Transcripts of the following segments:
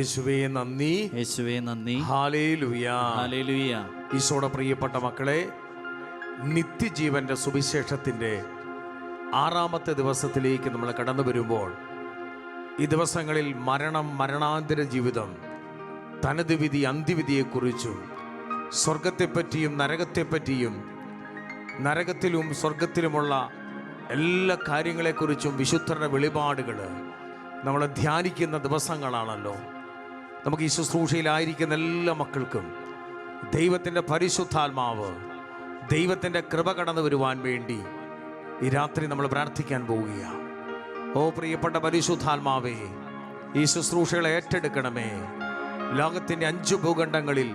യേശുവേ നന്ദി, യേശുവേ നന്ദി. Hallelujah, hallelujah. ഈശോയുടെ പ്രിയപ്പെട്ട മക്കളെ, നിത്യജീവന്റെ സുവിശേഷത്തിൻ്റെ 6-ാമത്തെ ദിവസത്തിലേക്ക് നമ്മൾ കടന്നു വരുമ്പോൾ, ഈ ദിവസങ്ങളിൽ മരണം, മരണാന്തര ജീവിതം, തനത് വിധി, അന്ത്യവിധിയെക്കുറിച്ചും സ്വർഗത്തെപ്പറ്റിയും നരകത്തെപ്പറ്റിയും നരകത്തിലും സ്വർഗത്തിലുമുള്ള എല്ലാ കാര്യങ്ങളെക്കുറിച്ചും വിശുദ്ധരുടെ വെളിപാടുകൾ നമ്മൾ ധ്യാനിക്കുന്ന ദിവസങ്ങളാണല്ലോ. നമുക്ക് ഈ ശുശ്രൂഷയിലായിരിക്കുന്ന എല്ലാ മക്കൾക്കും ദൈവത്തിൻ്റെ പരിശുദ്ധാത്മാവ്, ദൈവത്തിൻ്റെ കൃപ കടന്നു വരുവാൻ വേണ്ടി ഈ രാത്രി നമ്മൾ പ്രാർത്ഥിക്കാൻ പോവുകയാണ്. ഓ പ്രിയപ്പെട്ട പരിശുദ്ധാത്മാവേ, ഈ ശുശ്രൂഷകളെ ഏറ്റെടുക്കണമേ. ലോകത്തിൻ്റെ 5 ഭൂഖണ്ഡങ്ങളിൽ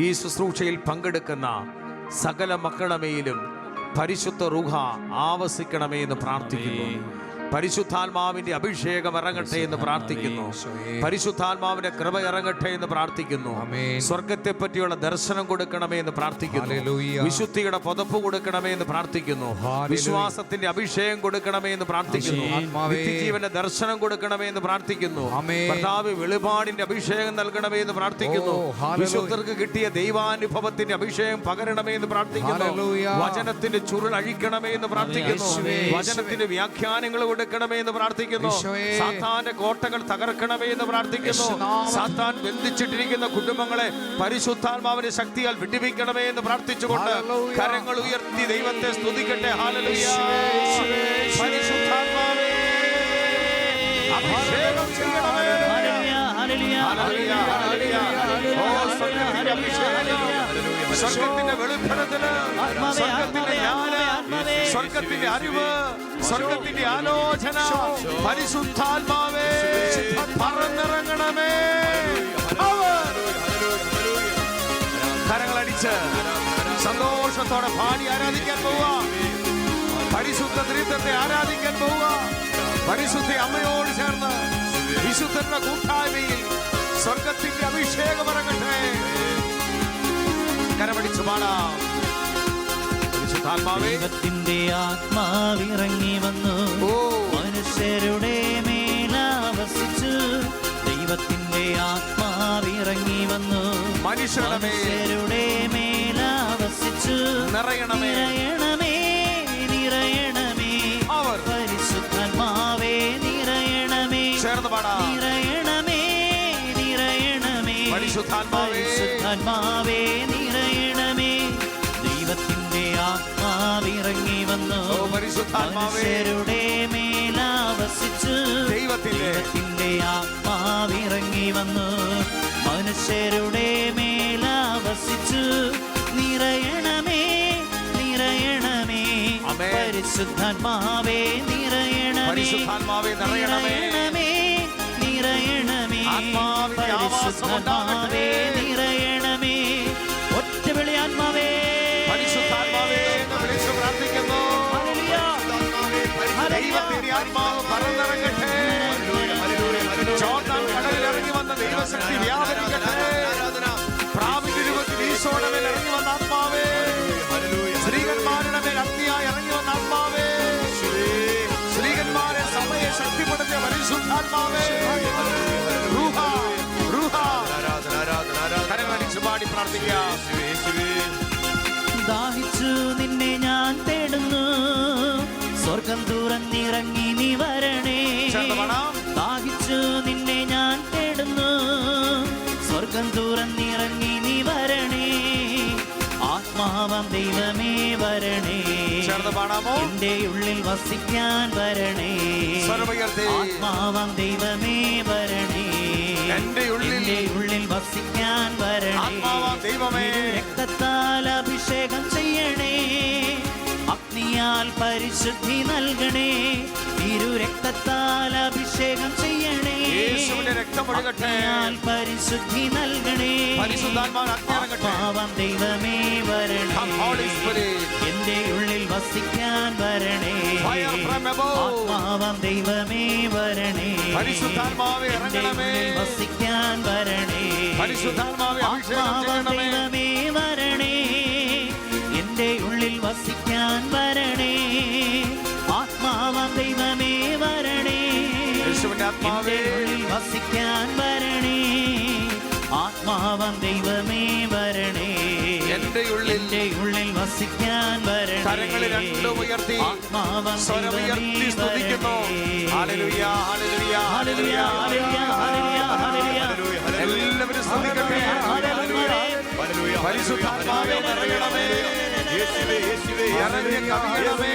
ഈ ശുശ്രൂഷയിൽ പങ്കെടുക്കുന്ന സകല മക്കളുടെമേലും പരിശുദ്ധ റൂഹ ആവസിക്കണമേ എന്ന് പ്രാർത്ഥിക്കുന്നു. പരിശുദ്ധാത്മാവിന്റെ അഭിഷേകം ഇറങ്ങട്ടെ എന്ന് പ്രാർത്ഥിക്കുന്നു. പരിശുദ്ധാത്മാവിന്റെ കൃപ ഇറങ്ങട്ടെ എന്ന് പ്രാർത്ഥിക്കുന്നു. സ്വർഗത്തെ പറ്റിയുള്ള ദർശനം കൊടുക്കണമേ എന്ന് പ്രാർത്ഥിക്കുന്നു. വിശുദ്ധിയുടെ പുതപ്പ് കൊടുക്കണമേ എന്ന് പ്രാർത്ഥിക്കുന്നു. വിശ്വാസത്തിന്റെ അഭിഷേകം കൊടുക്കണമേ എന്ന് പ്രാർത്ഥിക്കുന്നു. നിത്യജീവന്റെ ദർശനം കൊടുക്കണമേ എന്ന് പ്രാർത്ഥിക്കുന്നു. കർത്താവ് വെളിപാടിന്റെ അഭിഷേകം നൽകണമേ എന്ന് പ്രാർത്ഥിക്കുന്നു. വിശുദ്ധർക്ക് കിട്ടിയ ദൈവാനുഭവത്തിന്റെ അഭിഷേകം പകരണമേ എന്ന് പ്രാർത്ഥിക്കുന്നു. വചനത്തിന്റെ ചുരുൾ അഴിക്കണമേ എന്ന് പ്രാർത്ഥിക്കുന്നു. വചനത്തിന്റെ വ്യാഖ്യാനങ്ങൾ കൊടുക്കണമേ എന്ന് പ്രാർത്ഥിക്കുന്നു. സാത്താന്റെ കോട്ടകൾ തകർക്കണമേ എന്ന് പ്രാർത്ഥിക്കുന്നു. സാത്താൻ ബന്ധിച്ചിട്ടിരിക്കുന്ന കുടുംബങ്ങളെ പരിശുദ്ധാത്മാവിന്റെ ശക്തിയാൽ വിടുവിക്കണമേ എന്ന് പ്രാർത്ഥിച്ചുകൊണ്ട് കരങ്ങൾ ഉയർത്തി ദൈവത്തെ സ്തുതിക്കട്ടെ. ഹല്ലേലൂയ. പരിശുദ്ധാത്മാവേ, അഭിഷേകം ചെയ്യണമേ. Hallelujah, hallelujah. ഓ സ്വർഗ്ഗത്തിന്റെ അഭിഷേകം, സ്വർഗ്ഗത്തിന്റെ വെളിപ്പെടുത്തല്, സ്വർഗ്ഗത്തിന്റെ ജ്ഞാനം, സ്വർഗ്ഗത്തിന്റെ അറിവ്, സ്വർഗ്ഗത്തിന്റെ ആലോചന, പരിശുദ്ധാത്മാവേ പറന്നിറങ്ങണമേ. കരങ്ങളടിച്ച് സന്തോഷത്തോടെ പാടി ആരാധിക്കാൻ പോവുക. പരിശുദ്ധ ത്രിത്വത്തെ ആരാധിക്കാൻ പോവുക. പരിശുദ്ധ അമ്മയോട് ചേർന്ന് വിശുദ്ധരുടെ കൂട്ടായ്മയിൽ സ്വർഗത്തിന്റെ അഭിഷേകം ഇറങ്ങട്ടെ. കരമടിച്ചു പാടാം. ദൈവത്തിന്റെ ആത്മാവിറങ്ങി വന്നു, മനുഷ്യരുടെ മേലാവസിച്ചു. ദൈവത്തിന്റെ ആത്മാവിറങ്ങി വന്നു, മനുഷ്യരുടെ മേലാവസിച്ചു. നിറയണമേ, നിറയണമേ, നിറയണമേ. പരിശുദ്ധാത്മാവേ നിറയണമേ, നിറയണമേ, നിറയണമേ. പരിശുദ്ധാത്മാവേ നിറയണമേ. ദൈവത്തിന്റെ ആത്മാവിറങ്ങി വന്നു, മനുഷ്യരുടെ മേലാവസിച്ചു. ദൈവത്തിന്റെ ആത്മാവിറങ്ങി വന്നു, മനുഷ്യരുടെ മേലാവസിച്ചു. നിറയണമേ, നിറയണമേ. പരിശുദ്ധാത്മാവേ നിറയണമേ, നിറയണമേ, നിറയണമേ. പരിശുദ്ധാത്മാവേ നിറയണമേ. ഒറ്റ വിളി ആത്മാവേ, പരിശുദ്ധാത്മാവേ എന്ന് വിളിച്ചു പ്രാർത്ഥിക്കുന്നു. ദൈവത്തിന്റെ ആത്മാവ് പറന്നിറങ്ങട്ടെ. ജോർദാൻ കടലിൽ ഇറങ്ങി വന്ന ദൈവശക്തി വ്യാപരിക്കട്ടെ. പ്രാവിന്റെ രൂപത്തിൽ ഈശോയുടെ മേൽ ഇറങ്ങി വന്ന ആത്മാവേ, സ്ത്രീകന്മാരുടെ മേൽ അഗ്നിയായി ഇറങ്ങി വന്ന ആത്മാവേ, സ്ത്രീകന്മാരെ സഭയെ ശക്തിപ്പെടുത്തിയ പരിശുദ്ധാത്മാവേ, റൂഹ, റൂഹ. കരങ്ങളടിച്ചു പാടി പ്രാർത്ഥിക്കാം. ദാഹിച്ചു നിന്നെ ഞാൻ തേടുന്നു, സ്വർഗം തുറന്നിറങ്ങി നീ വരണേ. ദാഹിച്ചു നിന്നെ ഞാൻ തേടുന്നു, സ്വർഗം തുറന്നിറങ്ങി നീ വരണേ. ആത്മാവാം ദൈവമേ വരണേ, എന്റെ ഉള്ളിൽ വസിക്കാൻ വരണേ. ആത്മാവാം ദൈവമേ വരണേ, എന്റെ ഉള്ളിൽ വസിക്കാൻ വരണേ. രക്തത്താൽ അഭിഷേകം ചെയ്യണേ, അഗ്നിയാൽ പരിശുദ്ധി നൽകണേ. തിരുരക്തത്താൽ അഭിഷേകം ചെയ്യണേ, അഗ്നിയാൽ പരിശുദ്ധി നൽകണേ. ആത്മാവാം ദൈവമേ വരണേ, എന്റെ ഉള്ളിൽ വസിക്കാൻ വരണേ. ആത്മാവാം ദൈവമേ വരണേ, എന്റെ ഉള്ളിൽ വസിക്കാൻ വരണേ. ആത്മാവാം ദൈവമേ വരണേ, എന്റെ ഉള്ളിൽ വസിക്കാൻ വരണേ. ആത്മാവാം ദൈവമേ വരണേ, എന്റെ ഉള്ളിൽ വസിക്കാൻ വരണേ. ആത്മാവം ദൈവമേ വരണേ, എന്റെ ഉള്ളിൽ വസിക്കാൻ വരണേ. കരങ്ങൾ രണ്ടും ഉയർത്തി ആത്മാവം സ്വരമുയർത്തി സ്തുതിക്കുന്നു. ഹല്ലേലൂയ, hallelujah, hallelujah, hallelujah, hallelujah, hallelujah. എല്ലാവരും സ്തുതിക്കട്ടെ. പരിശുദ്ധാത്മാവേ നിറയണമേ, നിറഞ്ഞ് കവിയണമേ,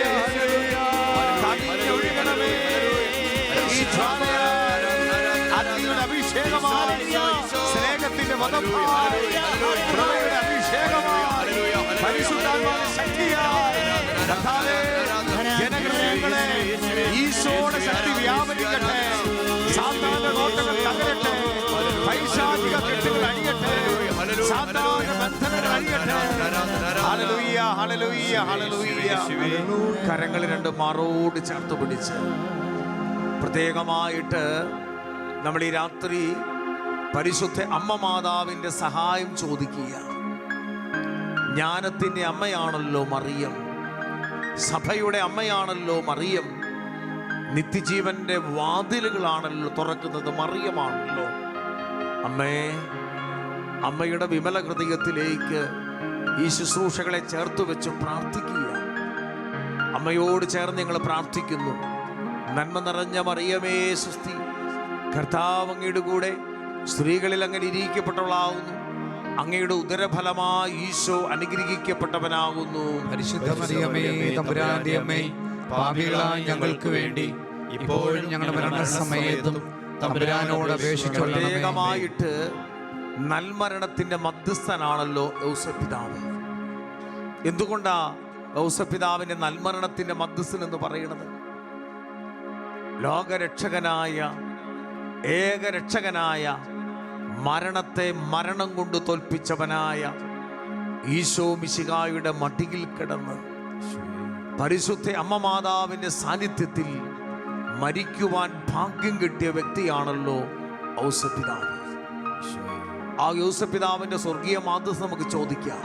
കവിഞ്ഞൊഴുകണമേ. ഈ ജ്വാലയ അഗ്നിയുടെ അഭിഷേകമായി, സ്നേഹത്തിന്റെ വധമായി, കൃപയുടെ അഭിഷേകമായി, പരിശുദ്ധാത്മാവിന്റെ ശക്തിയായി കർത്താവേ, ജനഹൃദയങ്ങളെ ഈശോയുടെ ശക്തി വ്യാപരിക്കട്ടെ. സാത്താന്റെ നോട്ടങ്ങൾ തകരട്ടെ, പൈശാചിക കെട്ടുകൾ അഴിയട്ടെ, സാത്താന്റെ ബന്ധനങ്ങൾ അഴിയട്ടെ. ഹല്ലേലൂയ, ഹല്ലേലൂയ, ഹല്ലേലൂയ. കരങ്ങൾ രണ്ട് മാറോട് ചേർത്ത് പിടിച്ച് പ്രത്യേകമായിട്ട് നമ്മൾ ഈ രാത്രി പരിശുദ്ധ അമ്മ മാതാവിന്റെ സഹായം ചോദിക്കുക. ജ്ഞാനത്തിന്റെ അമ്മയാണല്ലോ മറിയം, സഭയുടെ അമ്മയാണല്ലോ മറിയം, നിത്യജീവന്റെ വാതിലുകളാണല്ലോ തുറക്കുന്നത് മറിയമാണല്ലോ. അമ്മേ, അമ്മയുടെ വിമല ഹൃദയത്തിലേക്ക് ഈ ശുശ്രൂഷകളെ ചേർത്ത് വെച്ച് പ്രാർത്ഥിക്കുക. അമ്മയോട് ചേർന്ന് ഞങ്ങൾ പ്രാർത്ഥിക്കുന്നു. നന്മ നിറഞ്ഞ മറിയമേ സ്വസ്തി, കർത്താവ് അങ്ങയുടെ കൂടെ സ്ത്രീകളിൽ അങ്ങനെ ഇരിക്കപ്പെട്ടവളാകുന്നു. അങ്ങയുടെ ഉദരഫലമായി ഈശോ അനുഗ്രഹിക്കപ്പെട്ടവനാകുന്നു. പരിശുദ്ധ മറിയമേ തമ്പുരാന്റെ അമ്മേ, പാപികളായ ഞങ്ങൾക്ക് വേണ്ടി ഇപ്പോഴും ഞങ്ങളുടെ മരണസമയത്തും തമ്പുരാനോട് അപേക്ഷിച്ചുകൊള്ളണമേ. പ്രത്യേകമായിട്ട് നൽമരണത്തിന്റെ മധ്യസ്ഥനാണല്ലോ യൗസപിതാവ്. എന്തുകൊണ്ടാ യൗസപിതാവിന്റെ നൽമരണത്തിന്റെ മധ്യസ്ഥൻ എന്ന് പറയുന്നത്? ലോകരക്ഷകനായ ഏകരക്ഷകനായ മരണത്തെ മരണം കൊണ്ട് തോൽപ്പിച്ചവനായ ഈശോ മിശിഹായുടെ മടിയിൽ കിടന്ന് പരിശുദ്ധ അമ്മ മാതാവിന്റെ സാന്നിധ്യത്തിൽ മരിക്കുവാൻ ഭാഗ്യം കിട്ടിയ വ്യക്തിയാണല്ലോ ഔസപിതാവ്. ആ ഔസപിതാവിന്റെ സ്വർഗീയ മാധ്യസ്ഥ നമുക്ക് ചോദിക്കാം.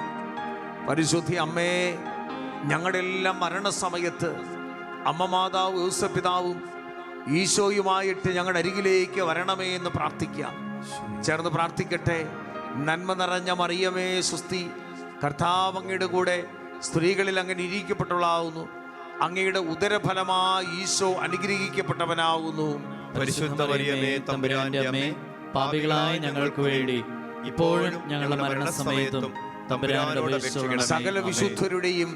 പരിശുദ്ധ അമ്മേ, ഞങ്ങളുടെ എല്ലാം മരണസമയത്ത് അമ്മ മാതാവ് ഔസപിതാവും ഈശോയുമായിട്ട് ഞങ്ങളുടെ അരികിലേക്ക് വരണമേ എന്ന് പ്രാർത്ഥിക്കാം. ചേർന്ന് പ്രാർത്ഥിക്കട്ടെ. നന്മ നിറഞ്ഞ മറിയമേ സ്വസ്തി, കർത്താവ് അങ്ങയുടെ കൂടെ സ്ത്രീകളിൽ അങ്ങനെ ഇരിക്കപ്പെട്ടവളാവുന്നു. അങ്ങയുടെ ഉദരഫലമായി ഈശോ അനുഗ്രഹിക്കപ്പെട്ടവനാവുന്നു. പരിശുദ്ധ മറിയമേ തമ്പുരാന്റെ അമ്മേ, പാപികളായ ഞങ്ങൾക്ക് വേണ്ടി ഇപ്പോഴും ഞങ്ങളുടെ മരണസമയത്തും തമ്പുരാനോട് അപേക്ഷിക്കണമേ. സകല വിശുദ്ധരുടെയും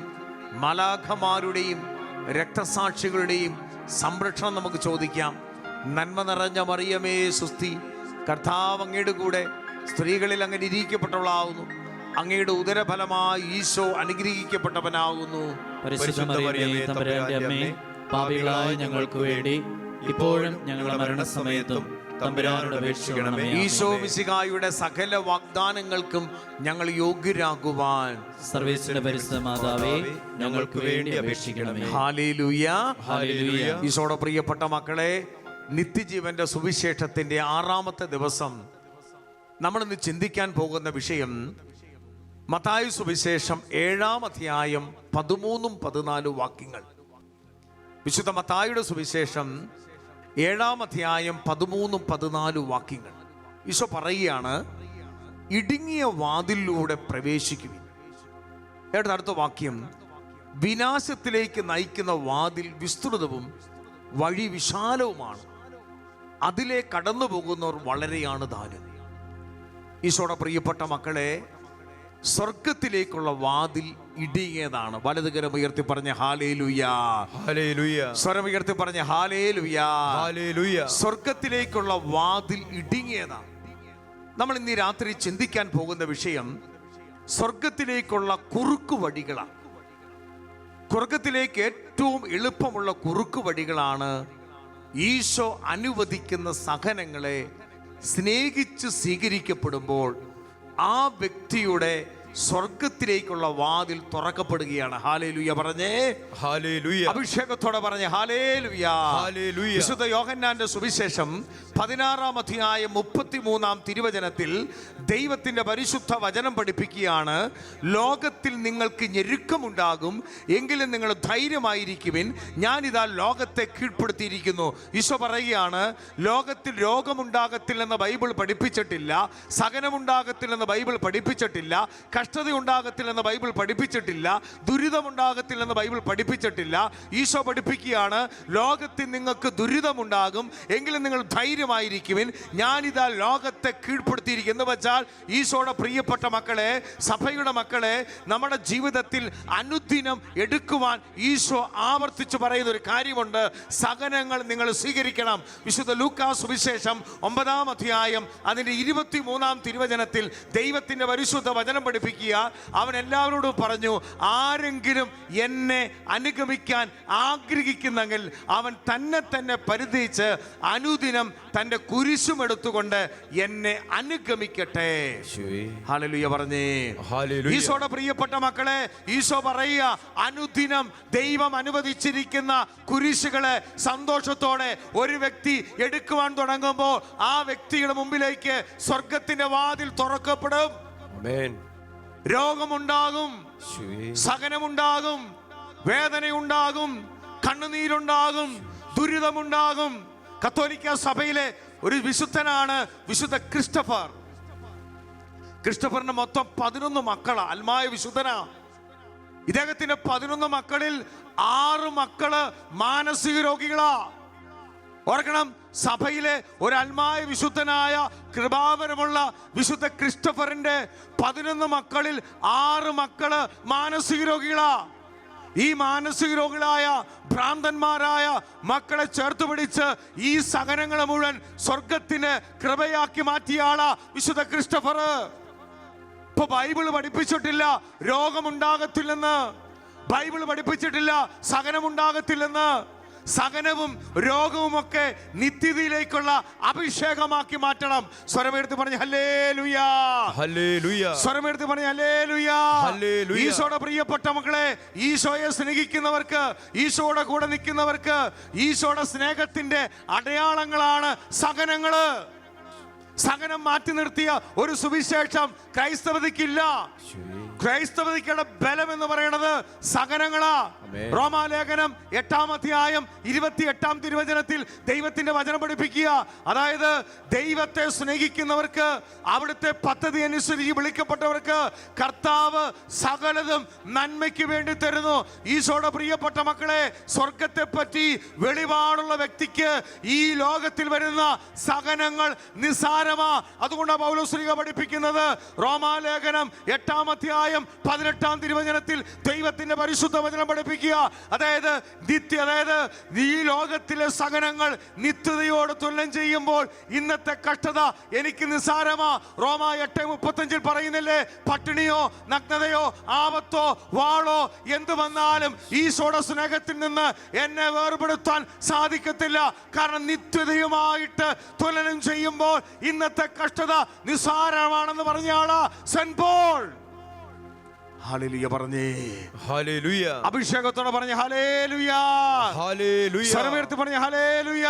മലാഖമാരുടെയും രക്തസാക്ഷികളുടെയും സംരക്ഷണം നമുക്ക് ചോദിക്കാം. നന്മ നിറഞ്ഞ മറിയമേ സ്വസ്തി, കർത്താവ് അങ്ങയുടെ കൂടെ സ്ത്രീകളിൽ അങ്ങനെ ഇരിക്കപ്പെട്ടവളാവുന്നു. അങ്ങയുടെ ഉദരഫലമായി ഈശോ അനുഗ്രഹിക്കപ്പെട്ടവനാകുന്നു. പരിശുദ്ധ മറിയമേ തമ്പുരാന്റെ അമ്മേ, പാപികളായ ഞങ്ങൾക്ക് വേണ്ടി ഇപ്പോഴും ഞങ്ങളുടെ മരണസമയത്തും തമ്പുരാനോട് അപേക്ഷിക്കണമേ. ഈശോ മിശിഹായുടെ സകല വാഗ്ദാനങ്ങൾക്കും ഞങ്ങൾ യോഗ്യരാകുവാൻ സർവേശ്വര പരിശുദ്ധ മാതാവേ, ഞങ്ങൾക്ക് വേണ്ടി അപേക്ഷിക്കണമേ. Hallelujah, hallelujah. ഈശോയുടെ പ്രിയപ്പെട്ട മക്കളെ, നിത്യജീവന്റെ സുവിശേഷത്തിന്റെ 6-ാമത്തെ ദിവസം നമ്മൾ ഇന്ന് ചിന്തിക്കാൻ പോകുന്ന വിഷയം മത്തായി സുവിശേഷം 7-ാം അധ്യായം 13-14 വാക്യങ്ങൾ. വിശുദ്ധ മത്തായിയുടെ സുവിശേഷം 7-ാം അധ്യായം 13-14 വാക്യങ്ങൾ. ഈശോ പറയുകയാണ്, ഇടുങ്ങിയ വാതിലിലൂടെ പ്രവേശിക്കുവിൻ. അടുത്ത വാക്യം, വിനാശത്തിലേക്ക് നയിക്കുന്ന വാതിൽ വിസ്തൃതവും വഴി വിശാലവുമാണ്, അതിലെ കടന്നു പോകുന്നവർ വളരെയാണ് താനും. ഈശോയുടെ പ്രിയപ്പെട്ട മക്കളെ, സ്വർഗത്തിലേക്കുള്ള വാതിൽ ഇടുങ്ങിയതാണ്. വലതുകരം ഉയർത്തി പറഞ്ഞ ഹല്ലേലൂയ, ഹല്ലേലൂയ. സ്വരം ഉയർത്തി പറഞ്ഞ ഹല്ലേലൂയ, ഹല്ലേലൂയ. സ്വർഗത്തിലേക്കുള്ള വാതിൽ ഇടുങ്ങിയതാണ്. നമ്മൾ ഇന്ന് രാത്രി ചിന്തിക്കാൻ പോകുന്ന വിഷയം സ്വർഗത്തിലേക്കുള്ള കുറുക്കു വഴികളാണ്. സ്വർഗത്തിലേക്ക് ഏറ്റവും എളുപ്പമുള്ള കുറുക്കു വഴികളാണ് ഈശോ അനുവദിക്കുന്ന സഹനങ്ങളെ സ്നേഹിച്ച് സ്വീകരിക്കപ്പെടുമ്പോൾ ആ വ്യക്തിയുടെ സ്വർഗത്തിലേക്കുള്ള വാതിൽ തുറക്കപ്പെടുകയാണ്. ഹല്ലേലൂയ പറഞ്ഞേ. ഹല്ലേലൂയ. അഭിഷേകത്തോടെ പറഞ്ഞേ ഹല്ലേലൂയ. ഹല്ലേലൂയ. വിശുദ്ധ യോഹന്നാന്റെ സുവിശേഷം 16-ാം അധ്യായം 33-ാം തിരുവചനത്തിൽ ദൈവത്തിന്റെ പരിശുദ്ധ വചനം പഠിപ്പിക്കുകയാണ്. ലോകത്തിൽ നിങ്ങൾക്ക് ഞെരുക്കമുണ്ടാകും, എങ്കിലും നിങ്ങൾ ധൈര്യമായിരിക്കുവിൻ, ഞാനിതാ ലോകത്തെ കീഴ്പ്പെടുത്തിയിരിക്കുന്നു. ഈശോ പറയുകയാണ്, ലോകത്തിൽ രോഗമുണ്ടാകത്തില്ലെന്ന് ബൈബിൾ പഠിപ്പിച്ചിട്ടില്ല, സഹനമുണ്ടാകത്തില്ലെന്ന് ബൈബിൾ പഠിപ്പിച്ചിട്ടില്ല, കഷ്ടതയുണ്ടാകത്തില്ലെന്ന് ബൈബിൾ പഠിപ്പിച്ചിട്ടില്ല, ദുരിതമുണ്ടാകത്തില്ലെന്ന് ബൈബിൾ പഠിപ്പിച്ചിട്ടില്ല. ഈശോ പഠിപ്പിക്കുകയാണ്, ലോകത്തിൽ നിങ്ങൾക്ക് ദുരിതമുണ്ടാകും, എങ്കിലും നിങ്ങൾ ധൈര്യമായിരിക്കുവിൻ, ഞാനിതാ ലോകത്തെ കീഴ്പ്പെടുത്തിയിരിക്കുന്നു. എന്ന് വെച്ചാൽ ഈശോയുടെ പ്രിയപ്പെട്ട മക്കളെ, സഭയുടെ മക്കളെ, നമ്മുടെ ജീവിതത്തിൽ അനുദിനം എടുക്കുവാൻ ഈശോ ആവർത്തിച്ച് പറയുന്ന ഒരു കാര്യമുണ്ട്. സഹനങ്ങൾ നിങ്ങൾ സ്വീകരിക്കണം. വിശുദ്ധ ലൂക്കാസ് സുവിശേഷം 9-ാം അധ്യായം അതിൻ്റെ 23-ാം തിരുവചനത്തിൽ ദൈവത്തിൻ്റെ പരിശുദ്ധ വചനം പഠിപ്പിക്കുക. അവൻ എല്ലാവരോടും പറഞ്ഞു, ആരെങ്കിലും എന്നെ അനുഗമിക്കാൻ ആഗ്രഹിക്കുന്നെങ്കിൽ അവൻ തന്നെ പരിധിച്ച് അനുദിനം തൻ്റെ കുരിശും എടുത്തുകൊണ്ട് എന്നെ അനുഗമിക്കട്ടെ. ഹല്ലേലൂയ പറഞ്ഞേ. ഈശോയുടെ പ്രിയപ്പെട്ട മക്കളെ, ഈശോ പറയുക, അനുദിനം ദൈവം അനുവദിച്ചിരിക്കുന്ന കുരിശുകളെ സന്തോഷത്തോടെ ഒരു വ്യക്തി എടുക്കുവാൻ തുടങ്ങുമ്പോൾ ആ വ്യക്തിയുടെ മുമ്പിലേക്ക് സ്വർഗത്തിന്റെ വാതിൽ തുറക്കപ്പെടും. രോഗമുണ്ടാകും, സഹനമുണ്ടാകും, വേദനയുണ്ടാകും, കണ്ണുനീരുണ്ടാകും, ദുരിതമുണ്ടാകും. കത്തോലിക്ക സഭയിലെ ഒരു വിശുദ്ധനാണ് വിശുദ്ധ ക്രിസ്റ്റഫർ. ക്രിസ്റ്റഫറിന് മൊത്തം 11 മക്കളാ. അൽമായ വിശുദ്ധനാ. ഇദ്ദേഹത്തിന്റെ 11 മക്കളിൽ 6 മക്കള് മാനസിക രോഗികളാ. ഓർക്കണം, സഭയിലെ ഒരു അൽമായ വിശുദ്ധനായ കൃപാവരമുള്ള വിശുദ്ധ ക്രിസ്റ്റഫറിന്റെ 11 മക്കളിൽ 6 മക്കള് മാനസിക രോഗികളാ. ഈ മാനസിക രോഗികളായ ഭ്രാന്തന്മാരായ മക്കളെ ചേർത്ത് പിടിച്ച് ഈ സഹനങ്ങളെ മുഴുവൻ സ്വർഗത്തിന് കൃപയാക്കി മാറ്റിയ ആളാ വിശുദ്ധ ക്രിസ്റ്റഫർ. ഇപ്പൊ ബൈബിള് പഠിപ്പിച്ചിട്ടില്ല രോഗമുണ്ടാകത്തില്ലെന്ന്, ബൈബിള് പഠിപ്പിച്ചിട്ടില്ല സഹനമുണ്ടാകത്തില്ലെന്ന്. സഹനവും രോഗവും ഒക്കെ നിത്യതയിലേക്കുള്ള അഭിഷേകമാക്കി മാറ്റണം. സ്വരമെടുത്ത് പറഞ്ഞ് ഹല്ലേലൂയ, ഹല്ലേലൂയ. സ്വരമെടുത്ത് പറഞ്ഞ് ഹല്ലേലൂയ, ഹല്ലേലൂയ. ഈശോയുടെ പ്രിയപ്പെട്ട മക്കളെ, ഈശോയെ സ്നേഹിക്കുന്നവർക്ക്, ഈശോയുടെ കൂടെ നിൽക്കുന്നവർക്ക് ഈശോയുടെ സ്നേഹത്തിന്റെ അടയാളങ്ങളാണ് സഹനങ്ങള്. സഹനം മാറ്റി നിർത്തിയ ഒരു സുവിശേഷം ക്രൈസ്തവതയ്ക്കില്ല. ക്രൈസ്തവതയ്ക്കുള്ള ബലം എന്ന് പറയുന്നത് സഹനങ്ങളാ. റോമാലേഖനം 8-ാം അധ്യായം 28-ാം തിരുവചനത്തിൽ ദൈവത്തിന്റെ വചനം പഠിപ്പിക്കുക. അതായത് ദൈവത്തെ സ്നേഹിക്കുന്നവർക്ക്, അവിടുത്തെ പദ്ധതി അനുസരിച്ച് വിളിക്കപ്പെട്ടവർക്ക് കർത്താവ് സകലതും നന്മയ്ക്ക് വേണ്ടി തരുന്നു. ഈശോയുടെ പ്രിയപ്പെട്ട മക്കളെ, സ്വർഗത്തെ പറ്റി വെളിപാടുള്ള വ്യക്തിക്ക് ഈ ലോകത്തിൽ വരുന്ന സഹനങ്ങൾ നിസ്സാരമാ. അതുകൊണ്ടാണ് പൗലോസ് പഠിപ്പിക്കുന്നത്. റോമാലേഖനം 8-ാം അധ്യായം 18-ാം തിരുവചനത്തിൽ ദൈവത്തിന്റെ പരിശുദ്ധ വചനം പഠിപ്പിക്കുക. അതായത് ഈ ലോകത്തിലെ സഹനങ്ങൾ നിത്യതയോട് തുല്യം ചെയ്യുമ്പോൾ ഇന്നത്തെ കഷ്ടത എനിക്ക് നിസ്സാരമാ. റോമ 8:35 പറയുന്നില്ലേ, പട്ടിണിയോ നഗ്നതയോ ആപത്തോ വാളോ എന്ത് വന്നാലും ഈശോയുടെ സ്നേഹത്തിൽ നിന്ന് എന്നെ വേർപെടുത്താൻ സാധിക്കത്തില്ല. കാരണം നിത്യതയുമായിട്ട് തുലനം ചെയ്യുമ്പോൾ ഇന്നത്തെ കഷ്ടത നിസ്സാരമാണെന്ന് പറഞ്ഞ ആളാ സെന്റ് പോൾ. ഹല്ലേലൂയ പറഞ്ഞേ. ഹല്ലേലൂയ. അഭിഷേകത്തോടെ പറഞ്ഞ ഹല്ലേലൂയ, ഹല്ലേലൂയ. സ്വരമെടുത്ത് പറഞ്ഞ ഹല്ലേലൂയ,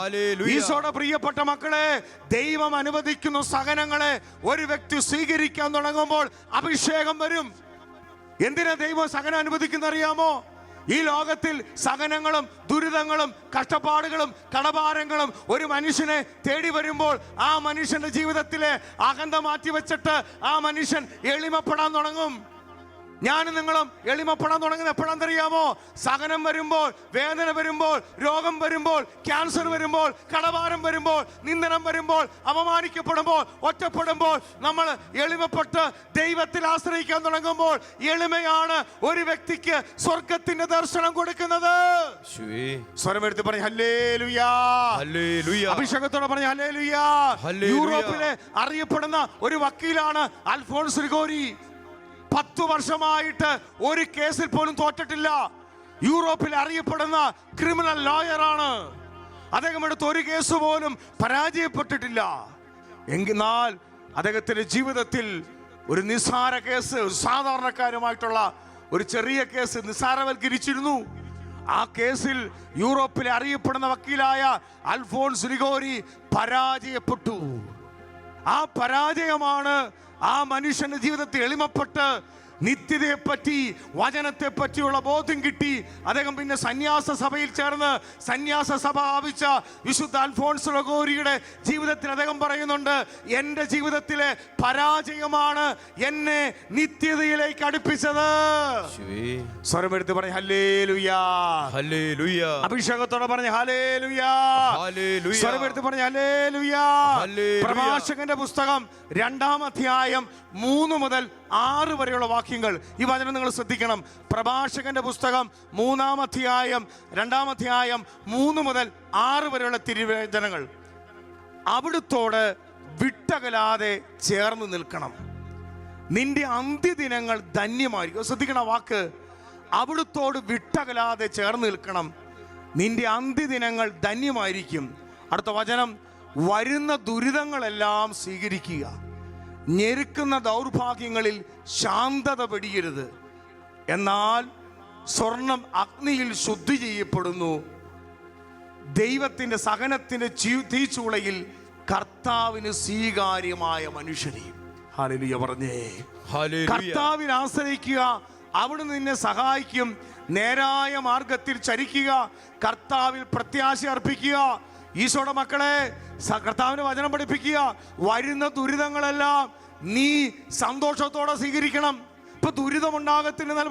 ഹല്ലേലൂയ. ഈശോയുടെ പ്രിയപ്പെട്ട മക്കളെ, ദൈവം അനുവദിക്കുന്ന സഹനങ്ങളെ ഒരു വ്യക്തി സ്വീകരിക്കാൻ തുടങ്ങുമ്പോൾ അഭിഷേകം വരും. എന്തിനാ ദൈവം സഹനം അനുവദിക്കുന്ന അറിയാമോ? ഈ ലോകത്തിൽ സഹനങ്ങളും ദുരിതങ്ങളും കഷ്ടപ്പാടുകളും കടഭാരങ്ങളും ഒരു മനുഷ്യനെ തേടി വരുമ്പോൾ ആ മനുഷ്യന്റെ ജീവിതത്തിലെ അഹന്ത മാറ്റിവെച്ചിട്ട് ആ മനുഷ്യൻ എളിമപ്പെടാൻ തുടങ്ങും. ഞാനും നിങ്ങളും എളിമപ്പെടാൻ തുടങ്ങുന്നത് എപ്പോഴാണെന്നറിയാമോ? സഹനം വരുമ്പോൾ, വേദന വരുമ്പോൾ, രോഗം വരുമ്പോൾ, ക്യാൻസർ വരുമ്പോൾ, കടഭാരം വരുമ്പോൾ, നിന്ദനം വരുമ്പോൾ, അപമാനിക്കപ്പെടുമ്പോൾ, ഒറ്റപ്പെടുമ്പോൾ നമ്മൾ എളിമപ്പെട്ട് ദൈവത്തിൽ ആശ്രയിക്കാൻ തുടങ്ങുമ്പോൾ എളിമയാണ് ഒരു വ്യക്തിക്ക് സ്വർഗത്തിന്റെ ദർശനം കൊടുക്കുന്നത്. സ്വരമെടുത്ത് പറഞ്ഞ ഹല്ലേലൂയ, ഹല്ലേലൂയ. അഭിഷേകത്തോടെ പറഞ്ഞ ഹല്ലേലൂയ. യൂറോപ്പിലെ അറിയപ്പെടുന്ന ഒരു വക്കീലാണ് അൽഫോൺസ് ഗ്രിഗോരി. 10 വർഷമായിട്ട് ഒരു കേസിൽ പോലും തോറ്റിട്ടില്ല. യൂറോപ്പിൽ അറിയപ്പെടുന്ന ക്രിമിനൽ ലോയറാണ്. അദ്ദേഹം എടുത്ത ഒരു കേസ് പോലും പരാജയപ്പെട്ടിട്ടില്ല. എന്നാൽ അദ്ദേഹത്തിന്റെ ജീവിതത്തിൽ ഒരു നിസ്സാര കേസ്, ഒരു സാധാരണക്കാരുമായിട്ടുള്ള ഒരു ചെറിയ കേസ് നിസ്സാരവൽക്കരിച്ചിരുന്നു. ആ കേസിൽ യൂറോപ്പിലെ അറിയപ്പെടുന്ന വക്കീലായ അൽഫോൺസ് ലിഗോരി പരാജയപ്പെട്ടു. ആ പരാജയമാണ് ആ മനുഷ്യന്റെ ജീവിതത്തിൽ എളിമപ്പെട്ട് നിത്യതയെപ്പറ്റി, വചനത്തെ പറ്റിയുള്ള ബോധ്യം കിട്ടി. അദ്ദേഹം പിന്നെ സന്യാസ സഭയിൽ ചേർന്ന് സന്യാസ സഭ ആവിച്ച വിശുദ്ധ അൽഫോൺസ് ലിഗോരിയുടെ ജീവിതത്തിൽ അദ്ദേഹം പറയുന്നുണ്ട്, എൻ്റെ ജീവിതത്തിലെ പരാജയമാണ് എന്നെ നിത്യതയിലേക്ക് അടുപ്പിച്ചത്. സ്വരമെടുത്ത് പറഞ്ഞ ഹല്ലേലൂയാ, ഹല്ലേലൂയ, അഭിഷേകത്തോടെ പറഞ്ഞ ഹല്ലേലൂയാ, ഹല്ലേലൂയ, സ്വരമെടുത്ത് പറഞ്ഞ ഹല്ലേലൂയാ. ഹല്ലേലൂയ. പ്രഭാഷകന്റെ പുസ്തകം 2-ാം അധ്യായം 3 മുതൽ 6 വരെയുള്ള വാക്യങ്ങൾ. ഈ വചനം നിങ്ങൾ ശ്രദ്ധിക്കണം. പ്രഭാഷകന്റെ പുസ്തകം 3-ാം അധ്യായം 2-ാം അധ്യായം 3 മുതൽ 6 വരെയുള്ള തിരുവചനങ്ങൾ. അവിടുത്തോട് വിട്ടകലാതെ ചേർന്ന് നിൽക്കണം, നിന്റെ അന്ത്യദിനങ്ങൾ ധന്യമായിരിക്കും. ശ്രദ്ധിക്കണം ആ വാക്ക്, അവിടുത്തോട് വിട്ടകലാതെ ചേർന്ന് നിൽക്കണം, നിന്റെ അന്ത്യദിനങ്ങൾ ധന്യമായിരിക്കും. അടുത്ത വചനം, വരുന്ന ദുരിതങ്ങളെല്ലാം സ്വീകരിക്കുക, ഞെരുക്കുന്ന ദൗർഭാഗ്യങ്ങളിൽ ശാന്തത വെടിയരുത്. എന്നാൽ സ്വർണം അഗ്നിയിൽ ശുദ്ധി ചെയ്യപ്പെടുന്നു, ദൈവത്തിന്റെ സഹനത്തിന്റെ തീച്ചൂളയിൽ കർത്താവിന് സ്വീകാര്യമായ മനുഷ്യരെയും. ഹല്ലേലൂയ പറഞ്ഞേ. ഹല്ലേലൂയ. കർത്താവിൽ ആശ്രയിക്കുക, അവിടുന്ന് നിന്നെ സഹായിക്കും. നേരായ മാർഗത്തിൽ ചരിക്കുക, കർത്താവിൽ പ്രത്യാശ അർപ്പിക്കുക. ഈശോയുടെ മക്കളെ, കർത്താവിന്റെ വചനം പഠിപ്പിക്കുക. വരുന്ന ദുരിതങ്ങളെല്ലാം നീ സന്തോഷത്തോടെ സ്വീകരിക്കണം. ഇപ്പൊ ദുരിതമുണ്ടാകത്തില്ലെന്നാൽ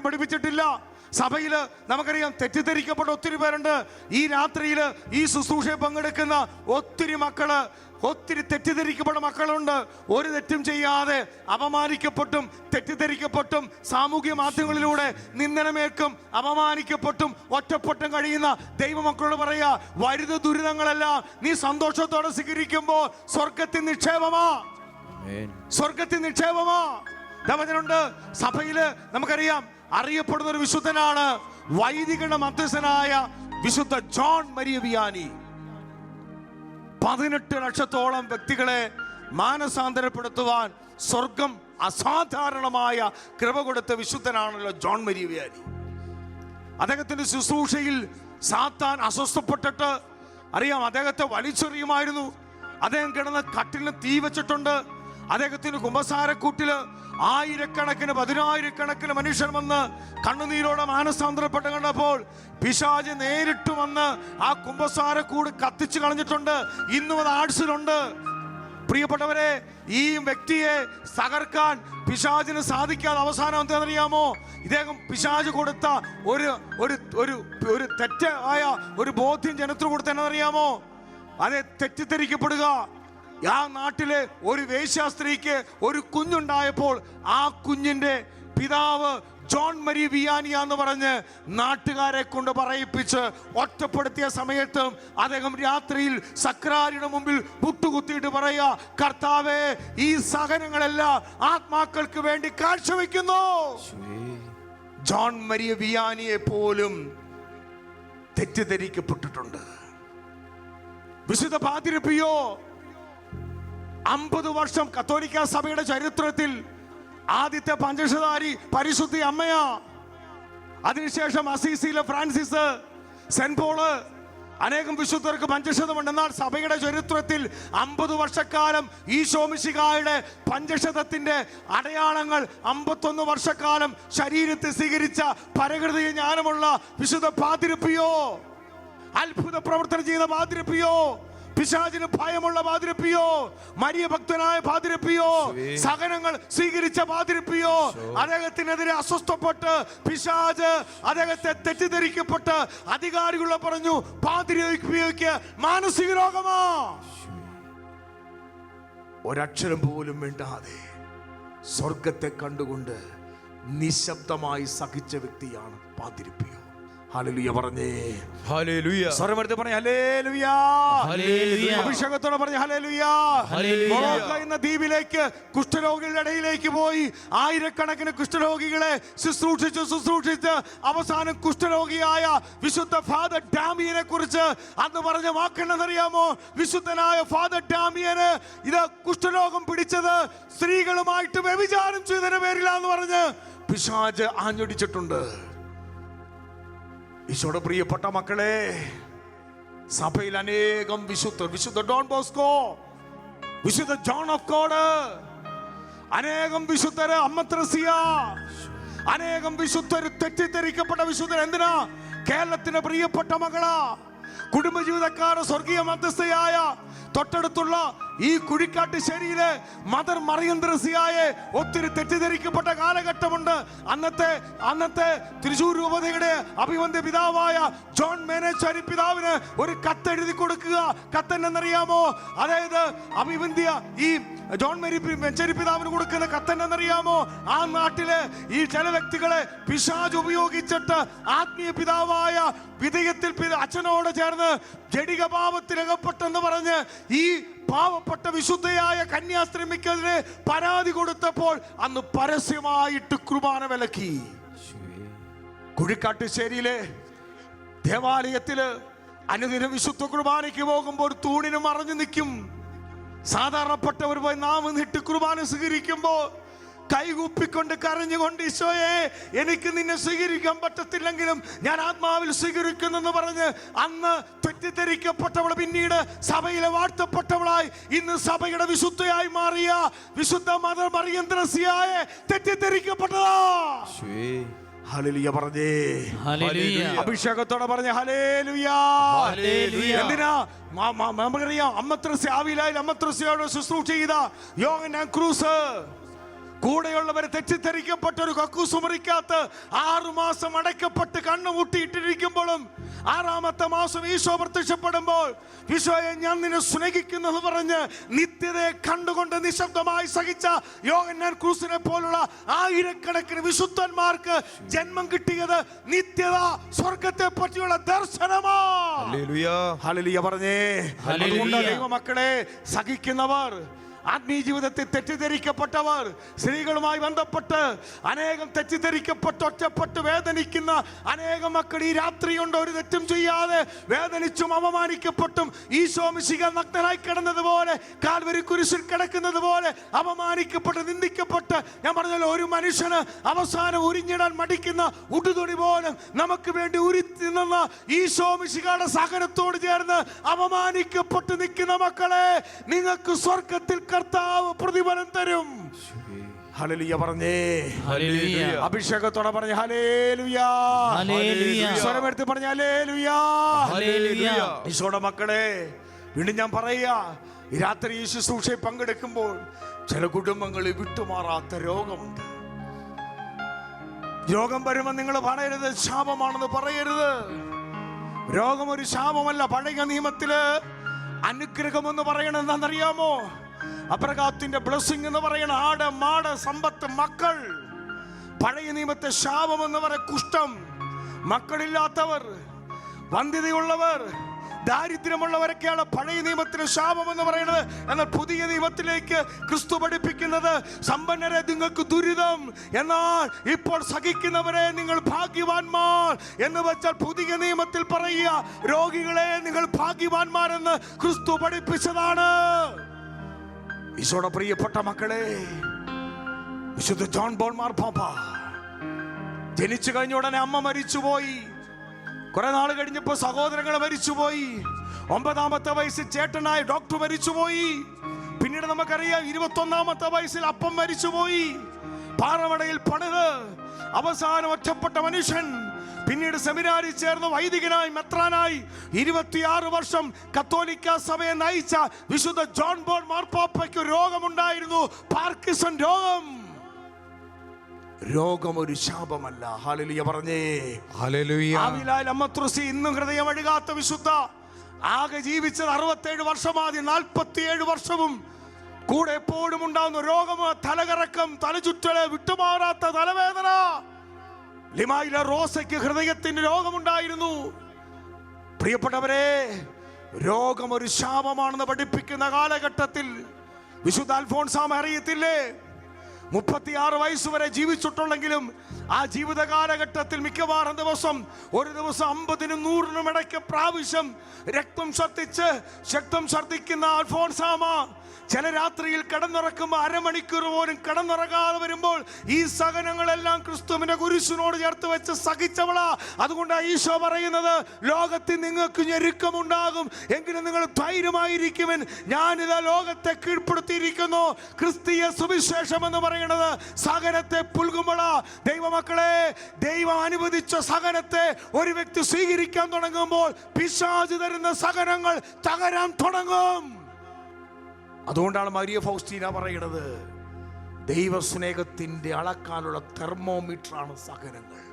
പഠിപ്പിച്ചിട്ടില്ല. സഭയില് നമുക്കറിയാം തെറ്റിദ്ധരിക്കപ്പെട്ട ഒത്തിരി പേരുണ്ട്. ഈ രാത്രിയിൽ ഈ ശുശ്രൂഷയെ പങ്കെടുക്കുന്ന ഒത്തിരി മക്കള്, ഒത്തിരി തെറ്റിദ്ധരിക്കപ്പെട്ട മക്കളുണ്ട്. ഒരു തെറ്റും ചെയ്യാതെ അപമാനിക്കപ്പെട്ടും തെറ്റിദ്ധരിക്കപ്പെട്ടും സാമൂഹ്യ മാധ്യമങ്ങളിലൂടെ നിന്ദനമേൽക്കും അപമാനിക്കപ്പെട്ടും ഒറ്റപ്പെട്ടും കഴിയുന്ന ദൈവമക്കളോട് പറയാ, വരുന്ന ദുരിതങ്ങളെല്ലാം നീ സന്തോഷത്തോടെ സ്വീകരിക്കുമ്പോൾ സ്വർഗത്തിൽ നിക്ഷേപമാ, സ്വർഗത്തിൽ നിക്ഷേപമാ. വചനമുണ്ട്. സഭയില് നമുക്കറിയാം അറിയപ്പെടുന്ന ഒരു വിശുദ്ധനാണ് വൈദികരുടെ മധ്യസ്ഥനായ വിശുദ്ധ ജോൺ മരിയ വിയാനി. 18 ലക്ഷത്തോളം വ്യക്തികളെ മാനസാന്തരപ്പെടുത്തുവാൻ സ്വർഗം അസാധാരണമായ കൃപ കൊടുത്ത വിശുദ്ധനാണല്ലോ ജോൺ മരിയ വിയാനി. അദ്ദേഹത്തിന്റെ ശുശ്രൂഷയിൽ സാത്താൻ അസ്വസ്ഥപ്പെട്ടിട്ട് അറിയാം അദ്ദേഹത്തെ വലിച്ചെറിയുമായിരുന്നു. അദ്ദേഹം കിടന്ന് കട്ടിലിന് തീ വെച്ചിട്ടുണ്ട്. അദ്ദേഹത്തിന് കുമ്പസാരക്കൂട്ടില് ആയിരക്കണക്കിന് 10,000-കണക്കിന് മനുഷ്യർ വന്ന് കണ്ണുനീരോടെ മാനസാന്തരപ്പെട്ട് കണ്ടപ്പോൾ പിശാച് നേരിട്ട് വന്ന് ആ കുമ്പസാരക്കൂട് കത്തിച്ചു കളഞ്ഞിട്ടുണ്ട്. ഇന്നും അത് ആഴ്സിലുണ്ട്. പ്രിയപ്പെട്ടവരെ, ഈ വ്യക്തിയെ തകർക്കാൻ പിശാചിന് സാധിക്കാതെ അവസാനം എന്താണെന്നറിയാമോ? ഇദ്ദേഹം പിശാച് കൊടുത്ത ഒരു തെറ്റായ ഒരു ബോധ്യം ജനത്തിന് കൊടുത്തറിയാമോ? അതെ, തെറ്റിദ്ധരിക്കപ്പെടുക. ആ നാട്ടിലെ ഒരു വേശ്യാസ്ത്രീക്ക് ഒരു കുഞ്ഞുണ്ടായപ്പോൾ ആ കുഞ്ഞിന്റെ പിതാവ് ജോൺ മരിയ വിയാനി എന്ന് പറഞ്ഞ് നാട്ടുകാരെ കൊണ്ട് പറയിപ്പിച്ച് ഒറ്റപ്പെടുത്തിയ സമയത്തും അദ്ദേഹം രാത്രിയിൽ സക്രാരിയുടെ മുമ്പിൽ മുട്ടുകുത്തിയിട്ട് പറയാ, കർത്താവേ, ഈ സഹനങ്ങളെല്ലാം ആത്മാക്കൾക്ക് വേണ്ടി കാഴ്ചവെക്കുന്നു. ജോൺ മരിയ വിയാനിയെ പോലും തെറ്റിദ്ധരിക്കപ്പെട്ടിട്ടുണ്ട്. വിശുദ്ധ പാതിരിപ്പിയോ 50 വർഷം കത്തോലിക്ക സഭയുടെ ചരിത്രത്തിൽ ആദ്യത്തെ പഞ്ചശതാരി പരിശുദ്ധി അമ്മയാ. അതിനുശേഷം അസീസിയിലെ ഫ്രാൻസിസ്, സെന്റ് പോള്, അനേകം വിശുദ്ധർക്ക് പഞ്ചശതമുണ്ട്. എന്നാൽ സഭയുടെ ചരിത്രത്തിൽ 50 വർഷക്കാലം ഈശോ മിശിഹായുടെ പഞ്ചശതത്തിന്റെ അടയാളങ്ങൾ 51 വർഷക്കാലം ശരീരത്തിൽ സ്വീകരിച്ച പരകൃതി ജ്ഞാനമുള്ള വിശുദ്ധ പാതിരിപ്പിയോ, അത്ഭുത പ്രവർത്തനം ചെയ്ത പാതിരിപ്പിയോ, പിശാചിന് ഭയമുള്ള പാതിരിപ്പിയോ, മരിയ ഭക്തനായ പാതിരിപ്പിയോ, സഹനങ്ങൾ സ്വീകരിച്ച പാതിരിപ്പിയോ, അദ്ദേഹത്തിനെതിരെ അസ്വസ്ഥപ്പെട്ട് പിശാച് അദ്ദേഹത്തെ തെറ്റിദ്ധരിക്കപ്പെട്ട് അധികാരികളെ പറഞ്ഞു, പാതിരിപ്പിക്ക് മാനസിക രോഗമാ. ഒരക്ഷരം പോലും മിണ്ടാതെ സ്വർഗത്തെ കണ്ടുകൊണ്ട് നിശബ്ദമായി സഹിച്ച വ്യക്തിയാണ് പാതിരിപ്പിയോ. ഹല്ലേലൂയ പറഞ്ഞേ. ഹല്ലേലൂയ. സ്വരമെടുത്ത് പറഞ്ഞേ ഹല്ലേലൂയ. ഹല്ലേലൂയ. അഭിഷേകത്തോടെ പറഞ്ഞേ ഹല്ലേലൂയ. ഹല്ലേലൂയ. മൊറോക്ക എന്ന ദ്വീപിലേക്ക് കുഷ്ഠരോഗികളുടെ ഇടയിലേക്ക് പോയി ആയിരക്കണക്കിന് കുഷ്ഠരോഗികളെ ശുശ്രൂഷിച്ച് അവസാനം കുഷ്ഠരോഗിയായ വിശുദ്ധ ഫാദർ ഡാമിയനെ കുറിച്ച് അന്ന് പറഞ്ഞ വാക്കെന്നറിയാമോ? വിശുദ്ധനായ ഫാദർ ഡാമിയന് ഇത് കുഷ്ഠരോഗം പിടിച്ചത് സ്ത്രീകളുമായിട്ട് വ്യഭിചാരം ചെയ്തതിന്റെ പേരിലാന്ന് പറഞ്ഞ് പിശാച് ആഞ്ഞടിച്ചിട്ടുണ്ട്. ഈശോയുടെ പ്രിയപ്പെട്ട മക്കളെ, സഭയിൽ അനേകം വിശുദ്ധ ഡോൺ ബോസ്കോ, വിശുദ്ധ ജോൺ ഓഫ് ഗോഡ്, അനേകം വിശുദ്ധര്, അമ്മ ത്രേസ്യ, അനേകം വിശുദ്ധര് തെറ്റിദ്ധരിക്കപ്പെട്ട വിശുദ്ധർ. എന്തിനാ? കേരളത്തിന്റെ പ്രിയപ്പെട്ട മകളാ, കുടുംബജീവിതക്കാരുടെ സ്വർഗീയ മധ്യസ്ഥയായ തൊട്ടടുത്തുള്ള ഈ കുഴിക്കാട്ടുശ്ശേരിയിലെ മദർ മറിയം ത്രേസ്യയെ ഒത്തിരി തെറ്റിദ്ധരിക്കപ്പെട്ട കാലഘട്ടമുണ്ട്. അന്നത്തെ തൃശൂർ രൂപതയുടെ അഭിവന്ദ്യ പിതാവായ ജോൺ മേനേശ്വരി പിതാവിന് ഒരു കത്തെഴുതി കൊടുക്കുക. കത്തെന്നറിയാമോ? അതായത് അഭിവന്ദ്യ ഈ ജോൺ മേച്ചേരി പിതാവിന് കൊടുക്കുന്ന കത്തെന്നറിയാമോ? ആ നാട്ടിലെ ഈ ചില വ്യക്തികളെ പിശാച് ഉപയോഗിച്ചിട്ട് ആത്മീയ പിതാവായ വിധേയത്തിൽ അച്ഛനോട് ചേർന്ന് ജഡിക പാപത്തിലകപ്പെട്ടെന്ന് പറഞ്ഞ് ഈ പാവപ്പെട്ട വിശുദ്ധയായ കന്യാസ്ത്രീക്കെതിരെ പരാതി കൊടുത്തപ്പോൾ അന്ന് പരസ്യമായിട്ട് കുർബാന വിലക്കി. കുഴിക്കാട്ടുശ്ശേരിയിലെ ദേവാലയത്തില് അനുദിന വിശുദ്ധ കുർബാനയ്ക്ക് പോകുമ്പോൾ തൂണിന് മറഞ്ഞു നിൽക്കും. സാധാരണപ്പെട്ടവർ പോയി നാമം നീട്ടി കുർബാന സ്വീകരിക്കുമ്പോൾ കൈകൂപ്പിക്കൊണ്ട് കരഞ്ഞുകൊണ്ട്, ഈശോയെ എനിക്ക് നിന്നെ സ്വീകരിക്കാൻ പറ്റത്തില്ലെങ്കിലും ഞാൻ ആത്മാവിൽ സ്വീകരിക്കുന്നെന്ന് പറഞ്ഞ് അന്ന് തെറ്റിദ്ധരിക്കപ്പെട്ടവൾ പിന്നീട് സഭയിലെ വാഴ്ത്തപ്പെട്ടവളായി ഇന്ന് സഭയുടെ വിശുദ്ധയായി മാറിയ വിശുദ്ധ മദർ മറിയം ത്രേസ്യയെ തെറ്റിദ്ധരിക്കപ്പെട്ടതാ. ഹല്ലേലൂയ പറഞ്ഞേ. ഹല്ലേലൂയ. അഭിഷേകത്തോടെ പറഞ്ഞേ ഹല്ലേലൂയ. ഹല്ലേലൂയ. എന്തിനാ? നമുക്കറിയാം, അമ്മ ത്രേസ്യ ആവിലായിൽ അമ്മ ത്രേസ്യയോട് ശുശ്രൂഷ ചെയ്ത യോഹന്നാൻ ക്രൂസ് കൂടെയുള്ളവരെ തെറ്റിദ്ധരിക്കപ്പെട്ട ഒരു കക്കൂസ് മുറിക്കകത്ത് 6 മാസം അടയ്ക്കപ്പെട്ട് കണ്ണുമുട്ടിയിട്ടിരിക്കുമ്പോഴും 6ാമത്തെ മാസം ഈശോ പ്രത്യക്ഷപ്പെടുമ്പോൾ, ഈശോയെ ഞാൻ നിന്നെ സ്നേഹിക്കുന്നത് പറഞ്ഞ് നിത്യതയെ കണ്ടുകൊണ്ട് നിശബ്ദമായി സഹിച്ച യോഹന്നാൻ ക്രൂസിനെ പോലുള്ള ആയിരക്കണക്കിന് വിശുദ്ധന്മാർക്ക് ജന്മം കിട്ടിയത് നിത്യത സ്വർഗത്തെ പറ്റിയുള്ള ദർശനമാണ്. ഹല്ലേലൂയ പറഞ്ഞേ. അതുകൊണ്ട് ദൈവമക്കളെ, സഹിക്കുന്നവർ, ആത്മീയ ജീവിതത്തിൽ തെറ്റിദ്ധരിക്കപ്പെട്ടവർ, സ്ത്രീകളുമായി ബന്ധപ്പെട്ട് അനേകം തെറ്റിദ്ധരിക്കപ്പെട്ട് ഒറ്റപ്പെട്ട് വേദനിക്കുന്ന അനേകം മക്കൾ ഈ രാത്രിയുണ്ട്. ഒരു തെറ്റും ചെയ്യാതെ വേദനിച്ചും അപമാനിക്കപ്പെട്ടും ഈശോ മിശിഹ നഗ്നനായി കിടന്നതുപോലെ, കാൽവരി കുരിശിൽ കിടക്കുന്നത് പോലെ അപമാനിക്കപ്പെട്ട് നിന്ദിക്കപ്പെട്ട്, ഞാൻ പറഞ്ഞല്ലോ, ഒരു മനുഷ്യന് അവസാനം ഉരിഞ്ഞിടാൻ മടിക്കുന്ന ഉടുതുണി പോലും നമുക്ക് വേണ്ടി ഉരുത്തിന്ന ഈശോ മിശിഹയുടെ സഹനത്തോട് ചേർന്ന് അപമാനിക്കപ്പെട്ട് നിൽക്കുന്ന മക്കളെ, നിങ്ങൾക്ക് സ്വർഗത്തിൽ കർത്താവ് പ്രതിഫലം തരും. ഹല്ലേലൂയ പറഞ്ഞേ. ഹല്ലേലൂയ. അഭിഷേകത്തോടെ പറഞ്ഞേ ഹല്ലേലൂയ. ഹല്ലേലൂയ. സ്വരമെടുത്ത് പറഞ്ഞേ ഹല്ലേലൂയ. ഹല്ലേലൂയ. ഈശോയുടെ മക്കളെ, വീണ്ടും ഞാൻ പറയാ, ഈ രാത്രി ഈ ശുശ്രൂഷയിൽ പങ്കെടുക്കുമ്പോൾ ചില കുടുംബങ്ങളിൽ വിട്ടുമാറാത്ത രോഗമുണ്ട്. രോഗം വരുമ്പോൾ നിങ്ങൾ പറയരുത് ശാപമാണെന്ന് പറയരുത്. രോഗം ഒരു ശാപമല്ല. പഴയ നിയമത്തില് അനുഗ്രഹം എന്ന് പറയണത് എന്താണെന്നറിയാമോ? അബ്രഹാത്തിന്റെ ബ്ലെസ്സിംഗ് എന്ന് പറയണ ആട്, മാട്, സമ്പത്ത്, മക്കൾ. പഴയ നിയമത്തെ ശാപം എന്ന് പറയ കുഷ്ഠം, മക്കളില്ലാത്തവർ, വന്ധ്യതയുള്ളവർ, ദാരിദ്ര്യമുള്ളവരൊക്കെയാണ് പഴയ നിയമത്തിലെ ശാപം എന്ന് പറയുന്നത്. എന്നാൽ പുതിയ നിയമത്തിലേക്ക് ക്രിസ്തു പഠിപ്പിക്കുന്നത് സമ്പന്നരെ നിങ്ങൾക്ക് ദുരിതം, എന്നാൽ ഇപ്പോൾ സഹിക്കുന്നവരെ നിങ്ങൾ ഭാഗ്യവാന്മാർ എന്ന് വെച്ചാൽ പുതിയ നിയമത്തിൽ പറയുക, രോഗികളെ നിങ്ങൾ ഭാഗ്യവാന്മാരെന്ന് ക്രിസ്തു പഠിപ്പിച്ചതാണ്. ഈശോയുടെ പ്രിയപ്പെട്ട മക്കളെ, വിശുദ്ധ ജോൺ ബോൾ മാർപ്പാപ്പ ജനിച്ചു കഴിഞ്ഞ ഉടനെ അമ്മ മരിച്ചുപോയി. കുറെ നാൾ കഴിഞ്ഞപ്പോ സഹോദരങ്ങൾ മരിച്ചുപോയി. 9ാമത്തെ വയസ്സിൽ ചേട്ടനായ ഡോക്ടർ മരിച്ചുപോയി. പിന്നീട് നമുക്കറിയാം 21ാമത്തെ വയസ്സിൽ അപ്പം മരിച്ചുപോയി. പാറമടയിൽ പണിത് അവസാനം ഒറ്റപ്പെട്ട മനുഷ്യൻ പിന്നീട് സെമിനാരിൽ ചേർന്ന് വൈദികനായി മെത്രാനായി 26 വർഷം കത്തോലിക്ക സഭയെ നയിച്ച വിശുദ്ധ ജോൺ ബോൾ മാർപ്പാപ്പയ്ക്ക് രോഗമുണ്ടായിരുന്നു, പാർക്കിൻസൺ രോഗം. രോഗം ഒരു ശാപമല്ല. ഹല്ലേലൂയ പറഞ്ഞേ. ഹല്ലേലൂയ. ആവിലായിൽ അമ്മ ത്രേസ്യ ഇന്നും ഹൃദയം അഴുകാത്ത വിശുദ്ധ. ആകെ ജീവിച്ചത് 67 വർഷമാദ്യം 47 വർഷവും കൂടെ എപ്പോഴും ഉണ്ടാകുന്ന രോഗം, തലകറക്കം, തലചുറ്റല്, വിട്ടുമാറാത്ത തലവേദന. ലിമായിലെ റോസയ്ക്ക് ഹൃദയത്തിന് രോഗമുണ്ടായിരുന്നു. പ്രിയപ്പെട്ടവരെ, രോഗം ഒരു ശാപമാണെന്ന് പഠിപ്പിക്കുന്ന കാലഘട്ടത്തിൽ വിശുദ്ധ അൽഫോൻസാമ അറിയത്തില്ലേ, 36 വയസ്സുവരെ ജീവിച്ചിട്ടുള്ളെങ്കിലും ആ ജീവിത കാലഘട്ടത്തിൽ മിക്കവാറും ഒരു ദിവസം 50-നും 100-നും ഇടയ്ക്ക് പ്രാവശ്യം രക്തം ഛർദ്ദിക്കുന്ന അൽഫോൻസാമ ചില രാത്രിയിൽ കിടന്നുറക്കുമ്പോൾ അരമണിക്കൂർ പോലും കിടന്നുറങ്ങാതെ വരുമ്പോൾ ഈ സഹനങ്ങളെല്ലാം ക്രിസ്തുവിന്റെ കുരിശിനോട് ചേർത്ത് വെച്ച് സഹിച്ചവളാ. അതുകൊണ്ടാണ് ഈശോ പറയുന്നത്, ലോകത്തിൽ നിങ്ങൾക്ക് ഞെരുക്കമുണ്ടാകും, എങ്കിലും നിങ്ങൾ ധൈര്യമായിരിക്കുമെൻ, ഞാനിതാ ലോകത്തെ കീഴ്പ്പെടുത്തിയിരിക്കുന്നു. ക്രിസ്തീയ സുവിശേഷം എന്ന് പറയുന്നത് സഹനത്തെ പുൽകുമ്പോഴാ. ദൈവമക്കളെ, ദൈവം അനുവദിച്ച സഹനത്തെ ഒരു വ്യക്തി സ്വീകരിക്കാൻ തുടങ്ങുമ്പോൾ പിശാച് തരുന്ന സഹനങ്ങൾ തകരാൻ തുടങ്ങും. അതുകൊണ്ടാണ് മരിയ ഫൗസ്റ്റീന പറയുന്നത്, ദൈവസ്നേഹത്തിന്റെ അളക്കാനുള്ള തെർമോമീറ്റർ ആണ് സഹനങ്ങൾ.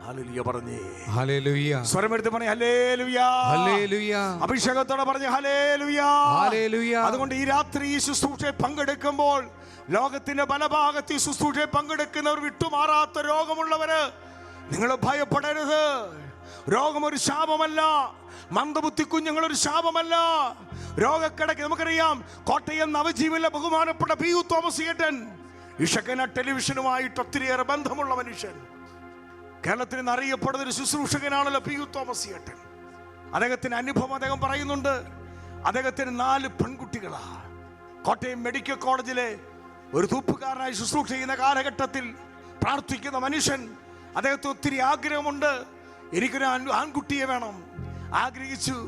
ഹല്ലേലൂയ പറഞ്ഞേ, ഹല്ലേലൂയ. സ്വരമെടുത്ത് പറഞ്ഞേ ഹല്ലേലൂയ, ഹല്ലേലൂയ. അഭിഷേകത്തോടെ പറഞ്ഞേ ഹല്ലേലൂയ, ഹല്ലേലൂയ. അതുകൊണ്ട് ഈ രാത്രി ഈ ശുശ്രൂഷയെ പങ്കെടുക്കുമ്പോൾ ലോകത്തിന്റെ പല ഭാഗത്ത് ഈ ശുശ്രൂഷയെ പങ്കെടുക്കുന്നവർ, വിട്ടുമാറാത്ത രോഗമുള്ളവര്, നിങ്ങൾ ഭയപ്പെടരുത്. രോഗം ഒരു ശാപമല്ല, മന്ദബുദ്ധി കുഞ്ഞുങ്ങൾ ഒരു ശാപമല്ല. രോഗക്കിടക്ക് നമുക്കറിയാം, കോട്ടയം നവജീവനിലെ ബഹുമാനപ്പെട്ട പി.യു. തോമസ് ഏട്ടൻ, ഇഷക്കന ടെലിവിഷനുമായിട്ട് ഒത്തിരിയേറെ ബന്ധമുള്ള മനുഷ്യൻ, കേരളത്തിൽ നിന്ന് അറിയപ്പെടുന്ന ഒരു ശുശ്രൂഷകനാണല്ലോ പി.യു. തോമസ് ഏട്ടൻ. അദ്ദേഹത്തിന്റെ അനുഭവം അദ്ദേഹം പറയുന്നുണ്ട്. അദ്ദേഹത്തിന് 4 പെൺകുട്ടികളാ. കോട്ടയം മെഡിക്കൽ കോളേജിലെ ഒരു തൂപ്പുകാരനായി ശുശ്രൂഷ ചെയ്യുന്ന കാലഘട്ടത്തിൽ പ്രാർത്ഥിക്കുന്ന മനുഷ്യൻ. അദ്ദേഹത്തിന് ഒത്തിരി ആഗ്രഹമുണ്ട്, എനിക്കൊരു ആൺകുട്ടിയെ വേണം. ആഗ്രഹിച്ചു.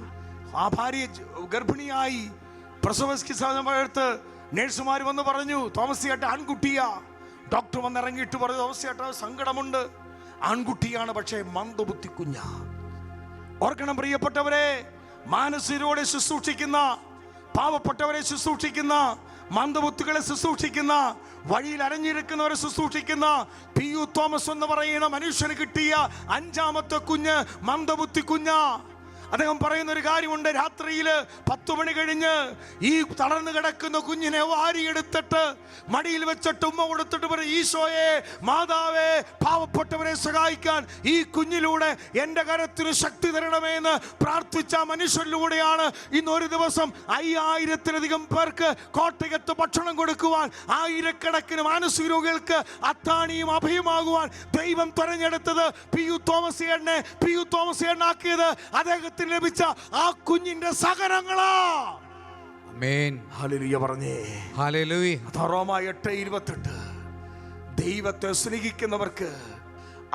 ആ ഭാര്യ ഗർഭിണിയായി പ്രസവ സമയത്ത് നേഴ്സുമാർ വന്ന് പറഞ്ഞു, തോമസ് ചേട്ടാ ആൺകുട്ടിയാ. ഡോക്ടർ വന്നിറങ്ങിയിട്ട് പറഞ്ഞു, തോമസ് ചേട്ടാ സങ്കടമുണ്ട്, ആൺകുട്ടിയാണ്, പക്ഷേ മന്ദബുദ്ധി കുഞ്ഞാ. ഓർക്കണം പ്രിയപ്പെട്ടവരെ, മാനസികരോടെ ശുശ്രൂഷിക്കുന്ന, പാവപ്പെട്ടവരെ ശുശ്രൂഷിക്കുന്ന, മന്ദബുദ്ധികളെ ശുശ്രൂഷിക്കുന്ന, വഴിയിൽ അരഞ്ഞിരിക്കുന്നവരെ ശുശ്രൂഷിക്കുന്ന പി.യു. തോമസ് എന്ന് പറയുന്ന മനുഷ്യന് കിട്ടിയ 5ാമത്തെ കുഞ്ഞ് മന്ദബുദ്ധി കുഞ്ഞാ. അദ്ദേഹം പറയുന്ന ഒരു കാര്യമുണ്ട്, രാത്രിയിൽ 10 മണി കഴിഞ്ഞ് ഈ തളർന്നു കിടക്കുന്ന കുഞ്ഞിനെ വാരിയെടുത്തിട്ട് മടിയിൽ വെച്ചിട്ട് ഉമ്മ കൊടുത്തിട്ട് പറയും, ഈശോയെ, മാതാവേ, പാവപ്പെട്ടവരെ സഹായിക്കാൻ ഈ കുഞ്ഞിലൂടെ എൻ്റെ കരത്തിന് ശക്തി തരണമേ എന്ന് പ്രാർത്ഥിച്ച മനുഷ്യരിലൂടെയാണ് ഇന്ന് ഒരു ദിവസം 5000-ലധികം പേർക്ക് കോട്ടയത്ത് ഭക്ഷണം കൊടുക്കുവാൻ, ആയിരക്കണക്കിന് മാനസിക രോഗികൾക്ക് അത്താണിയും അഭയമാകുവാൻ ദൈവം തെരഞ്ഞെടുത്തത് പി.യു. തോമസ് ഏട്ടനാക്കിയത് അദ്ദേഹത്തിന് ലഭിച്ച ആ കുഞ്ഞിന്റെ സഹനങ്ങളാ. ആമേൻ. ഹല്ലേലൂയ പറഞ്ഞേ, ഹല്ലേലൂയ. റോമ 8:28 ദൈവത്തെ സ്നേഹിക്കുന്നവർക്ക്,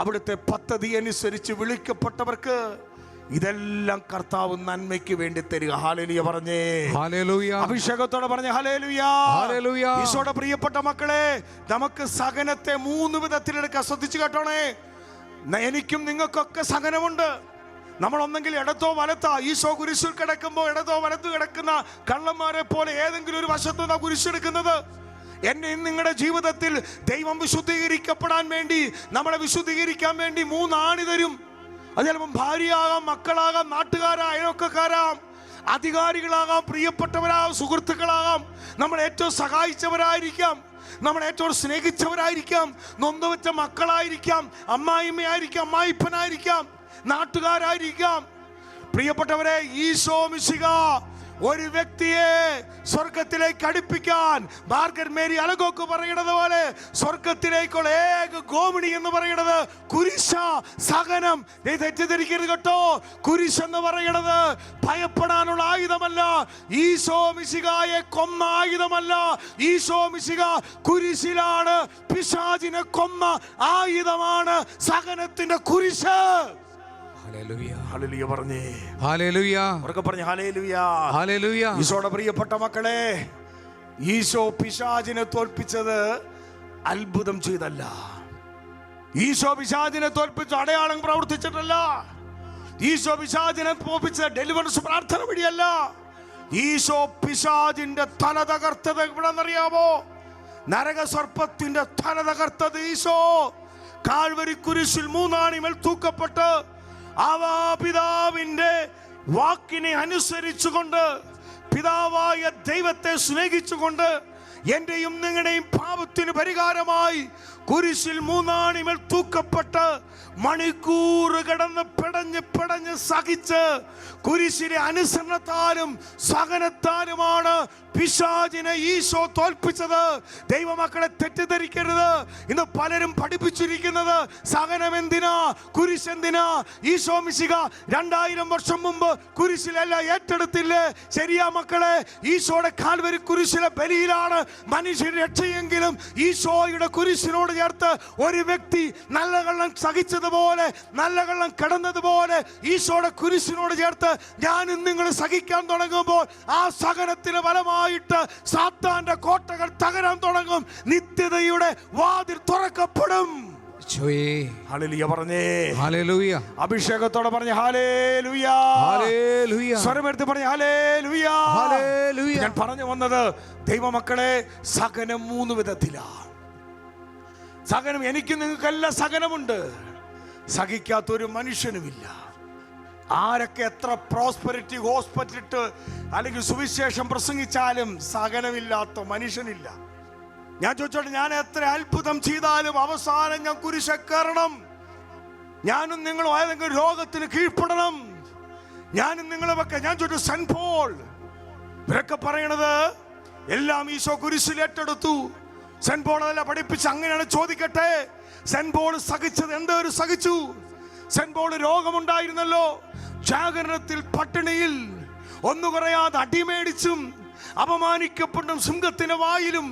അവിടുത്തെ പദ്ധതി അനുസരിച്ച് വിളിക്കപ്പെട്ടവർക്ക് ഇതെല്ലാം കർത്താവ് നന്മയ്ക്ക് വേണ്ടി തരിക. ഹല്ലേലൂയ പറഞ്ഞേ, ഹല്ലേലൂയ. അഭിഷേകത്തോടെ പറഞ്ഞേ ഹല്ലേലൂയ, ഹല്ലേലൂയ. ഈശോയുടെ പ്രിയപ്പെട്ട മക്കളെ, നമുക്ക് സഹനത്തെ 3 വിധത്തിലെടുക്കാൻ ശ്രദ്ധിച്ചു കേട്ടോണേ. എനിക്കും നിങ്ങൾക്കൊക്കെ സഹനമുണ്ട്. നമ്മൾ ഒന്നെങ്കിൽ ഇടത്തോ വലത്താ. ഈശോ കുരിശിൽ കിടക്കുമ്പോൾ ഇടത്തോ വലത്ത് കിടക്കുന്ന കള്ളന്മാരെ പോലെ ഏതെങ്കിലും ഒരു വശത്ത് നിന്നാ കുരിശെടുക്കുന്നത്. എന്നെ നിങ്ങളുടെ ജീവിതത്തിൽ ദൈവം വിശുദ്ധീകരിക്കപ്പെടാൻ വേണ്ടി, നമ്മളെ വിശുദ്ധീകരിക്കാൻ വേണ്ടി 3 ആണി തരും. അത് ചിലപ്പം ഭാര്യയാകാം, മക്കളാകാം, നാട്ടുകാരാം, അയൽവക്കക്കാരാം, അധികാരികളാകാം, പ്രിയപ്പെട്ടവരാകാം, സുഹൃത്തുക്കളാകാം, നമ്മൾ ഏറ്റവും സഹായിച്ചവരായിരിക്കാം, നമ്മൾ ഏറ്റവും സ്നേഹിച്ചവരായിരിക്കാം, നൊന്തുവെച്ച മക്കളായിരിക്കാം, അമ്മായിമ്മയായിരിക്കാം, അമ്മായിപ്പനായിരിക്കാം, നാട്ടുകാരായിരിക്കാം. പ്രിയപ്പെട്ടവരെ, ഈശോ മിശിഹ ഒരു വ്യക്തിയെ സ്വർഗത്തിലേക്ക് അടുപ്പിക്കാൻ, മാർഗരറ്റ് മേരി അലഗോക്ക് പറയുന്നത് പോലെ, സ്വർഗത്തിലേക്കുള്ള ഏക ഗോമണി എന്ന് പറയുന്നത് കുരിശ, സഹനം. തെറ്റിദ്ധരിക്കരുത് കേട്ടോ. കുരിശ് എന്ന് പറയുന്നത് ഭയപ്പെടാനുള്ള ആയുധമല്ല, ഈശോ മിശിഹായെ കൊന്ന ആയുധമല്ല. ഈശോ മിശിഹ കുരിശിലാണ് പിശാചിനെ കൊന്ന ആയുധമാണ് സഹനത്തിന്റെ കുരിശ്. ഹല്ലേലൂയ. ഹല്ലേലൂയ പറഞ്ഞേ, ഹല്ലേലൂയ. ഉറക്കെ പറഞ്ഞേ ഹല്ലേലൂയ, ഹല്ലേലൂയ. ഈശോയുടെ പ്രിയപ്പെട്ട മക്കളെ, ഈശോ പിശാചിനെ തോൽപ്പിച്ചത് അത്ഭുതം ചെയ്തല്ല. ഈശോ പിശാചിനെ തോൽപ്പിച്ച അടയാളം പ്രവർത്തിച്ചിട്ടല്ല. ഈശോ പിശാചിനെ തോൽപ്പിച്ച ഡെലിവറൻസ് പ്രാർത്ഥന വഴിയല്ല. ഈശോ പിശാചിന്റെ തല തകർത്തത് എവിടെന്നറിയാമോ? നരകസർപ്പത്തിന്റെ തല തകർത്തത് ഈശോ കാൽവരി കുരിശിൽ 3 ആണിമേൽ തൂക്കപ്പെട്ട് പിതാവിന്റെ വാക്കിനെ അനുസരിച്ചുകൊണ്ട്, പിതാവായ ദൈവത്തെ സ്നേഹിച്ചുകൊണ്ട്, എന്റെയും നിങ്ങളുടെയും പാപത്തിന് പരിഹാരമായി കുരിശിൽ മൂന്നാണിമേൽ തൂക്കപ്പെട്ട് മണിക്കൂർ കിടന്ന് പിടഞ്ഞ് സഹിച്ച് കുരിശിലെ അനുസരണത്താലും സഹനത്താലുമാണ് പിശാചിനെ ഈശോ തോൽപ്പിച്ചത്. ദൈവമക്കളെ തെറ്റിദ്ധരിക്കരുത്. ഇന്ന് പലരും പഠിപ്പിച്ചിരിക്കുന്നത് സഹനം എന്തിനാ, കുരിശ് എന്തിനാ. ഈശോ മിശിഹ 2000 വർഷം മുമ്പ് കുരിശിലെല്ലാം ഏറ്റെടുത്തില്ലേ? ശരിയാ മക്കളെ, ഈശോയുടെ കാൽവരി കുരിശിലെ ബലിയിലാണ് മനുഷ്യൻ രക്ഷയെങ്കിലും ഈശോയുടെ കുരിശിനോട് ചേർത്ത് ഒരു വ്യക്തി നല്ല കള്ളം സഹിച്ചതുപോലെ, നല്ല കള്ളം കിടന്നതുപോലെ ഈശോയുടെ കുരിശിനോട് ചേർത്ത് ഞാനും നിങ്ങൾ സഹിക്കാൻ തുടങ്ങുമ്പോൾ ആ സഹനത്തിന് ഫലമായിട്ട് സാത്താന്റെ കോട്ടകൾ തകരാൻ തുടങ്ങും. നിത്യതയുടെ വാതിൽ തുറക്കപ്പെടും. ഹല്ലേലൂയ പറഞ്ഞേ, ഹല്ലേലൂയ. അഭിഷേകത്തോടെ പറഞ്ഞേ ഹല്ലേലൂയ, ഹല്ലേലൂയ. സ്വരമെടുത്ത് പറഞ്ഞേ ഹല്ലേലൂയ, ഹല്ലേലൂയ. ഞാൻ പറഞ്ഞു വന്നത് ദൈവമക്കളെ, സഹനം 3 വിധത്തിലാണ്. സഹനം എനിക്ക് നിങ്ങൾക്കെല്ലാം സഹനമുണ്ട്. സഹിക്കാത്തൊരു മനുഷ്യനുമില്ല. ആരൊക്കെ എത്ര പ്രോസ്പെരിറ്റി ഹോസ്പിറ്റലിട്ട് അല്ലെങ്കിൽ സുവിശേഷം പ്രസംഗിച്ചാലും സഹനമില്ലാത്ത മനുഷ്യനില്ല. ഞാൻ ചോദിച്ചോട്ടെ, ഞാൻ എത്ര അത്ഭുതം ചെയ്താലും അവസാനം ഞാൻ കുരിശ് കയറണം. ഞാനും നിങ്ങളും ഏതെങ്കിലും രോഗത്തിന് കീഴ്പ്പെടണം. ഞാനും നിങ്ങളുമൊക്കെ, ഞാൻ ചോദിച്ചു സെന്റ് പോൾ ഇവരൊക്കെ പറയണത് എല്ലാം ഈശോ കുരിശിൽ ഏറ്റെടുത്തു. സെന്റ് പോൾ അതല്ല പഠിപ്പിച്ച്. അങ്ങനെയാണ് ചോദിക്കട്ടെ, സെന്റ് പോൾ സഹിച്ചത് എന്തൊരു സഹിച്ചു? Saint Paul രോഗമുണ്ടായിരുന്നല്ലോ. ജാഗരണത്തിൽ പട്ടിണിയിൽ ഒന്നു കുറയാതെ അടിമേടിച്ചും അപമാനിക്കപ്പെട്ടും സിംഹത്തിന്റെ വായിലും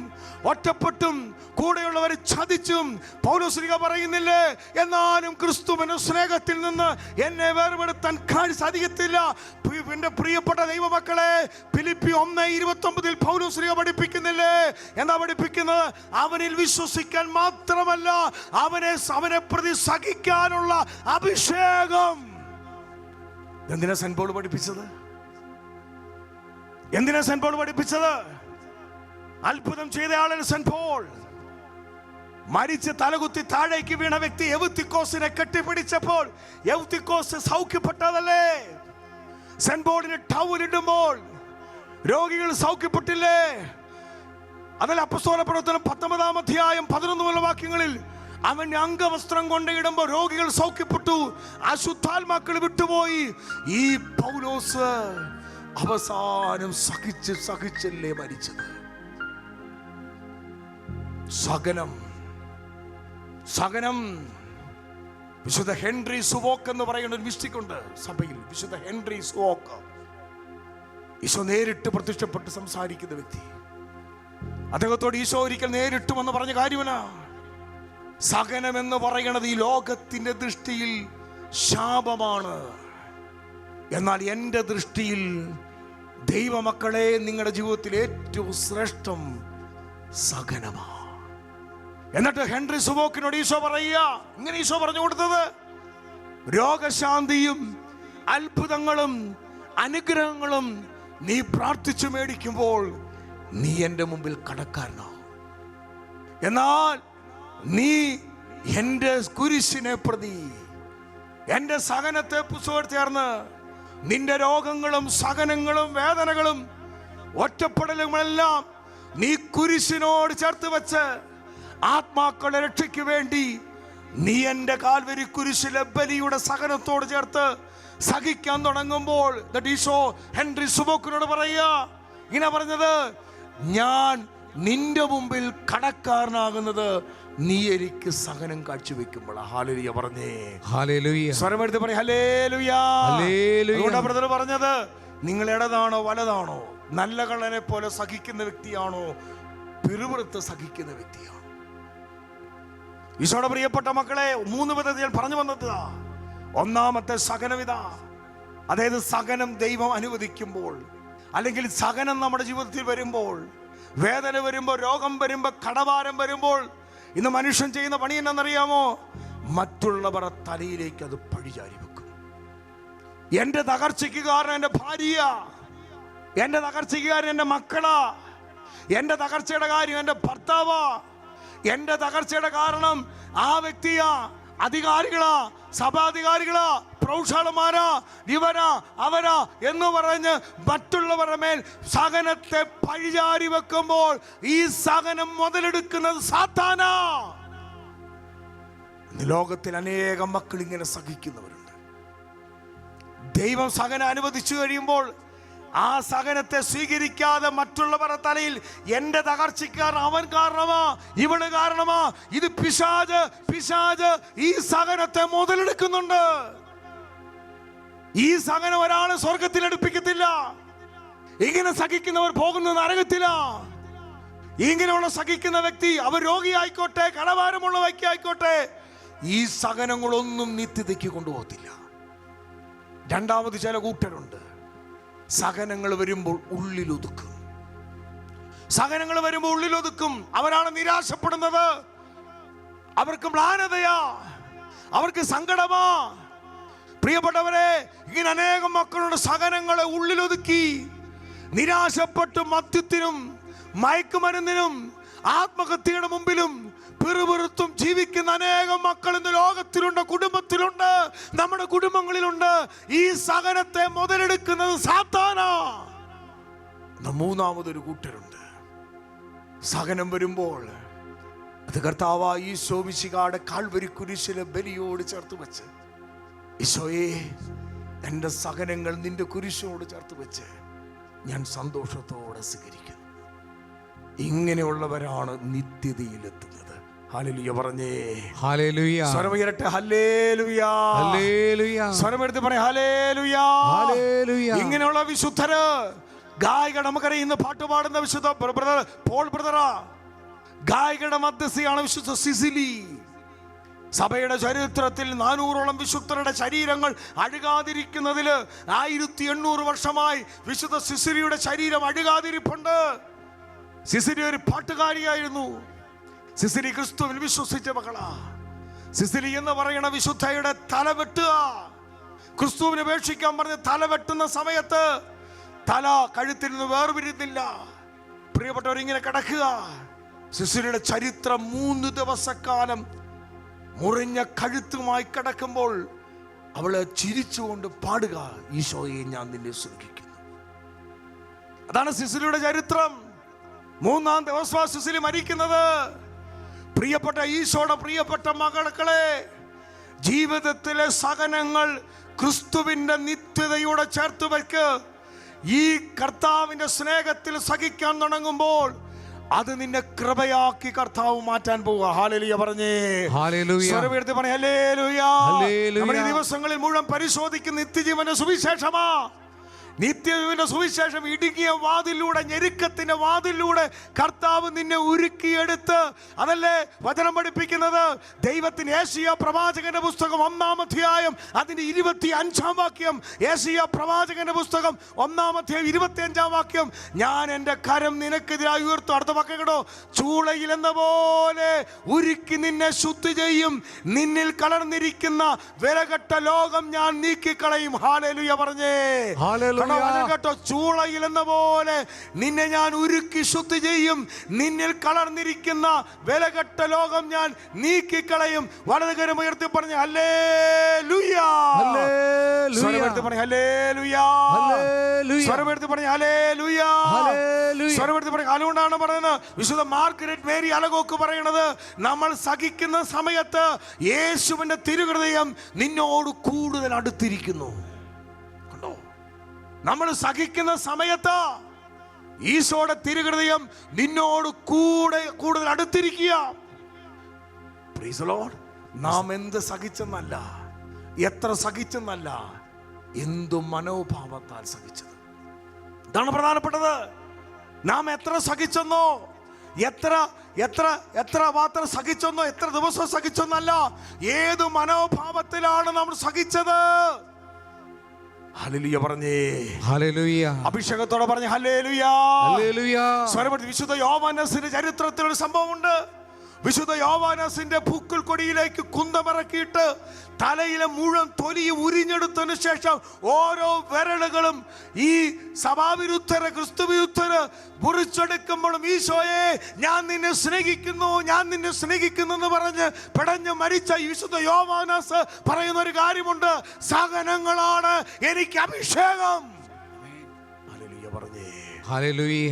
ഒറ്റപ്പെട്ടും കൂടെയുള്ളവരെ ചതിച്ചും പൗലോസ്ലീഹ പറയുന്നില്ലേ, എന്നാലും ക്രിസ്തുവിന്റെ സ്നേഹത്തിൽ നിന്ന് എന്നെ വേർപെടുത്താൻ സാധിക്കത്തില്ല. എന്റെ പ്രിയപ്പെട്ട ദൈവമക്കളെ, ഫിലിപ്പി 1:29 പൗലോസ്ലീഹ പഠിപ്പിക്കുന്നില്ലേ? എന്താ പഠിപ്പിക്കുന്നത്? അവനിൽ വിശ്വസിക്കാൻ മാത്രമല്ല, അവനെ പ്രതി സഹിക്കാനുള്ള അഭിഷേകം. എന്തിനാ സെന്റ് പോൾ പഠിപ്പിച്ചത്? എന്തിനാ സെന്റ് പോൾ പഠിപ്പിച്ചത്? അത്ഭുതം ചെയ്ത ആളാണ് സെന്റ് പോൾ. മരിച്ച് തലകുത്തി താഴേക്ക് വീണ വ്യക്തി എവുത്തിക്കോസിനെ കെട്ടിപ്പിടിച്ചപ്പോൾ എവുത്തിക്കോസ് സൗഖ്യപ്പെട്ടതല്ലേ? സെന്റ് പോളിന് ടവലിടുമ്പോൾ രോഗികൾ സൗഖ്യപ്പെട്ടില്ലേ? അതല്ല അപ്പസ്തോല പ്രവർത്തനം 19-ാം അധ്യായം 11 വാക്യങ്ങളിൽ അവൻ അംഗവസ്ത്രം കൊണ്ട് ഇടുമ്പോൾ രോഗികൾ സൗഖ്യപ്പെട്ടു, അശുദ്ധാത്മാക്കൾ വിട്ടുപോയി. ഈ പൗലോസ് അവസാനം സഹിച്ചല്ലേ മരിച്ചത്. സഹനം. വിശുദ്ധ ഹെൻറി സുവോക്ക് എന്ന് പറയുന്ന ഒരു മിസ്റ്റിക് ഉണ്ട് സഭയിൽ. വിശുദ്ധ ഹെൻറി സുവോക്ക്, ഈശോ നേരിട്ട് പ്രത്യക്ഷപ്പെട്ട് സംസാരിക്കുന്ന വ്യക്തി. അദ്ദേഹത്തോട് ഈശോ ഒരിക്കൽ നേരിട്ട് വന്ന് പറഞ്ഞ കാര്യമെന്നാ, സഹനം എന്ന് പറയുന്നത് ഈ ലോകത്തിന്റെ ദൃഷ്ടിയിൽ ശാപമാണ്, എന്നാൽ എൻ്റെ ദൃഷ്ടിയിൽ ദൈവമക്കളെ നിങ്ങളുടെ ജീവിതത്തിൽ ഏറ്റവും ശ്രേഷ്ഠം സഹനമാണ്. എന്നിട്ട് ഹെൻറി സുവോക്കിനോട് ഈശോ പറയുക, ഇങ്ങനെ ഈശോ പറഞ്ഞു കൊടുത്തത്, രോഗശാന്തിയും അത്ഭുതങ്ങളും അനുഗ്രഹങ്ങളും നീ പ്രാർത്ഥിച്ചു മേടിക്കുമ്പോൾ നീ എൻ്റെ മുമ്പിൽ കടക്കാരനാവും. എന്നാൽ നീ എൻ്റെ കുരിശിനെ പ്രതി, എൻ്റെ സഹനത്തെ പുസ്തകം ചേർന്ന് നിന്റെ രോഗങ്ങളും സഹനങ്ങളും വേദനകളും ഒറ്റപ്പെടലുകളെല്ലാം നീ കുരിശിനോട് ചേർത്ത് വെച്ച് ആത്മാക്കളുടെ രക്ഷയ്ക്ക് വേണ്ടി നീ എൻ്റെ കാൽവരി കുരിശിലെ ബലിയുടെ സഹനത്തോട് ചേർത്ത് സഹിക്കാൻ തുടങ്ങുമ്പോൾ ഈശോ ഹെൻറി സുവോക്കിനോട് പറയുക, ഇങ്ങനെ പറഞ്ഞത്, ഞാൻ നിന്റെ മുമ്പിൽ കടക്കാരനാകുന്നത് നീ എനിക്ക് സഹനം കാഴ്ചവെക്കുമ്പോൾ. ഹല്ലേലൂയ പറഞ്ഞേ, ഹല്ലേലൂയ. സ്വരമെടുത്ത് പറയും ഹല്ലേലൂയ, ഹല്ലേലൂയ. ബ്രദർ പറഞ്ഞത്, നിങ്ങൾ ഇടതാണോ വലതാണോ? നല്ല കള്ളനെ പോലെ സഹിക്കുന്ന വ്യക്തിയാണോ, പിറുപിറുത്ത് സഹിക്കുന്ന വ്യക്തിയാണോ? ഈശോയുടെ പ്രിയപ്പെട്ട മക്കളെ, 3 വിധത്തിൽ ഞാൻ പറഞ്ഞു വന്നത്. ഒന്നാമത്തെ സഹനവിധ, അതായത് സഹനം ദൈവം അനുവദിക്കുമ്പോൾ, അല്ലെങ്കിൽ സഹനം നമ്മുടെ ജീവിതത്തിൽ വരുമ്പോൾ, വേദന വരുമ്പോൾ, രോഗം വരുമ്പോൾ, കടഭാരം വരുമ്പോൾ, ഇന്ന് മനുഷ്യൻ ചെയ്യുന്ന പണി എന്നറിയാമോ? മറ്റുള്ളവരുടെ തലയിലേക്ക് അത് പഴിചാരി വെക്കും. എന്റെ തകർച്ചയ്ക്ക് കാരണം എൻ്റെ ഭാര്യ, എന്റെ തകർച്ചയ്ക്ക് കാരണം എൻ്റെ മക്കളാ, എന്റെ തകർച്ചയുടെ കാര്യം എൻ്റെ ഭർത്താവാ, എന്റെ തകർച്ചയുടെ കാരണം ആ വ്യക്തിയാ. അധികാരികളാ, സഭാധികാരികളാ, പ്രൗഢാളന്മാരാ, ഇവരാ അവരാ എന്ന് പറഞ്ഞ് മറ്റുള്ളവരുടെ മേൽ സഹനത്തെ പഴിചാരി വെക്കുമ്പോൾ ഈ സഹനം മുതലെടുക്കുന്നത് സാത്താനാ. ലോകത്തിൽ അനേകം മക്കൾ ഇങ്ങനെ സഹിക്കുന്നവരുണ്ട്. ദൈവം സഹനം അനുവദിച്ചു കഴിയുമ്പോൾ ആ സഹനത്തെ സ്വീകരിക്കാതെ മറ്റുള്ളവരുടെ തലയിൽ എന്റെ തകർച്ചയ്ക്ക് അവൻ കാരണമാ, ഇവള് കാരണമാ, ഇത് പിശാച് ഈ സഹനത്തെ മുതലെടുക്കുന്നുണ്ട്. ഈ സഹനം ഒരാളെ സ്വർഗത്തിൽ അടുപ്പിക്കത്തില്ല. ഇങ്ങനെ സഹിക്കുന്നവർ പോകുന്ന നരകത്തില. ഇങ്ങനെയുള്ള സഹിക്കുന്ന വ്യക്തി, അവർ രോഗിയായിക്കോട്ടെ, കടഭാരമുള്ള വ്യക്തി ആയിക്കോട്ടെ, ഈ സഹനങ്ങളൊന്നും നിത്യതയ്ക്ക് കൊണ്ടുപോകത്തില്ല. രണ്ടാമത് ചില കൂട്ടരുണ്ട്, സഹനങ്ങൾ വരുമ്പോൾ ഉള്ളിലൊതുക്കും. സഹനങ്ങൾ വരുമ്പോൾ ഉള്ളിലൊതുക്കും. അവരാണ് നിരാശപ്പെടുന്നത്. അവർക്ക് മ്ലാനതയാ, അവർക്ക് സങ്കടമാ. പ്രിയപ്പെട്ടവരെ, ഇങ്ങനെ അനേകം മക്കളുടെ സഹനങ്ങളെ ഉള്ളിലൊതുക്കി നിരാശപ്പെട്ട് മദ്യത്തിനും മയക്കുമരുന്നിനും ആത്മഹത്യയുടെ മുമ്പിലും പിറുപിറുത്തും ജീവിക്കുന്ന അനേകം മക്കൾ ഇന്ന് ലോകത്തിലുണ്ട്, കുടുംബത്തിലുണ്ട്, നമ്മുടെ കുടുംബങ്ങളിലുണ്ട്. ഈ സഹനത്തെ മുതലെടുക്കുന്നത് സാത്താനാ. മൂന്നാമതൊരു കൂട്ടരുണ്ട്, സഹനം വരുമ്പോൾ അത് കർത്താവായ ഈശോ മിശിഹായുടെ കാൽവരി കുരിശിലെ ബലിയോട് ചേർത്ത് വെച്ച്, ഈശോയെ എൻ്റെ സഹനങ്ങൾ നിന്റെ കുരിശോട് ചേർത്ത് വെച്ച് ഞാൻ സന്തോഷത്തോടെ സ്വീകരിക്കുന്നു. ഇങ്ങനെയുള്ളവരാണ് നിത്യതയിലെത്തുന്നത്. ഹല്ലേലൂയ പറഞ്ഞേ. ഹല്ലേലൂയ. സ്വരമുയരട്ടെ. ഹല്ലേലൂയ. ഹല്ലേലൂയ. സ്വരമെടുത്ത് പറയ് ഹല്ലേലൂയ. ഹല്ലേലൂയ. ഇങ്ങനെയുള്ള വിശുദ്ധര്, ഗായകർ, നമുക്കറിയാം ഇന്ന് പാട്ടുപാടുന്ന വിശുദ്ധ ബ്രദർ പോൾ ബ്രദറാ. ഗായകരുടെ മധ്യസ്ഥയാണ് വിശുദ്ധ സിസിലി. സഭയുടെ ചരിത്രത്തിൽ 400ഓളം വിശുദ്ധരുടെ ശരീരങ്ങൾ അഴുകാതിരിക്കുന്നതിൽ 1800 വർഷമായി വിശുദ്ധ സിസിലിയുടെ ശരീരം അഴുകാതിരിപ്പുണ്ട്. സിസിലി ഒരു പാട്ടുകാരിയായിരുന്നു. സിസിലി ക്രിസ്തുവിൽ വിശ്വസിച്ച മകളാ. സിസിലി എന്ന് പറയുന്ന വിശുദ്ധയുടെ തല വെട്ടുക, ക്രിസ്തുവിനെ ഉപേക്ഷിക്കാൻ പറഞ്ഞ് തല വെട്ടുന്ന സമയത്ത് തല കഴുത്തിൽ നിന്ന് വേർപിരിയുന്നില്ല. പ്രിയപ്പെട്ടവർ, ഇങ്ങനെ കിടക്കുക. സിസിലിയുടെ ചരിത്രം 3 ദിവസക്കാലം മുറിഞ്ഞ കഴുത്തുമായി കിടക്കുമ്പോൾ അവള് ചിരിച്ചുകൊണ്ട് പാടുക, ഈശോയെ ഞാൻ നിന്നെ സ്നേഹിക്കുന്നു. അതാണ് സിസിലിയുടെ ചരിത്രം. 3-ാം ദിവസം സിസിലി മരിക്കുന്നത്. പ്രിയപ്പെട്ട ഈശോയുടെ പ്രിയപ്പെട്ട മക്കളെ, ജീവിതത്തിലെ സഹനങ്ങൾ ക്രിസ്തുവിന്റെ നിത്യതയോടെ ചേർത്ത് വെക്ക്. ഈ കർത്താവിന്റെ സ്നേഹത്തിൽ സഹിക്കാൻ തുടങ്ങുമ്പോൾ അത് നിന്നെ കൃപയാക്കി കർത്താവ് മാറ്റാൻ പോവുക. ഹല്ലേലൂയ പറഞ്ഞേ. ഹല്ലേലൂയ. സ്വരമുയർത്തി പറഞ്ഞേ ഹല്ലേലൂയ. ഹല്ലേലൂയ. നമ്മുടെ ഈ ദിവസങ്ങളിൽ മുഴുവൻ പരിശോധിക്കുന്ന നിത്യജീവന്റെ സുവിശേഷമാ. നിത്യജീവന്റെ സുവിശേഷം ഇടുങ്ങിയ വാതിലൂടെ, ഞെരുക്കത്തിന്റെ വാതിലൂടെ കർത്താവ് നിന്നെ ഉരുക്കിയെടുത്ത്, അതല്ലേ വചനം പഠിപ്പിക്കുന്നത്. ദൈവത്തിന് ഏശയ്യാ പ്രവാചകന്റെ പുസ്തകം 1-ാം അധ്യായം അതിന്റെ 25-ാം വാക്യം. ഏശയ്യാ പ്രവാചകന്റെ പുസ്തകം 1-ാം അധ്യായം 25-ാം വാക്യം. ഞാൻ എൻ്റെ കരം നിനക്കെതിരായി ഉയർത്തും. അടുത്ത വാക്യം കേട്ടോ. ചൂളയിൽ എന്ന പോലെ ഉരുക്കി നിന്നെ ശുദ്ധി ചെയ്യും. നിന്നിൽ കലർന്നിരിക്കുന്ന വിലകെട്ട ലോകം ഞാൻ നീക്കിക്കളയും. ഹല്ലേലൂയ പറഞ്ഞേ. കേട്ടോ, ചൂളയിൽ എന്ന പോലെ നിന്നെ ഞാൻ ഉരുക്കി ശുദ്ധി ചെയ്യും. നിന്നിൽ കളർന്നിരിക്കുന്ന വിലകെട്ട ലോകം ഞാൻ നീക്കിക്കളയും. വലതുകരം ഉയർത്തി പറഞ്ഞ് ഹല്ലേലൂയ. സ്വരമെടുത്ത് പറഞ്ഞ് ഹല്ലേലൂയ. സ്വരമെടുത്ത് പറഞ്ഞ് ഹല്ലേലൂയ. സ്വരമെടുത്ത് പറഞ്ഞ്. അതുകൊണ്ടാണ് പറയുന്നത്, വിശുദ്ധ മാർഗരറ്റ് മേരി അലഗോക്ക് പറയുന്നത്, നമ്മൾ സഹിക്കുന്ന സമയത്ത് യേശുവിന്റെ തിരുഹൃദയം നിന്നോട് കൂടുതൽ അടുത്തിരിക്കുന്നു. കണ്ടോ, നമ്മൾ സഹിക്കുന്ന സമയത്ത് ഈശോയുടെ തിരുഹൃദയം നിന്നോട് കൂടുതൽ അടുത്തിരിക്കുക. Price the Lord. നാം എന്ത് സഹിച്ചെന്നല്ല, എത്ര സഹിച്ചെന്നല്ല, എന്തു മനോഭാവത്താൽ സഹിച്ചത്. ഇതാണ് പ്രധാനപ്പെട്ടത്. നാം എത്ര സഹിച്ചെന്നോ, എത്ര മാത്രം സഹിച്ചെന്നോ, എത്ര ദിവസം സഹിച്ചെന്നല്ല, ഏതു മനോഭാവത്തിലാണ് നമ്മൾ സഹിച്ചത്. ഹല്ലേലൂയ പറഞ്ഞേ. ഹല്ലേലൂയ. അഭിഷേകത്തോടെ പറഞ്ഞേ ഹല്ലേലൂയ. ഹല്ലേലൂയ. സ്വരമെടുത്ത്. വിശുദ്ധ യോഹന്നാന്റെ ചരിത്രത്തിൽ ഒരു സംഭവമുണ്ട്. വിശുദ്ധ യോവാനസിന്റെ പൂക്കുൽ കൊടിയിലേക്ക് കുന്തമിറക്കിയിട്ട് തലയിലെ മുഴുവൻ തൊലിയും ഉരിഞ്ഞെടുത്തതിനു ശേഷം ഓരോ വിരലുകളും ഈ സഭാവിരുദ്ധര് ക്രിസ്തുവിരുദ്ധര് മുറിച്ചെടുക്കുമ്പോഴും ഈശോയെ ഞാൻ നിന്നെ സ്നേഹിക്കുന്നു, ഞാൻ നിന്നെ സ്നേഹിക്കുന്നു എന്ന് പറഞ്ഞ് പിടഞ്ഞ് മരിച്ച വിശുദ്ധ യോവാനസ് പറയുന്ന ഒരു കാര്യമുണ്ട്, സഹനങ്ങളാണ് എനിക്ക് അഭിഷേകം. പറഞ്ഞേ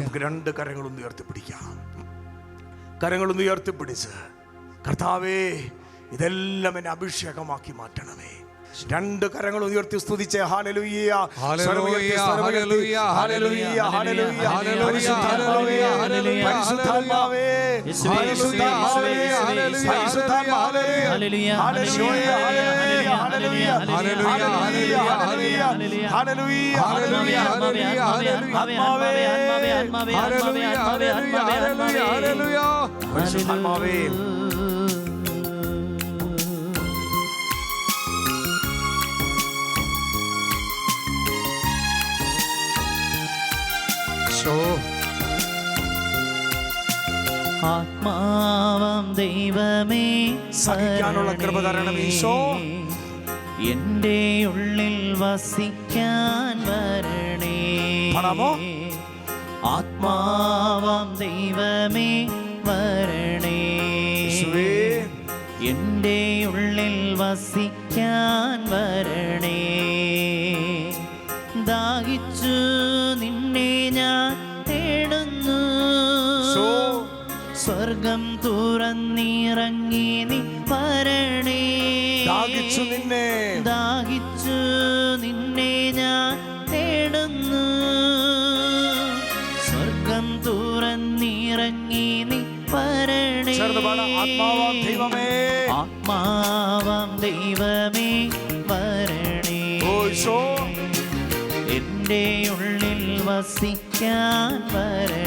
നമുക്ക് രണ്ട് കരങ്ങളൊന്ന് ഉയർത്തിപ്പിടിക്കാം. കരങ്ങളൊന്ന് ഉയർത്തിപ്പിടിച്ച് കർത്താവേ ഇതെല്ലാം എന്നെ അഭിഷേകമാക്കി മാറ്റണമേ. രണ്ട് കരങ്ങൾ ഉയർത്തി സ്തുതിച്ചേ. ഹല്ലേലൂയ, ഹല്ലേലൂയ, ഹല്ലേലൂയ, ഹല്ലേലൂയ, ഹല്ലേലൂയ, പരിശുദ്ധാത്മാവേ, പരിശുദ്ധാത്മാവേ, പരിശുദ്ധാത്മാവേ, പരിശുദ്ധാത്മാവേ, ഹല്ലേലൂയ, ഹല്ലേലൂയ, ഹല്ലേലൂയ, ഹല്ലേലൂയ, ഹല്ലേലൂയ, ഹല്ലേലൂയ, പരിശുദ്ധാത്മാവേ. ആത്മാവാം ദൈവമേ സഹിക്കാനുള്ള കൃപ തരണമേ ഈശോ. എൻ്റെ ഉള്ളിൽ വസിക്കാൻ വരണേ. ആത്മാവാം ദൈവമേ വരണേ. എൻ്റെ ഉള്ളിൽ വസിക്കാൻ വരണേ. ദാഹിച്ചു നിന്നെ ഞാൻ തേടുന്നു, സ്വർഗം തുറന്നിറങ്ങി നീ വരണേ. ദാഹിച്ചു നിന്നെ ഞാൻ തേടുന്നു, സ്വർഗം തുറന്നിറങ്ങി നീ വരണേ. ആത്മാവാം ദൈവമേ, ആത്മാവാം ദൈവമേ വരണേ. എൻ്റെ ഉള്ളിൽ വസിക്കാൻ വരണേ.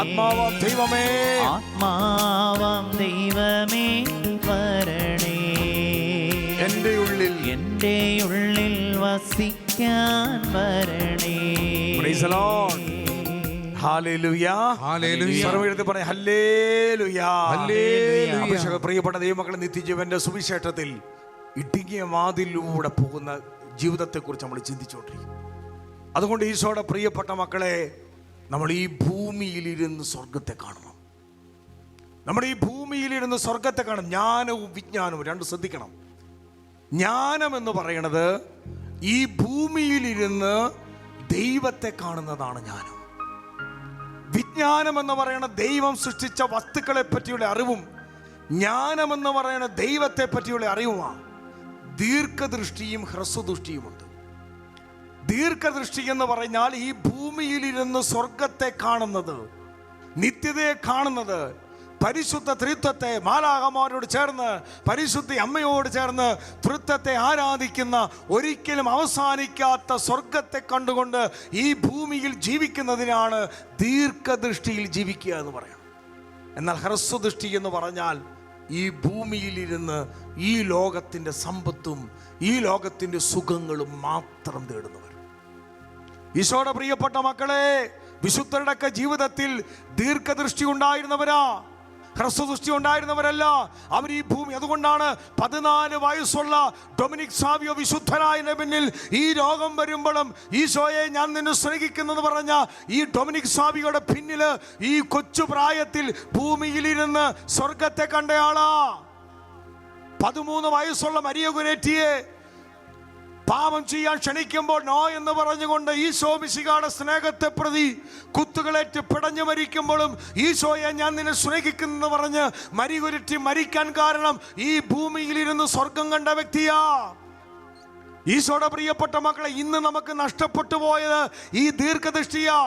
ആത്മാവാം ദൈവമേ, ആത്മാവാം ദൈവമേ വരണേ. എൻ്റെ ഉള്ളിൽ വസിക്കാൻ വരണേ. Praise the Lord. ഹല്ലേലൂയ, ഹല്ലേലൂയ. സർവ്വം പറയ് ഹല്ലേലൂയ, ഹല്ലേലൂയ. പ്രിയപ്പെട്ട ദൈവമക്കളെ, നിത്യജീവന്റെ സുവിശേഷത്തിൽ ഇടുങ്ങിയ വാതിലൂടെ പോകുന്ന ജീവിതത്തെക്കുറിച്ച് നമ്മൾ ചിന്തിച്ചുകൊണ്ടിരിക്കും. അതുകൊണ്ട് ഈശോയുടെ പ്രിയപ്പെട്ട മക്കളെ, നമ്മൾ ഈ ഭൂമിയിലിരുന്ന് സ്വർഗത്തെ കാണണം. നമ്മൾ ഈ ഭൂമിയിലിരുന്ന് സ്വർഗത്തെ കാണണം. ജ്ഞാനവും വിജ്ഞാനവും രണ്ട് ശ്രദ്ധിക്കണം. ജ്ഞാനം എന്ന് പറയുന്നത് ഈ ഭൂമിയിലിരുന്ന് ദൈവത്തെ കാണുന്നതാണ് ജ്ഞാനം. വിജ്ഞാനം എന്ന് പറയുന്നത് ദൈവം സൃഷ്ടിച്ച വസ്തുക്കളെ പറ്റിയുള്ള അറിവും, ജ്ഞാനം എന്ന് പറയുന്നത് ദൈവത്തെ പറ്റിയുള്ള അറിവുമാണ്. ദീർഘദൃഷ്ടിയും ഹ്രസ്വദൃഷ്ടിയുമുണ്ട്. ദീർഘദൃഷ്ടി എന്ന് പറഞ്ഞാൽ ഈ ഭൂമിയിലിരുന്ന് സ്വർഗത്തെ കാണുന്നത്, നിത്യതയെ കാണുന്നത്, പരിശുദ്ധ ത്രിത്വത്തെ മാലാഖമാരോട് ചേർന്ന് പരിശുദ്ധ അമ്മയോട് ചേർന്ന് ത്രിത്വത്തെ ആരാധിക്കുന്ന ഒരിക്കലും അവസാനിക്കാത്ത സ്വർഗത്തെ കണ്ടുകൊണ്ട് ഈ ഭൂമിയിൽ ജീവിക്കുന്നതിനാണ് ദീർഘദൃഷ്ടിയിൽ ജീവിക്കുക എന്ന് പറയുന്നത്. എന്നാൽ ഹ്രസ്വദൃഷ്ടി എന്ന് പറഞ്ഞാൽ ഈ ഭൂമിയിലിരുന്ന് ഈ ലോകത്തിൻ്റെ സമ്പത്തും ഈ ലോകത്തിൻ്റെ സുഖങ്ങളും മാത്രം തേടുന്നവർ. ഈശോയുടെ പ്രിയപ്പെട്ട മക്കളെ, വിശുദ്ധരുടെയൊക്കെ ജീവിതത്തിൽ ദീർഘദൃഷ്ടി ഉണ്ടായിരുന്നവരാ, ഹ്രസ്വദൃഷ്ടി ഉണ്ടായിരുന്നവരല്ല. അവർ ഈ ഭൂമി, അതുകൊണ്ടാണ് 14 വയസ്സുള്ള ഡൊമിനിക് സാവിയോ വിശുദ്ധനായതിന്റെ പിന്നിൽ ഈ രോഗം വരുമ്പോഴും ഈശോയെ ഞാൻ നിന്നെ സ്നേഹിക്കുന്നെന്ന് പറഞ്ഞ ഈ ഡൊമിനിക് സാവിയോയുടെ പിന്നിൽ ഈ കൊച്ചു പ്രായത്തിൽ ഭൂമിയിലിരുന്ന് സ്വർഗത്തെ കണ്ടയാളാ. 13 വയസ്സുള്ള മരിയ ഗുനേറ്റിയെ പാപം ചെയ്യാൻ ക്ഷണിക്കുമ്പോൾ നോ എന്ന് പറഞ്ഞുകൊണ്ട് ഈശോ മിശിഹായുടെ സ്നേഹത്തെ പ്രതി കുത്തുകളേറ്റ് പിടഞ്ഞു മരിക്കുമ്പോഴും ഈശോയെ ഞാൻ നിന്നെ സ്നേഹിക്കുന്നു പറഞ്ഞ് മരികുരുറ്റി മരിക്കാൻ കാരണം ഈ ഭൂമിയിലിരുന്ന് സ്വർഗം കണ്ട വ്യക്തിയാ. ഈശോയുടെ പ്രിയപ്പെട്ട മക്കളെ, ഇന്ന് നമുക്ക് നഷ്ടപ്പെട്ടു പോയത് ഈ ദീർഘദൃഷ്ടിയാ.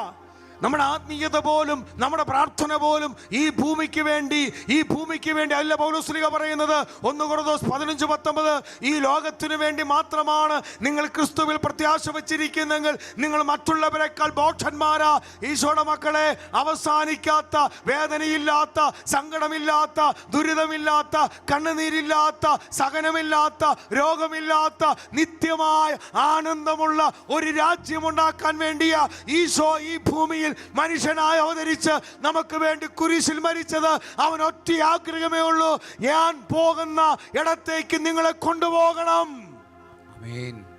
നമ്മുടെ ആത്മീയത പോലും നമ്മുടെ പ്രാർത്ഥന പോലും ഈ ഭൂമിക്ക് വേണ്ടി അല്ല പൗലോസ്ലീഹ പറയുന്നത്. 1 കൊരിന്ത്യർ 15:19 ഈ ലോകത്തിനു വേണ്ടി മാത്രമാണ് നിങ്ങൾ ക്രിസ്തുവിൽ പ്രത്യാശ വച്ചിരിക്കുന്നെങ്കിൽ നിങ്ങൾ മറ്റുള്ളവരെക്കാൾ ബോധന്മാരാ. ഈശോയുടെ മക്കളെ, അവസാനിക്കാത്ത വേദനയില്ലാത്ത, സങ്കടമില്ലാത്ത, ദുരിതമില്ലാത്ത, കണ്ണുനീരില്ലാത്ത, സഹനമില്ലാത്ത, രോഗമില്ലാത്ത നിത്യമായ ആനന്ദമുള്ള ഒരു രാജ്യമുണ്ടാക്കാൻ വേണ്ടിയാ ഈശോ ഈ ഭൂമിയിൽ മനുഷ്യനായി അവതരിച്ച് നമുക്ക് വേണ്ടി കുരിശിൽ മരിച്ചത് അവൻ ഒറ്റ ആഗ്രഹമേ ഉള്ളൂ, ഞാൻ പോകുന്ന ഇടത്തേക്ക് നിങ്ങളെ കൊണ്ടുപോകണം.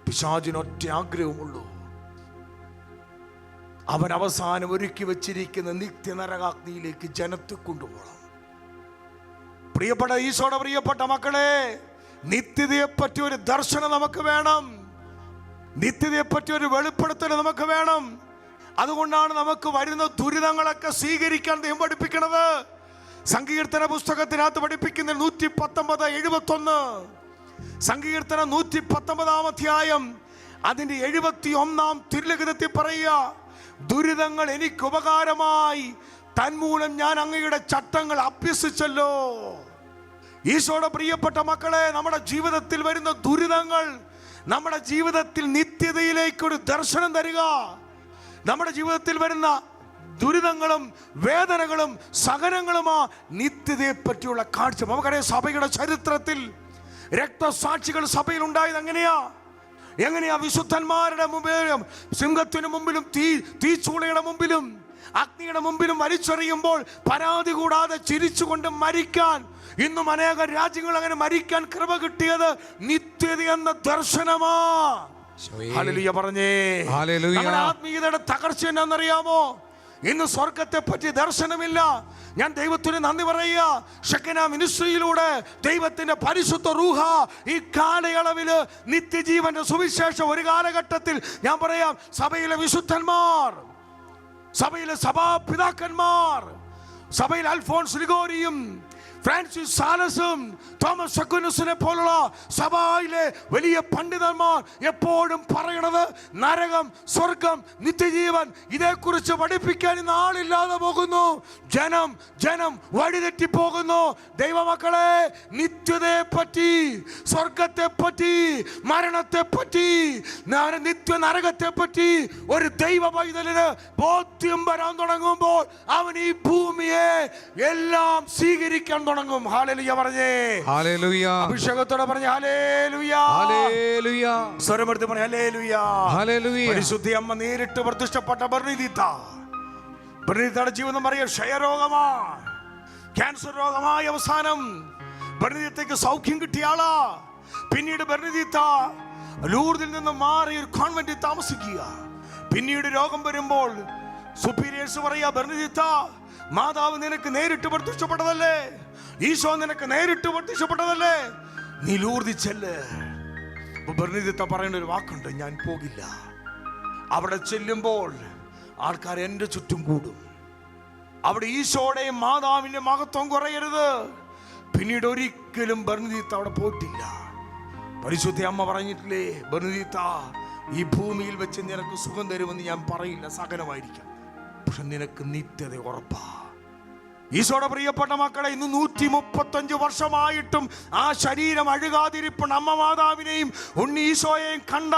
പിശാചിന് ഒറ്റ ആഗ്രഹമുള്ളൂ, അവൻ അവസാനം ഒരുക്കി വെച്ചിരിക്കുന്ന നിത്യനരകാഗ്നിയിലേക്ക് ജനത്തെ കൊണ്ടുപോകണം. പ്രിയപ്പെട്ട ഈശോയുടെ പ്രിയപ്പെട്ട മക്കളെ, നിത്യതയെ പറ്റി ഒരു ദർശനം നമുക്ക് വേണം, നിത്യതയെ പറ്റി ഒരു വെളിപ്പെടുത്തൽ നമുക്ക് വേണം. അതുകൊണ്ടാണ് നമുക്ക് വരുന്ന ദുരിതങ്ങളൊക്കെ സ്വീകരിക്കാൻ ദൈവം പഠിപ്പിക്കുന്നത്. സങ്കീർത്തന പുസ്തകത്തിനകത്ത് പഠിപ്പിക്കുന്ന 119:71, സങ്കീർത്തനം 119 അധ്യായം അതിന്റെ 71 തിരുലിഖിതത്തിൽ പറയുക, ദുരിതങ്ങൾ എനിക്ക് ഉപകാരമായി, തന്മൂലം ഞാൻ അങ്ങയുടെ ചട്ടങ്ങൾ അഭ്യസിച്ചല്ലോ. ഈശോയുടെ പ്രിയപ്പെട്ട മക്കളെ, നമ്മുടെ ജീവിതത്തിൽ വരുന്ന ദുരിതങ്ങൾ നമ്മുടെ ജീവിതത്തിൽ നിത്യതയിലേക്കൊരു ദർശനം തരിക. നമ്മുടെ ജീവിതത്തിൽ വരുന്ന ദുരിതങ്ങളും വേദനകളും സഹനങ്ങളുമാ നിത്യതയെ പറ്റിയുള്ള കാഴ്ച. നമുക്കറിയാം, സഭയുടെ ചരിത്രത്തിൽ രക്തസാക്ഷികൾ സഭയിൽ ഉണ്ടായത് എങ്ങനെയാ വിശുദ്ധന്മാരുടെ മുമ്പിലും സിംഹത്തിന് മുമ്പിലും തീച്ചൂളയുടെ മുമ്പിലും അഗ്നിയുടെ മുമ്പിലും വലിച്ചെറിയുമ്പോൾ പരാതി കൂടാതെ ചിരിച്ചുകൊണ്ട് മരിക്കാൻ ഇന്നും അനേക രാജ്യങ്ങൾ അങ്ങനെ മരിക്കാൻ കൃപ കിട്ടിയത് നിത്യത എന്ന ദർശനമാ. ഹല്ലേലൂയ പറഞ്ഞേ. നമ്മുടെ ആത്മീയതയുടെ തകർച്ച എന്നാന്നറിയാമോ? ഇന്ന് സ്വർഗത്തെ പറ്റി ദർശനമില്ല. ഞാൻ ദൈവത്തിന് നന്ദി പറയുക. ഷെക്കന മിനിസ്ട്രിയിലൂടെ ദൈവത്തിന്റെ പരിശുദ്ധ റൂഹ ഈ കാലയളവില് നിത്യജീവന്റെ സുവിശേഷം ഒരു കാലഘട്ടത്തിൽ ഞാൻ പറയാം, സഭയിലെ വിശുദ്ധന്മാർ, സഭയിലെ സഭാപിതാക്കന്മാർ, സഭയിൽ അൽഫോൻസ് ലിഗോരിയും ഫ്രാൻസിസ് സാലസും തോമസ് അക്വിനസിനെ പോലുള്ള സഭയിലെ വലിയ പണ്ഡിതന്മാർ എപ്പോഴും പറയണത് നരകം, സ്വർഗം, നിത്യജീവൻ ഇതേക്കുറിച്ച് പഠിപ്പിക്കാൻ ഇന്ന് ആളില്ലാതെ പോകുന്നു. ജനം വഴിതെറ്റി പോകുന്നു. ദൈവമക്കളെ, നിത്യതയെ പറ്റി, സ്വർഗത്തെ പറ്റി, മരണത്തെ പറ്റി, നിത്യ നരകത്തെ പറ്റി ഒരു ദൈവ പൈതലിന് ബോധ്യം വരാൻ തുടങ്ങുമ്പോൾ അവൻ ഈ ഭൂമിയെ എല്ലാം സ്വീകരിക്കാൻ തുടങ്ങും. ഹല്ലേലൂയ പറഞ്ഞേ. ഹല്ലേലൂയ. അഭിഷേകത്തോടെ പറഞ്ഞേ ഹല്ലേലൂയ. ഹല്ലേലൂയ. സ്വരമെടുത്ത് പറഞ്ഞേ ഹല്ലേലൂയ. ഹല്ലേലൂയ. പരിശുദ്ധ അമ്മ നേരിട്ട് പ്രത്യക്ഷപ്പെട്ട ബെർണീത്തയുടെ ജീവിതം പറയാം, ക്ഷയരോഗമാ, ക്യാൻസർ രോഗമായ അവസാനം ബെർണീത്തയ്ക്ക് സൗഖ്യം കിട്ടിയ ആളാ. പിന്നീട് ബെർണീത്ത ലൂർദിൽ നിന്ന് മാറി ഒരു കോൺവെന്റിൽ താമസിക്കുക. പിന്നീട് രോഗം വരുമ്പോൾ സുപ്പീരിയേഴ്സ് പറയാ, ബെർണീത്ത, മാതാവ് നിനക്ക് നേരിട്ട് പ്രത്യക്ഷപ്പെട്ടതല്ലേ, ഈശോ നിനക്ക് നേരിട്ട് പ്രത്യക്ഷപ്പെട്ടതല്ലേ, നീ ലൂർദിൽ ചെല്ല്. ബെർണീത്ത പറയുന്ന ഒരു വാക്കുണ്ട്, ഞാൻ പോകില്ല. അവിടെ ചെല്ലുമ്പോൾ ആൾക്കാർ എൻ്റെ ചുറ്റും കൂടും. അവിടെ ഈശോയുടെയും മാതാവിന്റെ മഹത്വം കുറയരുത്. പിന്നീട് ഒരിക്കലും ബെർണീത്ത അവിടെ പോയിട്ടില്ല. പരിശുദ്ധ അമ്മ പറഞ്ഞിട്ടില്ലേ, ബെർണീത്ത, ഈ ഭൂമിയിൽ വെച്ച് നിനക്ക് സുഖം തരുമെന്ന് ഞാൻ പറയില്ല, സഹനമായിരിക്കാം, പക്ഷെ നിനക്ക് നിത്യത ഉറപ്പാ. ഈശോയുടെ പ്രിയപ്പെട്ട മക്കളെ, ഇന്ന് 135 വർഷമായിട്ടും ആ ശരീരം അഴുകാതിരിപ്പുണ്ട്. അമ്മ മാതാവിനെയും ഉണ്ണി ഈശോയെയും കണ്ട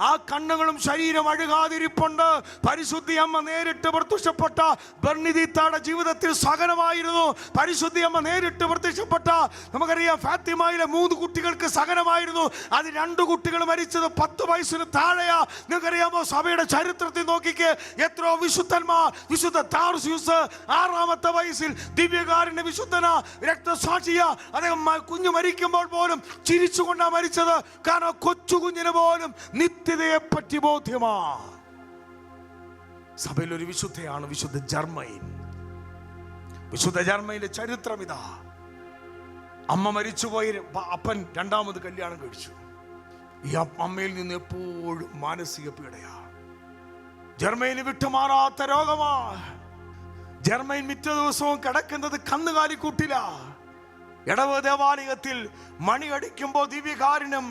ആ കണ്ണുകളും ശരീരം അഴുകാതിരിപ്പുണ്ട്. പരിശുദ്ധി അമ്മ നേരിട്ട് പ്രത്യക്ഷപ്പെട്ട ബെർണീത്തയുടെ ജീവിതത്തിൽ സഹനമായിരുന്നു. പരിശുദ്ധി അമ്മ നേരിട്ട് പ്രത്യക്ഷപ്പെട്ട, നമുക്കറിയാം, ഫാത്തിമയിലെ 3 കുട്ടികൾക്ക് സഹനമായിരുന്നു. അത് 2 കുട്ടികൾ മരിച്ചത് 10 വയസ്സിന് താഴെയാ. നിങ്ങൾക്കറിയാമോ, സഭയുടെ ചരിത്രത്തിൽ നോക്കിക്കേ, എത്രയോ വിശുദ്ധന്മാർ, വിശുദ്ധ താർസ്യൂസ് 6-ാമത്തെ വയസ്സിൽ ദിവ്യകാരുണ്യ വിശുദ്ധനാ, രക്തസാക്ഷിയാ. അദ്ദേഹം കുഞ്ഞു മരിക്കുമ്പോൾ പോലും ചിരിച്ചുകൊണ്ടാ മരിച്ചത്. കാരണം കൊച്ചു കുഞ്ഞിന് പോലും നിത്യതയെ പറ്റി ബോധ്യമാ. സഭയിൽ ഒരു വിശുദ്ധയാണ് വിശുദ്ധ ജർമ്മൈൻ. വിശുദ്ധ ജർമ്മൈന്റെ ചരിത്രം ഇതാ. അമ്മ മരിച്ചുപോയി, അപ്പൻ 2ാമത് കല്യാണം കഴിച്ചു. ഈ അമ്മയിൽ നിന്ന് എപ്പോഴും മാനസിക പീഡയാ. ജർമ്മൈന് വിട്ടുമാറാത്ത രോഗമാ. ജർമ്മൈൻ മിറ്റ ദിവസവും കിടക്കുന്നത് കന്നുകാലിക്കൂട്ടില. ഇടവ ദേവാലയത്തിൽ മണി അടിക്കുമ്പോൾ ദിവ്യകാരുണ്യം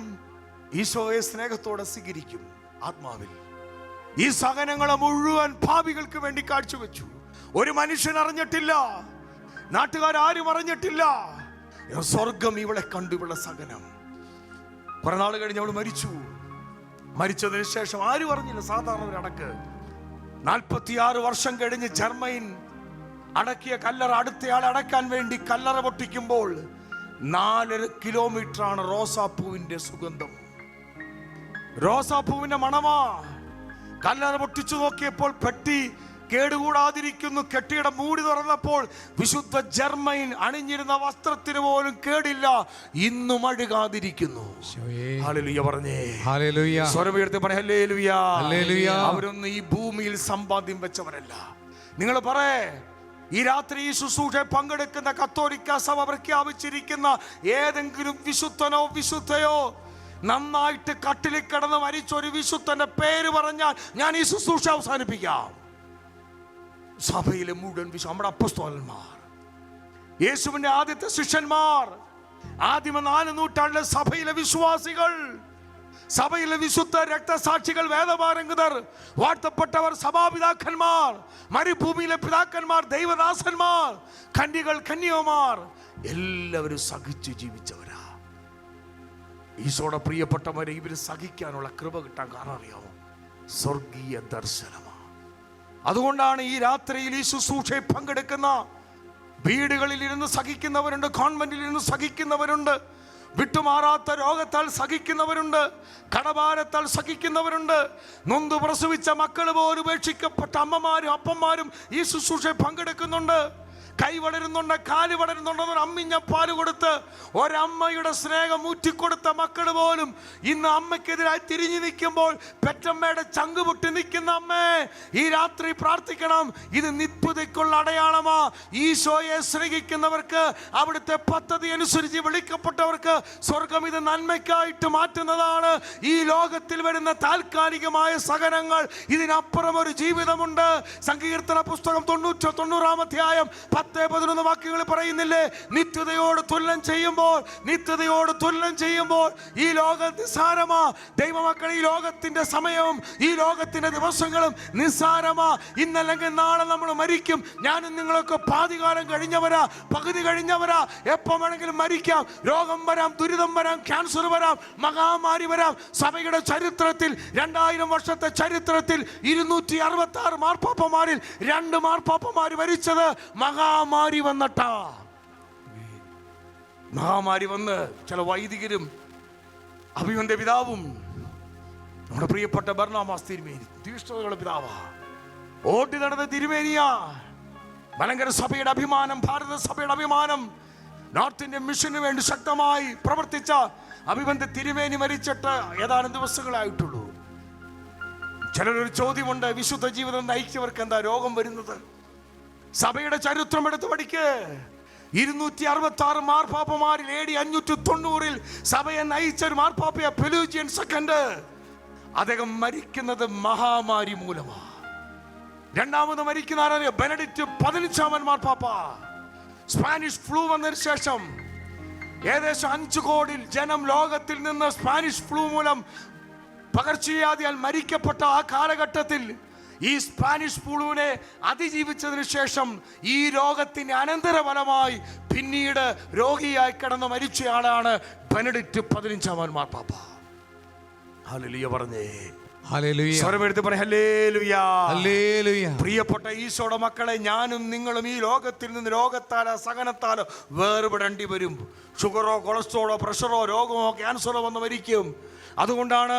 ഈശോയെ സ്നേഹത്തോടെ സ്വീകരിക്കും ആത്മാവിൽ. ഈ സഹനങ്ങളെ മുഴുവൻ പാപികൾക്ക് വേണ്ടി കാഴ്ചവെച്ചു. ഒരു മനുഷ്യൻ അറിഞ്ഞിട്ടില്ല, നാട്ടുകാരും അറിഞ്ഞിട്ടില്ല. സ്വർഗം ഇവളെ കണ്ടു, ഇവളെ സഹനം. കുറെ നാൾ കഴിഞ്ഞ് അവൾ മരിച്ചു. മരിച്ചതിന് ശേഷം ആരും അറിഞ്ഞില്ല, സാധാരണ ഒരു അടക്ക്. 46 വർഷം കഴിഞ്ഞ് ജർമ്മൈൻ അടക്കിയ കല്ലറ അടുത്തയാളെ അടക്കാൻ വേണ്ടി കല്ലറ പൊട്ടിക്കുമ്പോൾ 4 കിലോമീറ്ററാണ് റോസാപ്പൂവിന്റെ സുഗന്ധം, റോസാപ്പൂവിന്റെ മണമാ. കല്ലറ പൊട്ടിച്ചു നോക്കിയപ്പോൾ പെട്ടി കേടുകൂടാതിരിക്കുന്നു. കെട്ടിയുടെ മൂടി തുറന്നപ്പോൾ വിശുദ്ധ ജർമ്മൈൻ അണിഞ്ഞിരുന്ന വസ്ത്രത്തിന് പോലും കേടില്ല, ഇന്നും അഴുകാതിരിക്കുന്നു. ഹല്ലേലൂയ പറഞ്ഞേ. ഹല്ലേലൂയ. സ്വരമുയർത്തി പറ ഹല്ലേലൂയ. ഹല്ലേലൂയ. അവരൊന്നും ഈ ഭൂമിയിൽ സമ്പാദ്യം വെച്ചവരല്ല. നിങ്ങൾ പറയേ, ഈ രാത്രി ഈ ശുശ്രൂഷ പങ്കെടുക്കുന്ന കത്തോലിക്ക സഭ പ്രഖ്യാപിച്ചിരിക്കുന്ന ഏതെങ്കിലും വിശുദ്ധനോ വിശുദ്ധയോ നന്നായിട്ട് കട്ടിലിൽ കിടന്ന് മരിച്ച ഒരു വിശുദ്ധന്റെ പേര് പറഞ്ഞാൽ ഞാൻ ഈ ശുശ്രൂഷ അവസാനിപ്പിക്കാം. സഭയിലെ മുഴുവൻ നമ്മുടെ അപ്പോസ്തലന്മാർ, യേശുവിന്റെ ആദ്യത്തെ ശിഷ്യന്മാർ, ആദിമ 4 നൂറ്റാണ്ടിലെ സഭയിലെ വിശ്വാസികൾ, സഭയിലെ വിശുദ്ധ രക്തസാക്ഷികൾ, വേദപാരംഗതർ, വാഴ്ത്തപ്പെട്ടവർ, സഭാപിതാക്കന്മാർ, മരുഭൂമിയിലെ പിതാക്കന്മാർ, ദൈവദാസന്മാർ, കന്യകൾ, കന്യകമാർ, എല്ലാവരും സഹിച്ചു ജീവിച്ചവരാ. ഈശോയുടെ പ്രിയപ്പെട്ടവരെ ഇവര് സഹിക്കാനുള്ള കൃപ കിട്ടാൻ കാരണം അറിയാമോ? സ്വർഗീയ ദർശനമാണ്. അതുകൊണ്ടാണ് ഈ രാത്രിയിൽ ഈ ശുശ്രൂഷയിൽ പങ്കെടുക്കുന്ന വീടുകളിൽ ഇരുന്ന് സഹിക്കുന്നവരുണ്ട്, കോൺവെന്റിൽ ഇരുന്ന് സഹിക്കുന്നവരുണ്ട്, വിട്ടുമാറാത്ത രോഗത്താൽ സഹിക്കുന്നവരുണ്ട്, കടഭാരത്താൽ സഹിക്കുന്നവരുണ്ട്, നൊന്തു പ്രസവിച്ച മക്കൾ പോലും ഉപേക്ഷിക്കപ്പെട്ട അമ്മമാരും അപ്പന്മാരും ഈ ശുശ്രൂഷയിൽ പങ്കെടുക്കുന്നുണ്ട്. കൈ വളരുന്നുണ്ട്, കാല് വളരുന്നുണ്ട്, അമ്മിഞ്ഞ പാല് കൊടുത്ത് ഒരമ്മയുടെ സ്നേഹം ഊറ്റിക്കൊടുത്ത മക്കൾ പോലും ഇന്ന് അമ്മയ്ക്കെതിരായി തിരിഞ്ഞു നിൽക്കുമ്പോൾ പെറ്റമ്മയുടെ ചങ്ക് പൊട്ടി നിൽക്കുന്ന അമ്മേ, ഈ രാത്രി പ്രാർത്ഥിക്കണം. ഇത് നിത്യതയ്ക്കുള്ള അടയാളമാ. ഈശോയെ സ്നേഹിക്കുന്നവർക്ക്, അവിടുത്തെ പദ്ധതി അനുസരിച്ച് വിളിക്കപ്പെട്ടവർക്ക് സ്വർഗം ഇത് നന്മയ്ക്കായിട്ട് മാറ്റുന്നതാണ്. ഈ ലോകത്തിൽ വരുന്ന താൽക്കാലികമായ സഹനങ്ങൾ, ഇതിനപ്പുറം ഒരു ജീവിതമുണ്ട്. സങ്കീർത്തന പുസ്തകം 90-90 അധ്യായം 10-11 വാക്യങ്ങൾ പറയുന്നില്ലേ, നിത്യതയോട് തുലനം ചെയ്യുമ്പോൾ ഈ ലോകം നിസ്സാരമാ. ദൈവമക്കൾ, ഈ ലോകത്തിന്റെ സമയവും ഈ ലോകത്തിന്റെ ദിവസങ്ങളും നിസ്സാരമാ. ഇന്നല്ലെങ്കിൽ നാളെ നമ്മൾ മരിക്കും. ഞാനും നിങ്ങളൊക്കെ പാതികാലം കഴിഞ്ഞവരാ, പകുതി കഴിഞ്ഞവരാ. എപ്പോൾ വേണമെങ്കിലും മരിക്കാം. രോഗം വരാം, ദുരിതം വരാം, ക്യാൻസർ വരാം, മഹാമാരി വരാം. സഭയുടെ ചരിത്രത്തിൽ 2000 വർഷത്തെ ചരിത്രത്തിൽ 266 മാർപ്പാപ്പമാരിൽ 2 മാർപ്പാപ്പമാർ മരിച്ചത് മഹാമാരി വന്നിട്ടാ. മഹാമാരി വന്ന് ചില വൈദികരും അഭിമന്യ പിതാവും നമ്മുടെ പ്രിയപ്പെട്ട ബർണാമാസ് തിരുമേനി, തീഷ്ണതകളുടെ പിതാവാ, ഓട്ടി നടന്ന തിരുമേനിയാ, മലങ്കര സഭയുടെ അഭിമാനം, ഭാരത സഭയുടെ അഭിമാനം, നോർത്ത് ഇന്ത്യൻ മിഷന് വേണ്ടി ശക്തമായി പ്രവർത്തിച്ച അഭിമന്യ തിരുമേനി മരിച്ചിട്ട് ഏതാനും ദിവസങ്ങളായിട്ടുള്ളൂ. ചിലരൊരു ചോദ്യമുണ്ട്, വിശുദ്ധ ജീവിതം നയിച്ചവർക്ക് എന്താ രോഗം വരുന്നത്? സഭയുടെ ചരിത്രം എടുത്ത് പഠിക്ക്. 266 മാർപ്പാപ്പമാരിൽ AD 590 സഭയെ നയിച്ച ഒരു മാർപ്പാപ്പയ പെലൂജിയൻ സെക്കൻഡ്. അദ്ദേഹം മരിക്കുന്നത് മഹാമാരി മൂലമാണ്. രണ്ടാമത് മരിക്കുന്ന ആരാണ്? ബെനഡിക്റ്റ് 15 മാർപ്പാപ്പ. സ്പാനിഷ് ഫ്ലൂ വന്നതിന് ശേഷം ഏകദേശം 5 കോടി ജനം ലോകത്തിൽ നിന്ന് സ്പാനിഷ് ഫ്ലൂ മൂലം പകർച്ചവ്യാധിയാൽ മരിക്കപ്പെട്ട ആ കാലഘട്ടത്തിൽ ഈ സ്പാനിഷ് ഫ്ലൂവിനെ അതിജീവിച്ചതിന് ശേഷം ഈ രോഗത്തിന്റെ അനന്തരഫലമായി പിന്നീട് രോഗിയായി കിടന്ന് മരിച്ചയാളാണ് ബെനഡിക്റ്റ് 15 മാർപ്പാപ്പ. ഹല്ലേലൂയ പറഞ്ഞേ. സ്വരമെടുത്ത് പറ ഹല്ലേലൂയ. പ്രിയപ്പെട്ട ഈശോയുടെ മക്കളെ, ഞാനും നിങ്ങളും ഈ ലോകത്തിൽ നിന്ന് രോഗത്താലോ സഹനത്താലോ വേർപെടേണ്ടി വരും. ഷുഗറോ കൊളസ്ട്രോളോ പ്രഷറോ രോഗമോ ക്യാൻസറോ വന്ന് മരിക്കും. അതുകൊണ്ടാണ്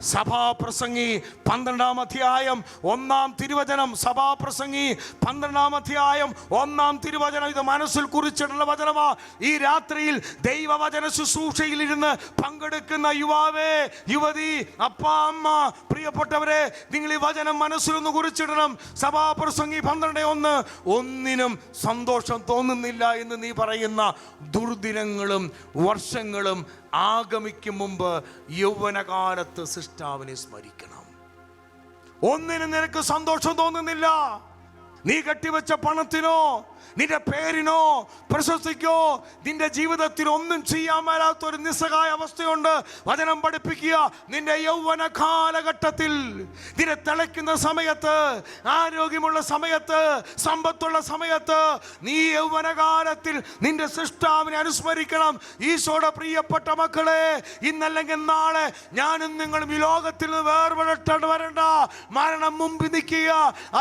സഭാപ്രസംഗി 12 അധ്യായം 1 തിരുവചനം, സഭാപ്രസംഗി 12 അധ്യായം 1 തിരുവചനം ഇത് മനസ്സിൽ കുറിച്ചിട്ടുള്ള വചനമാ. ഈ രാത്രിയിൽ ദൈവവചന ശുശ്രൂഷയിൽ ഇരുന്ന് പങ്കെടുക്കുന്ന യുവാവേ, യുവതി, അപ്പ, അമ്മ, പ്രിയപ്പെട്ടവരെ, നിങ്ങൾ ഈ വചനം മനസ്സിലൊന്ന് കുറിച്ചിടണം. സഭാപ്രസംഗി 12:1 ഒന്നിനും സന്തോഷം തോന്നുന്നില്ല എന്ന് നീ പറയുന്ന ദുർദിനങ്ങളും വർഷങ്ങളും ആഗമിക്കും മുമ്പ് യൗവനകാലത്ത് സൃഷ്ടാവിനെ സ്മരിക്കണം. ഒന്നിനും നിനക്ക് സന്തോഷം തോന്നുന്നില്ല. നീ കെട്ടിവെച്ച പണത്തിനോ നിന്റെ പേരിനോ പ്രശസ്തിക്കോ നിന്റെ ജീവിതത്തിൽ ഒന്നും ചെയ്യാൻ മേലാത്ത ഒരു നിസ്സഹായ അവസ്ഥയുണ്ട്. വചനം പഠിപ്പിക്കുക, നിന്റെ യൗവന കാലഘട്ടത്തിൽ, നിന്നെ തിളയ്ക്കുന്ന സമയത്ത്, ആരോഗ്യമുള്ള സമയത്ത്, സമ്പത്തുള്ള സമയത്ത്, നീ യൗവനകാലത്തിൽ നിന്റെ സൃഷ്ടാവിനെ അനുസ്മരിക്കണം. ഈശോയുടെ പ്രിയപ്പെട്ട മക്കളെ, ഇന്നല്ലെങ്കിൽ നാളെ ഞാനും നിങ്ങളും ഈ ലോകത്തിൽ നിന്ന് വേർപെടേണ്ട വരണ്ട. മരണം മുമ്പിൽ നിൽക്കുക.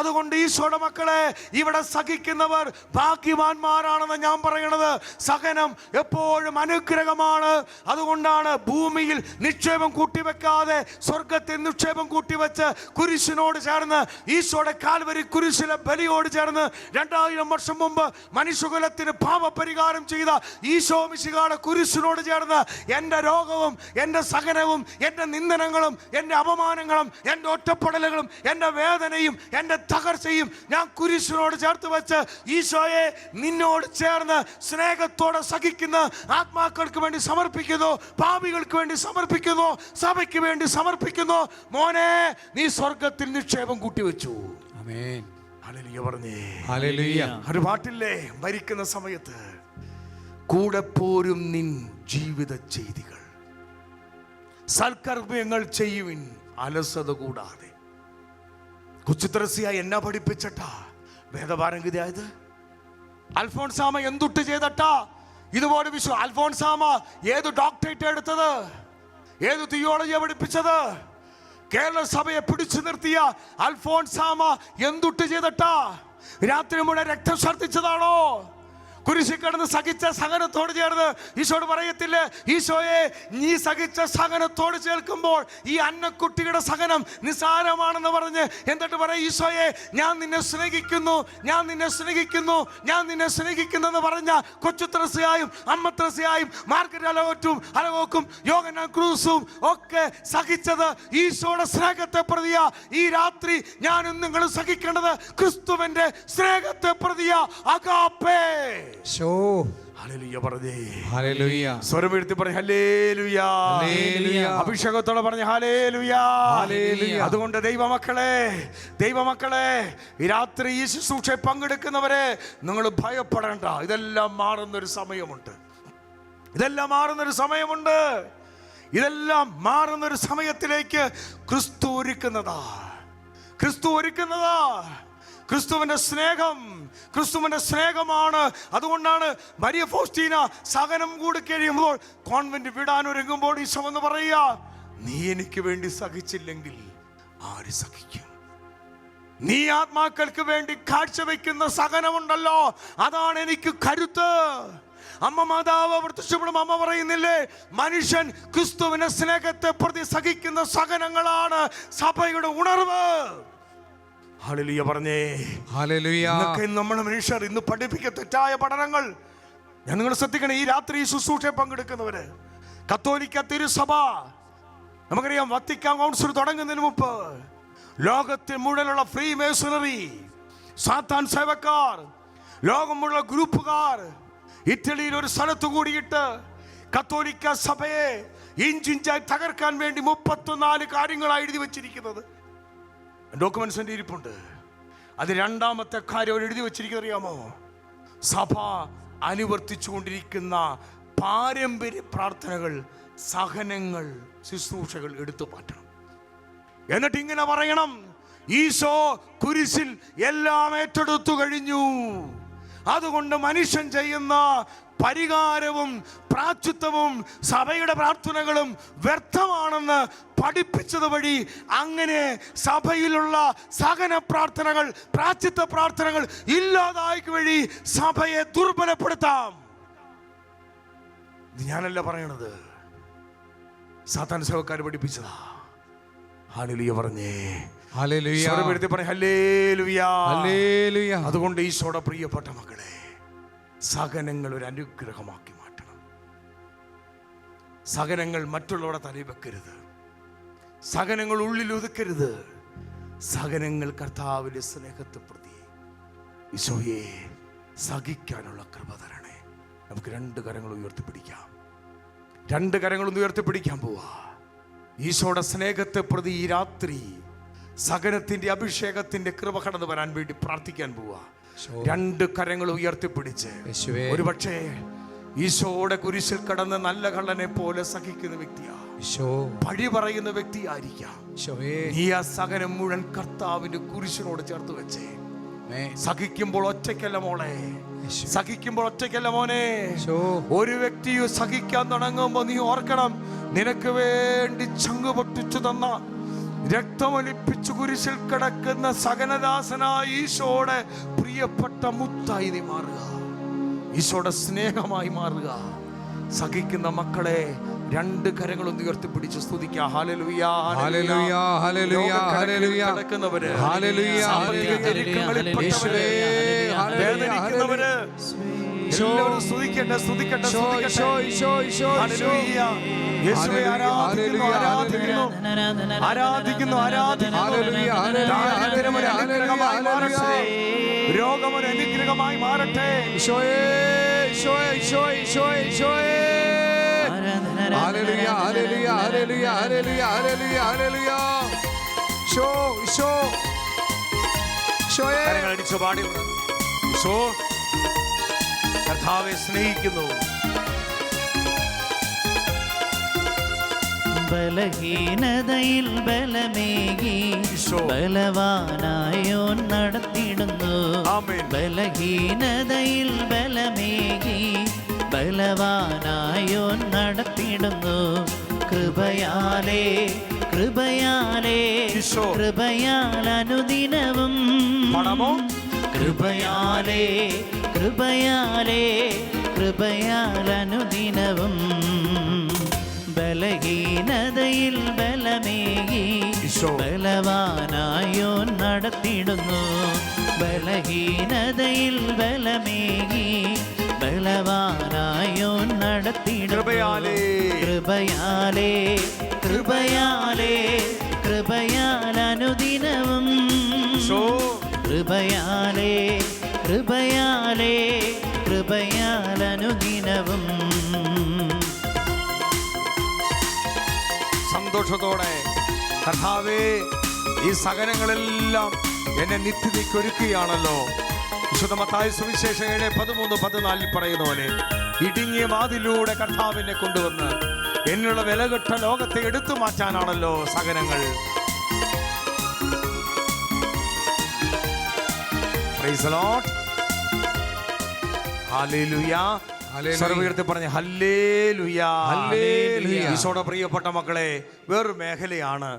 അതുകൊണ്ട് ഈശോയുടെ മക്കളെ, ദൈവമക്കളെ, ഇവിടെ സഹിക്കുന്നവർ ഭാഗ്യവാന്മാരാണെന്ന് ഞാൻ പറയണത്. സഹനം എപ്പോഴും അനുഗ്രഹമാണ്. അതുകൊണ്ടാണ് ഭൂമിയിൽ നിക്ഷേപം കൂട്ടിവെക്കാതെ സ്വർഗത്തിൽ നിക്ഷേപം കൂട്ടിവെച്ച് കുരിശിനോട് ചേർന്ന്, ഈശോയുടെ കാൽവരി കുരിശിലെ ബലിയോട് ചേർന്ന് 2000 വർഷം മുമ്പ് മനുഷ്യകുലത്തിന് പാപപരിഹാരം ചെയ്ത ഈശോ മിശിഹായുടെ കുരിശിനോട് ചേർന്ന് എൻ്റെ രോഗവും എൻ്റെ സഹനവും എൻ്റെ നിന്ദനങ്ങളും എൻ്റെ അപമാനങ്ങളും എൻ്റെ ഒറ്റപ്പെടലുകളും എൻ്റെ വേദനയും എൻ്റെ തകർച്ചയും ഞാൻ കുരിശിനോട് ചേർത്ത് വെച്ച് ഈശോയെ നിന്നോട് ചേർന്ന് സ്നേഹത്തോടെ സഹിക്കുന്ന ആത്മാക്കൾക്ക് വേണ്ടി സമർപ്പിക്കുന്നു, പാപികൾക്ക് വേണ്ടി സമർപ്പിക്കുന്നു, സഭയ്ക്ക് വേണ്ടി സമർപ്പിക്കുന്നു. മോനെ, നീ സ്വർഗത്തിൽ നിക്ഷേപം കൂട്ടിവെച്ചു. ആമേൻ. ഹല്ലേലൂയ പറഞ്ഞേ. ഹല്ലേലൂയ. ഒരു പാട്ടില്ലേ, മരിക്കുന്ന സമയത്ത് കൂടെ പോരും നിൻ ജീവിത ചെയ്തികൾ, സൽക്കർമ്മങ്ങൾ ചെയ്യുവിൻ അലസത കൂടാതെ. കൊച്ചുത്രസിയ എന്നാ പഠിപ്പിച്ചട്ടാ വേദപാരംഗതിയായത്? അൽഫോൺസാമ എന്തുട്ട് ചെയ്തട്ടാ ഇതുപോലെ അൽഫോൺസാമ ഏത് ഡോക്ടറേറ്റ് എടുത്തത്? ഏത് തിയോളജിയാ പഠിപ്പിച്ചത്? കേരള സഭയെ പിടിച്ചു നിർത്തിയ അൽഫോൺസാമ എന്തുട്ട് ചെയ്തട്ടാ? രാത്രി മുഴുവൻ രക്തം ഛർദ്ദിച്ചതാണോ? കുരിശിൽ കിടന്ന് സഹിച്ച സഹനത്തോട് ചേർന്ന് ഈശോട് പറയത്തില്ലേ, ഈശോയെ നീ സഹിച്ച സഹനത്തോട് ചേർക്കുമ്പോൾ ഈ അന്നക്കുട്ടിയുടെ സഹനം നിസ്സാരമാണെന്ന് പറഞ്ഞ് എന്നിട്ട് പറയും, ഈശോയെ ഞാൻ നിന്നെ സ്നേഹിക്കുന്നു, ഞാൻ നിന്നെ സ്നേഹിക്കുന്നു, ഞാൻ നിന്നെ സ്നേഹിക്കുന്നെന്ന് പറഞ്ഞ കൊച്ചുത്രസിയായും അമ്മത്രസിയായും മാർഗരറ്റ് അലവോക്കും യോഹന്നാൻ ക്രൂസും ഒക്കെ സഹിച്ചത് ഈശോയുടെ സ്നേഹത്തെ പ്രതിയാ. ഈ രാത്രി ഞാനും നിങ്ങളും സഹിക്കേണ്ടത് ക്രിസ്തുവിന്റെ സ്നേഹത്തെ പ്രതിയാ. അഗാപ്പേ. ഹല്ലേലൂയ പറഞ്ഞേ. ഹല്ലേലൂയ. സ്വരമെടുത്ത് പറഞ്ഞേ ഹല്ലേലൂയ. ഹല്ലേലൂയ. അഭിഷേകത്തോടെ പറഞ്ഞേ ഹല്ലേലൂയ. ഹല്ലേലൂയ. അതുകൊണ്ട് ദൈവമക്കളെ ഈ രാത്രി ഈ ശുശ്രൂഷയെ പങ്കെടുക്കുന്നവരെ നിങ്ങൾ ഭയപ്പെടേണ്ട. ഇതെല്ലാം മാറുന്നൊരു സമയമുണ്ട്. ഇതെല്ലാം മാറുന്നൊരു സമയത്തിലേക്ക് ക്രിസ്തു ഒരുക്കുന്നതാ. ക്രിസ്തുവിന്റെ സ്നേഹമാണ്. അതുകൊണ്ടാണ് മരിയ ഫൗസ്റ്റീന സഹനം കൂടി കഴിയുമ്പോൾ കോൺവെന്റ് വിടാനൊരുങ്ങുമ്പോൾ ഈശോ എന്ന് പറയുക, നീ എനിക്ക് വേണ്ടി സഹിച്ചില്ലെങ്കിൽ ആര് സഹിക്കും? നീ ആത്മാക്കൾക്ക് വേണ്ടി കാഴ്ചവെക്കുന്ന സഹനമുണ്ടല്ലോ, അതാണ് എനിക്ക് കരുത്ത്. അമ്മ മാതാവ് പ്രത്യക്ഷപ്പെടും. അമ്മ പറയുന്നില്ലേ, മനുഷ്യൻ ക്രിസ്തുവിന്റെ സ്നേഹത്തെ പ്രതി സഹിക്കുന്ന സഹനങ്ങളാണ് സഭയുടെ ഉണർവ്. ഹല്ലേലൂയ പറഞ്ഞേ. ഹല്ലേലൂയ. നമ്മുടെ മനുഷ്യർ ഇന്ന് പഠിപ്പിക്കുന്ന തെറ്റായ പഠനങ്ങൾ ഞാൻ നിങ്ങൾ ശ്രദ്ധിക്കണം. ഈ രാത്രി ശുശ്രൂഷയെ പങ്കെടുക്കുന്നവര് കത്തോലിക്ക തിരുസഭ, നമുക്കറിയാം വത്തിക്കാൻ കൗൺസിൽ തുടങ്ങുന്നതിന് മുമ്പ് ലോകത്തിൽ മുഴുവനുള്ള ഫ്രീ മേസണറി, സാത്താൻ സേവക്കാർ, ലോകം മുഴുവൻ ഗ്രൂപ്പുകാർ ഇറ്റലിയിൽ ഒരു സ്ഥലത്ത് കൂടിയിട്ട് കത്തോലിക്ക സഭയെ ഇഞ്ചിഞ്ചായി തകർക്കാൻ വേണ്ടി 34 കാര്യങ്ങളാണ് എഴുതി വെച്ചിരിക്കുന്നത്. ഡോക്യുമെന്റ്സ് എൻ്റെ ഇരിപ്പുണ്ട്. അത് 2ാമത്തെ കാര്യം അവർ എഴുതി വെച്ചിരിക്കുന്നത് അറിയാമോ? സഭ അനുവർത്തിച്ചുകൊണ്ടിരിക്കുന്ന പാരമ്പര്യ പ്രാർത്ഥനകൾ, സഹനങ്ങൾ, ശുശ്രൂഷകൾ എടുത്തു മാറ്റണം. എന്നിട്ട് ഇങ്ങനെ പറയണം, ഈശോ കുരിശിൽ എല്ലാം ഏറ്റെടുത്തു കഴിഞ്ഞു. അതുകൊണ്ട് മനുഷ്യൻ ചെയ്യുന്ന പരിഹാരവും പ്രായശ്ചിത്തവും സഭയുടെ പ്രാർത്ഥനകളും വ്യർത്ഥമാണെന്ന് പഠിപ്പിച്ചത് വഴി അങ്ങനെ സഭയിലുള്ള സഹന പ്രാർത്ഥനകൾ, പ്രായശ്ചിത്ത പ്രാർത്ഥനകൾ ഇല്ലാതായി വഴി സഭയെ ദുർബലപ്പെടുത്താം. ഞാനല്ല പറയണത്, സാത്താൻ സേവക്കാർ പഠിപ്പിച്ചതാ. ഹല്ലേലൂയ പറഞ്ഞേ. ഹല്ലേലൂയ. ഹല്ലേലൂയ. ഹല്ലേലൂയ. അതുകൊണ്ട് ഈശോയുടെ പ്രിയപ്പെട്ട മക്കളെ, സഹനങ്ങൾ ഒരു അനുഗ്രഹമാക്കി മാറ്റണം. സഹനങ്ങൾ മറ്റുള്ളവരുടെ തലയിൽ വെക്കരുത്. സഹനങ്ങൾ ഉള്ളിൽ ഒതുക്കരുത്. സഹനങ്ങൾ കർത്താവിന്റെ സ്നേഹത്തെ പ്രതി ഈശോയെ സഹിക്കാനുള്ള കൃപ തരണേ. നമുക്ക് 2 കരങ്ങൾ ഉയർത്തിപ്പിടിക്കാം. 2 കരങ്ങൾ ഉയർത്തിപ്പിടിക്കാൻ പോവാ. ഈശോയുടെ സ്നേഹത്തെ പ്രതി ഈ രാത്രി സഹനത്തിന്റെ അഭിഷേകത്തിന്റെ കൃപ കടന്നു വരാൻ വേണ്ടി പ്രാർത്ഥിക്കാൻ പോവാ. 2 കരങ്ങൾ ഉയർത്തിപ്പിടിച്ച്, ഒരുപക്ഷേ ഈശോയുടെ കുരിശിൽ കടന്ന് നല്ല കള്ളനെ പോലെ സഹിക്കുന്ന വ്യക്തിയാ, പഴി പറയുന്ന വ്യക്തിയായിരിക്കാം. നീ ആ സഹനം മുഴുവൻ കർത്താവിന്റെ കുരിശിനോട് ചേർത്ത് വെച്ചേ. സഹിക്കുമ്പോൾ ഒറ്റയ്ക്കല്ല മോളെ, സഹിക്കുമ്പോൾ ഒറ്റയ്ക്കല്ല മോനെ. ഒരു വ്യക്തിയെ സഹിക്കാൻ തുടങ്ങുമ്പോ നീ ഓർക്കണം, നിനക്ക് വേണ്ടി ചങ്ക് പൊട്ടിച്ചു തന്ന രക്തമൊലിപ്പിച്ചു കുരിശിൽ കിടക്കുന്ന സകലദാസനായ ഈശോയുടെ പ്രിയപ്പെട്ട മുത്തായി നീ മാറുക, ഈശോയുടെ സ്നേഹമായി മാറുക. സഹിക്കുന്ന മക്കളെ രണ്ട് കരങ്ങളും ഉയർത്തിപ്പിടിച്ച് സ്തുതിക്കുക. ഹല്ലേലൂയ, ഹല്ലേലൂയ, ഹല്ലേലൂയ, ഹല്ലേലൂയ. കിടക്കുന്നവര്, ഹല്ലേലൂയ, യേശുവേ, വേദനിക്കുന്നവര് എല്ലാവരും സ്തുതിക്കട്ടെ, സ്തുതിക്കട്ടെ, സ്തുതിക്കട്ടെ. ഹല്ലേലൂയ, യേശുവേ ആരാധിക്കുന്നു, ആരാധിക്കുന്നു, ആരാധിക്കുന്നു, ആരാധിക്കുന്നു. ദാരിദ്ര്യം ഒരു അനുഗ്രഹമായി മാറട്ടെ, രോഗം ഒരു അനുഗ്രഹമായി മാറട്ടെ. ഈശോയേ, ഈശോയേ, ഈശോയേ, ഈശോയേ, ഈശോയേ. Hallelujah, hallelujah, hallelujah, hallelujah, hallelujah, hallelujah. Isho, Isho, ഈശോയേ. കരങ്ങൾ അടിച്ചു പാടി ഈശോ കർത്താവെ സ്നേഹിക്കുന്നു. ബലഹീനതയിൽ ബലമേകി ബലവാനായോ നടത്തിടുന്നു. ബലഹീനതയിൽ ബലമേകി ബലവാനായോ നടത്തിടുന്നു. കൃപയാലേ, കൃപയാലേ, കൃപയാൽ അനുദിനവും. കൃപയാലേ, കൃപയാലേ, കൃപയാൽ അനുദിനവും. ബലഹീനതയിൽ ബലമേകി ബലവാനായോ നടത്തിടുന്നു. ബലഹീനതയിൽ ബലമേകി ബലവാനായോ നടത്തിടുന്നു. കൃപയാലേ, കൃപയാലേ, കൃപയാൽ അനുദിനവും. കൃപയാലേ, കൃപയാലേ, കൃപയാൽ അനുദിനവും. സന്തോഷത്തോടെ കർത്താവേ, ഈ സഹനങ്ങളെല്ലാം എന്നെ നിത്യതയ്ക്ക് ഒരുക്കുകയാണല്ലോ. വിശുദ്ധ മത്തായി സുവിശേഷം 7:13-14 പറയുന്ന പോലെ ഇടുങ്ങിയ വാതിലൂടെ കർത്താവിനെ കൊണ്ടുവന്ന് എന്നുള്ള വിലകെട്ട ലോകത്തെ എടുത്തു മാറ്റാനാണല്ലോ സഹനങ്ങൾ. Price the Lord. ഹല്ലേലൂയ. സർവ്വീർത്തി പറഞ്ഞ ഹല്ലേലൂയ, ഹല്ലേലൂയ. ഈശോയുടെ പ്രിയപ്പെട്ട മക്കളെ, വേറൊരു മേഖലയാണ്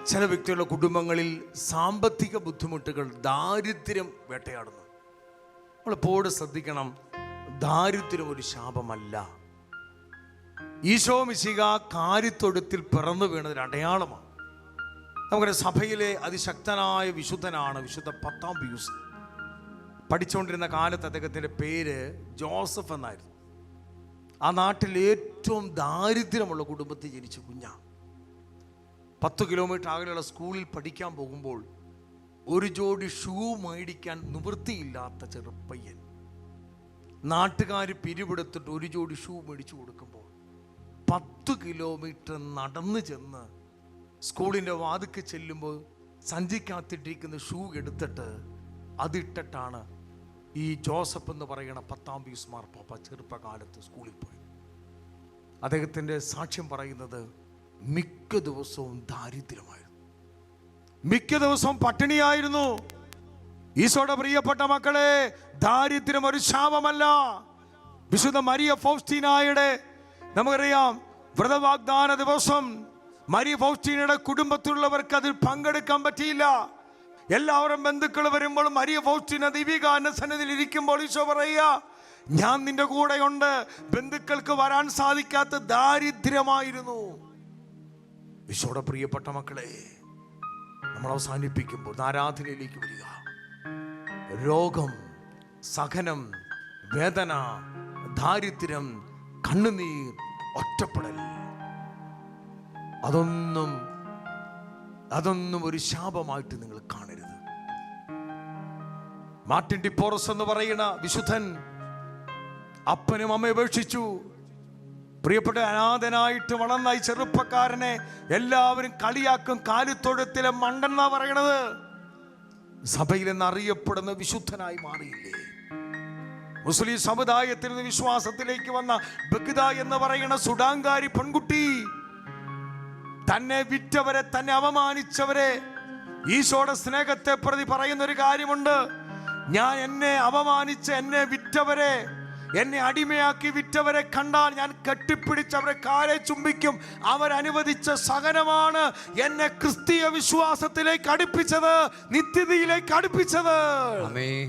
ചില വ്യക്തികളുടെ കുടുംബങ്ങളിൽ സാമ്പത്തിക ബുദ്ധിമുട്ടുകൾ, ദാരിദ്ര്യം വേട്ടയാടുന്നു. നമ്മളെപ്പോഴും ശ്രദ്ധിക്കണം, ദാരിദ്ര്യം ഒരു ശാപമല്ല. ഈശോ മിശിഹ കാരിത്തൊഴുത്തിൽ പിറന്നു വീണതൊരു അടയാളമാണ്. നമുക്കറിയാം, സഭയിലെ അതിശക്തനായ വിശുദ്ധനാണ് വിശുദ്ധ പത്താംപിയൂസ്. പഠിച്ചുകൊണ്ടിരുന്ന കാലത്ത് അദ്ദേഹത്തിൻ്റെ പേര് ജോസഫ് എന്നായിരുന്നു. ആ നാട്ടിൽ ഏറ്റവും ദാരിദ്ര്യമുള്ള കുടുംബത്തിൽ ജനിച്ച കുഞ്ഞാണ്. 10 കിലോമീറ്റർ അകലെയുള്ള സ്കൂളിൽ പഠിക്കാൻ പോകുമ്പോൾ ഒരു ജോഡി ഷൂ മേടിക്കാൻ നിവൃത്തിയില്ലാത്ത ചെറുപ്പയ്യൻ നാട്ടുകാർ പിരിവെടുത്തിട്ട് ഒരു ജോഡി ഷൂ മേടിച്ചു കൊടുക്കുമ്പോൾ 10 കിലോമീറ്റർ നടന്നു ചെന്ന് സ്കൂളിൻ്റെ വാതിക്ക് ചെല്ലുമ്പോൾ സഞ്ചിക്കകത്തിട്ടിരിക്കുന്ന ഷൂ എടുത്തിട്ട് അതിട്ടിട്ടാണ് ഈ ജോസഫ് എന്ന് പറയുന്ന പത്താംപിയൂസ് മാർപ്പാപ്പ ചെറുപ്പകാലത്ത് സ്കൂളിൽ പോയി. അദ്ദേഹത്തിൻ്റെ സാക്ഷ്യം പറയുന്നത് മിക്ക ദിവസവും ദാരിദ്ര്യമായിരുന്നു, മിക്ക ദിവസവും പട്ടിണിയായിരുന്നു. ഈശോയുടെ പ്രിയപ്പെട്ട മക്കളെ, ദാരിദ്ര്യം ഒരു ശാപമല്ല. വിശുദ്ധ മരിയ ഫൗസ്റ്റീനായുടെ നമുക്കറിയാം വ്രതവാഗ്ദാന ദിവസം മരിയ ഫൗസ്റ്റീനയുടെ കുടുംബത്തിലുള്ളവർക്ക് അതിൽ പങ്കെടുക്കാൻ പറ്റിയില്ല. എല്ലാവരും ബന്ധുക്കൾ വരുമ്പോൾ മരിയ ഫൗസ്റ്റീന ദൈവിക സന്നിധിയിൽ ഇരിക്കുമ്പോൾ ഈശോ പറയുക, ഞാൻ നിന്റെ കൂടെയുണ്ട്. ബന്ധുക്കൾക്ക് വരാൻ സാധിക്കാത്ത ദാരിദ്ര്യമായിരുന്നു. ഈശോയുടെ പ്രിയപ്പെട്ട മക്കളെ, നമ്മൾ അവസാനിപ്പിക്കുമ്പോൾ ആരാധനയിലേക്ക് വരിക. രോഗം, സഹനം, വേദന, ദാരിദ്ര്യം, കണ്ണുനീർ, ഒറ്റപ്പെടൽ, അതൊന്നും ഒരു ശാപമായിട്ട് നിങ്ങൾ കാണരുത്. മാർട്ടിൻ ഡിപ്പോറസ് എന്ന് പറയുന്ന വിശുദ്ധൻ അപ്പനും അമ്മയെ ഉപേക്ഷിച്ചു. പ്രിയപ്പെട്ട അനാഥനായിട്ട് വളർന്ന ഈ ചെറുപ്പക്കാരനെ എല്ലാവരും കളിയാക്കും, കാലിത്തൊഴുത്തിലെ മണ്ടെന്നാ പറയണത്. സഭയിൽ എന്നറിയപ്പെടുന്ന വിശുദ്ധനായി മാറിയില്ലേ? മുസ്ലിം സമുദായത്തിൽ നിന്ന് വിശ്വാസത്തിലേക്ക് വന്ന ബഗ്ദ എന്ന് പറയുന്ന സുഡാങ്കാരി പെൺകുട്ടി തന്നെ വിറ്റവരെ, തന്നെ അവമാനിച്ചവരെ, ഈശോയുടെ സ്നേഹത്തെ പ്രതി പറയുന്ന ഒരു കാര്യമുണ്ട്. ഞാൻ എന്നെ അപമാനിച്ച് എന്നെ വിറ്റവരെ, എന്നെ അടിമയാക്കി വിറ്റവരെ കണ്ടാൽ ഞാൻ കെട്ടിപ്പിടിച്ച് അവരെ കാലെ ചുംബിക്കും. അവരനുവദിച്ച സഹനമാണ് എന്നെ ക്രിസ്തീയ വിശ്വാസത്തിലേക്ക് അടുപ്പിച്ചത്, നിത്യതയിലേക്ക് അടുപ്പിച്ചത്. ആമേൻ.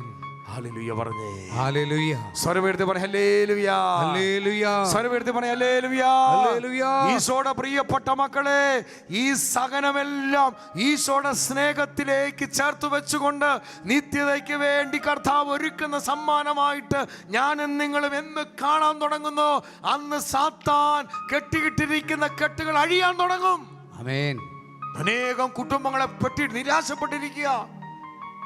ഹല്ലേലൂയ പറഞ്ഞേ. ഹല്ലേലൂയ. സ്വരമെടുത്ത് പറ ഹല്ലേലൂയ. ഹല്ലേലൂയ. സ്വരമെടുത്ത് പറ ഹല്ലേലൂയ. ഹല്ലേലൂയ. ഈശോയുടെ പ്രിയപ്പെട്ട മക്കളെ, ഈ സഹനമെല്ലാം ഈശോയുടെ സ്നേഹത്തിലേക്ക് ചേർത്ത് വെച്ചുകൊണ്ട് നിത്യതയ്ക്ക് വേണ്ടി കർത്താവ് ഒരുക്കുന്ന സമ്മാനമായിട്ട് ഞാനും നിങ്ങളും എന്ന് കാണാൻ തുടങ്ങുന്നു, അന്ന് സാത്താൻ കെട്ടിയിട്ടിരിക്കുന്ന കെട്ടുകൾ അഴിയാൻ തുടങ്ങും. ആമേൻ. അനേകം കുടുംബങ്ങളെ പറ്റി നിരാശപ്പെട്ടിരിക്കുക.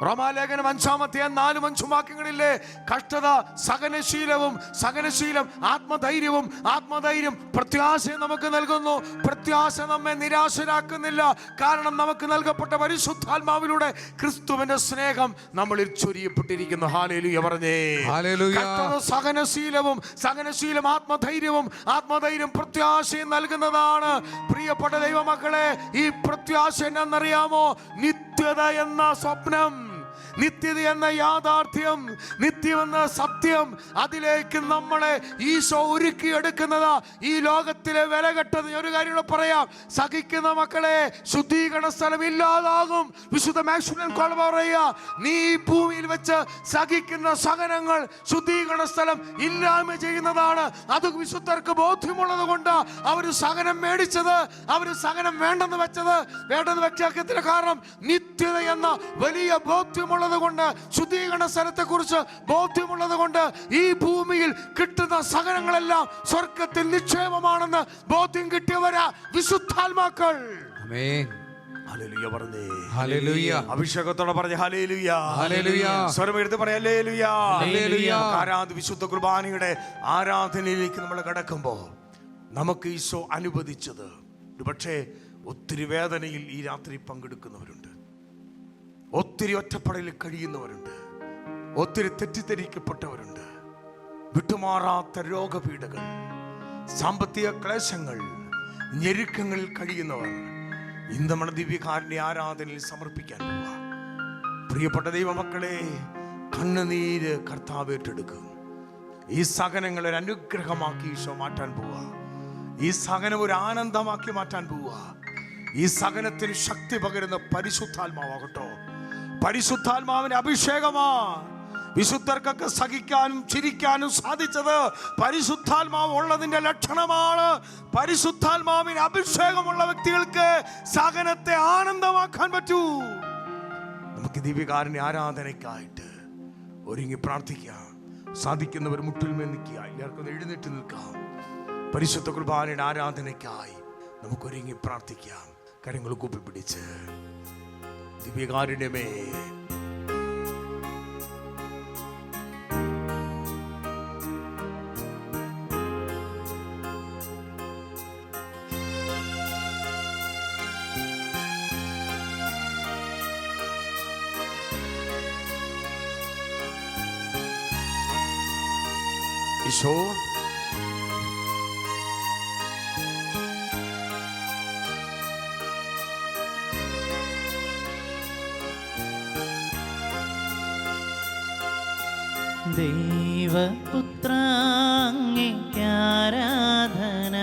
റോമാലേഖനം 5-4 വാക്യങ്ങളിലെ കഷ്ടത സഹനശീലം ആത്മധൈര്യം പ്രത്യാശയും നമുക്ക് നൽകുന്നു. പ്രത്യാശ നമ്മെ നിരാശരാക്കുന്നില്ല, കാരണം നമുക്ക് നൽകപ്പെട്ട പരിശുദ്ധാത്മാവിലൂടെ ക്രിസ്തുവിന്റെ സ്നേഹം നമ്മളിൽ ചൊരിയപ്പെട്ടിരിക്കുന്നു. ഹല്ലേലൂയ പറഞ്ഞേ. ഹല്ലേലൂയ. സഹനശീലം ആത്മധൈര്യം പ്രത്യാശയും നൽകുന്നതാണ്. പ്രിയപ്പെട്ട ദൈവമക്കളെ, ഈ പ്രത്യാശ എന്നറിയാമോ? നിത്യത എന്ന സ്വപ്നം, നിത്യത എന്ന യാഥാർത്ഥ്യം, നിത്യമെന്ന സത്യം, അതിലേക്ക് നമ്മളെ ഈശോ ഒരുക്കിയെടുക്കുന്നത്. ഈ ലോകത്തിലെ വില കെട്ടത് ഒരു കാര്യം പറയാം, സഹിക്കുന്ന മക്കളെ ശുദ്ധീകരണ സ്ഥലം ഇല്ലാതാകും. വിശുദ്ധ മാക്സിമം പറയുക, നീ ഈ ഭൂമിയിൽ വെച്ച് സഹിക്കുന്ന സഹനങ്ങൾ ശുദ്ധീകരണ സ്ഥലം ഇല്ലായ്മ ചെയ്യുന്നതാണ്. അത് വിശുദ്ധർക്ക് ബോധ്യമുള്ളത് കൊണ്ട് അവർ സഹനം മേടിച്ചത്, അവർ സഹനം വേണ്ടെന്ന് വെച്ചതിന്റെ കാരണം നിത്യത എന്ന വലിയ ബോധ്യമുള്ളത് കൊണ്ട്, ശുദ്ധീകരണ സ്ഥലത്തെ കുറിച്ച് ബോധ്യമുള്ളത് കൊണ്ട്, ഈ ഭൂമിയിൽ കിട്ടുന്ന സഹനങ്ങളെല്ലാം സ്വർഗത്തിൽ നിക്ഷേപമാണെന്ന് ബോധ്യം കിട്ടിയവരാ വിശുദ്ധാത്മാക്കൾ. ആമേൻ. ഹല്ലേലൂയ പറഞ്ഞേ. ഹല്ലേലൂയ. അഭിഷേകത്തോടെ പറഞ്ഞേ ഹല്ലേലൂയ. ഹല്ലേലൂയ. സ്വരമെടുത്ത് പറയാം ഹല്ലേലൂയ. ഹല്ലേലൂയ. വിശുദ്ധ കുർബാനയുടെ ആരാധനയിലേക്ക് നമ്മൾ കടക്കുമ്പോൾ നമുക്ക് ഈശോ അനുവദിച്ചത്, പക്ഷേ ഒത്തിരി വേദനയിൽ ഈ രാത്രി പങ്കെടുക്കുന്നവരുണ്ട്, ഒത്തിരി ഒറ്റപ്പെടലിൽ കഴിയുന്നവരുണ്ട്, ഒത്തിരി തെറ്റിദ്ധരിക്കപ്പെട്ടവരുണ്ട്, വിട്ടുമാറാത്ത രോഗപീഠകൾ, സാമ്പത്തിക ക്ലേശങ്ങൾ, ഞെരുക്കങ്ങളിൽ കഴിയുന്നവർ ഇന്ന് നമ്മുടെ ദിവ്യകാരുണ്യ ആരാധനയിൽ സമർപ്പിക്കാൻ പോവാ. പ്രിയപ്പെട്ട ദൈവമക്കളെ, കണ്ണുനീര് കർത്താവ് ഏറ്റെടുക്കും. ഈ സഹനങ്ങൾ ഒരു അനുഗ്രഹമാക്കി ഈശോ മാറ്റാൻ പോവാ. ഈ സഹനം ഒരു ആനന്ദമാക്കി മാറ്റാൻ പോവാ. ഈ സഹനത്തിന് ശക്തി പകരുന്ന പരിശുദ്ധാത്മാവാകട്ടോ. പരിശുദ്ധാത്മാവിന്റെ അഭിഷേകമാ. വിശുദ്ധർക്കൊക്കെ സഹിക്കാനും ചിരിക്കാനും സാധിച്ചത് പരിശുദ്ധാത്മാവ് ഉള്ളതിന്റെ ലക്ഷണമാണ്. പരിശുദ്ധാത്മാവിന് അഭിഷേകമുള്ള വ്യക്തികൾക്ക് സഹനത്തെ ആനന്ദമാക്കാൻ പറ്റൂ. നമുക്ക് ദിവ്യകാരുണ്യ ആരാധനയ്ക്കായിട്ട് ഒരുങ്ങി പ്രാർത്ഥിക്കാം. സാധിക്കുന്നവർ മുട്ടിൽമേൽ നിൽക്കുക, എല്ലാവർക്കും എഴുന്നേറ്റ് നിൽക്കാം. പരിശുദ്ധ കുർബാനയുടെ ആരാധനയ്ക്കായി നമുക്ക് ഒരുങ്ങി പ്രാർത്ഥിക്കാം. കരങ്ങൾ കൂപ്പിപ്പിടിച്ച് ദിവ്യകാരുണ്യമേ, ഈശോ ദൈവപുത്ര അങ്ങേക്ക് ആരാധന.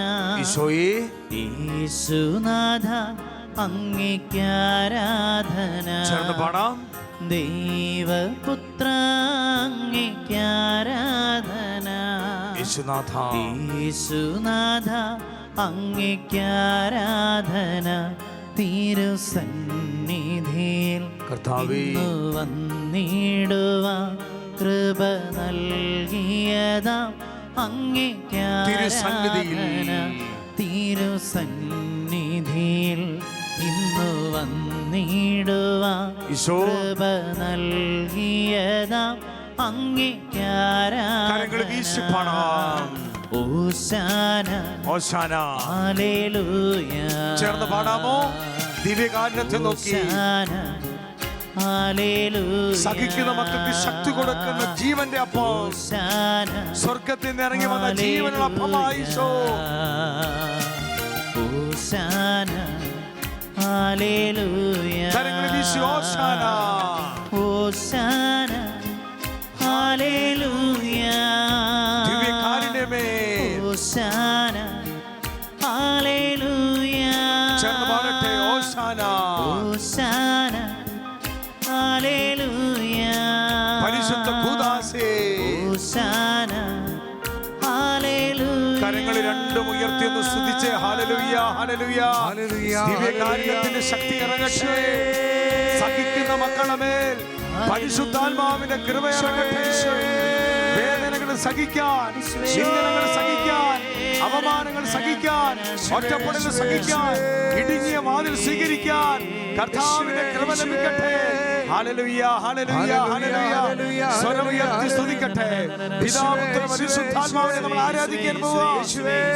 ഈശോയെ, യേശുനാഥ അങ്ങേക്ക് ആരാധന. ചേർന്ന് പാടാം. ദൈവപുത്ര അങ്ങേക്ക് ആരാധന. യേശുനാഥ, യേശുനാഥ അങ്ങേക്ക് ആരാധന. തിരുസന്നിധിയിൽ കർത്താവേ, ഇന്നു വന്നിടുവാൻ കൃപ നൽകിയതാം അങ്ങേക്ക് ആരാധന. തിരുസന്നിധിയിൽ ഇന്നു വന്നിടുവാൻ കൃപ നൽകിയതാം അങ്ങേക്ക് ആരാധന. ഓശാന ഓശാന. ഹല്ലേലൂയ. ചേർന്ന് പാടാമോ? ദിവ്യകാരുണ്യത്തെ നോക്കി സഹിക്കുന്ന മക്കൾക്ക് ശക്തി കൊടുക്കുന്ന ജീവന്റെ അപ്പം, സ്വർഗത്തിൽ നിന്ന് ഇറങ്ങി വന്ന ജീവനുള്ള അപ്പമായ ഈശോ. ഓശാന ഹല്ലേലൂയ. കരങ്ങൾ വീശി ഓശാന. ഓശാന ഹല്ലേലൂയ. ഓശാന ഹല്ലേലൂയ ചേർന്ന് പാടട്ടെ. ഓശാന ഓശാന ഹല്ലേലൂയ പരിശുദ്ധ കൂദാസേ. ഓശാന ഹല്ലേലൂയ കരങ്ങൾ രണ്ടും ഉയർത്തി ഒന്ന് സ്തുതിച്ചേ. ഹല്ലേലൂയ ഹല്ലേലൂയ ഹല്ലേലൂയ. ദിവ്യകാരുണ്യത്തിന്റെ ശക്തി ഇറങ്ങട്ടെ. സഹിക്കുന്ന മക്കളുടെ മേൽ പരിശുദ്ധാത്മാവിന്റെ കൃപ ഇറങ്ങട്ടെ. വേദനകൾ സഹിക്കാൻ, നിന്ദനങ്ങൾ സഹിക്കാൻ, അവമാനങ്ങൾ സഹിക്കാൻ, ഒറ്റപ്പെടൽ സഹിക്കാൻ, ഇടുങ്ങിയ വാതിൽ സ്വീകരിക്കാൻ കർത്താവിന്റെ കൃപ ലഭിക്കട്ടെ. ഹല്ലേലൂയ ഹല്ലേലൂയ ഹല്ലേലൂയ. സ്വരമുയർത്തി സ്തുതിക്കട്ടെ. പിതാപുത്ര പരിശുദ്ധാത്മാവിനെ നമ്മൾ ആരാധിക്കാൻ പോവാം.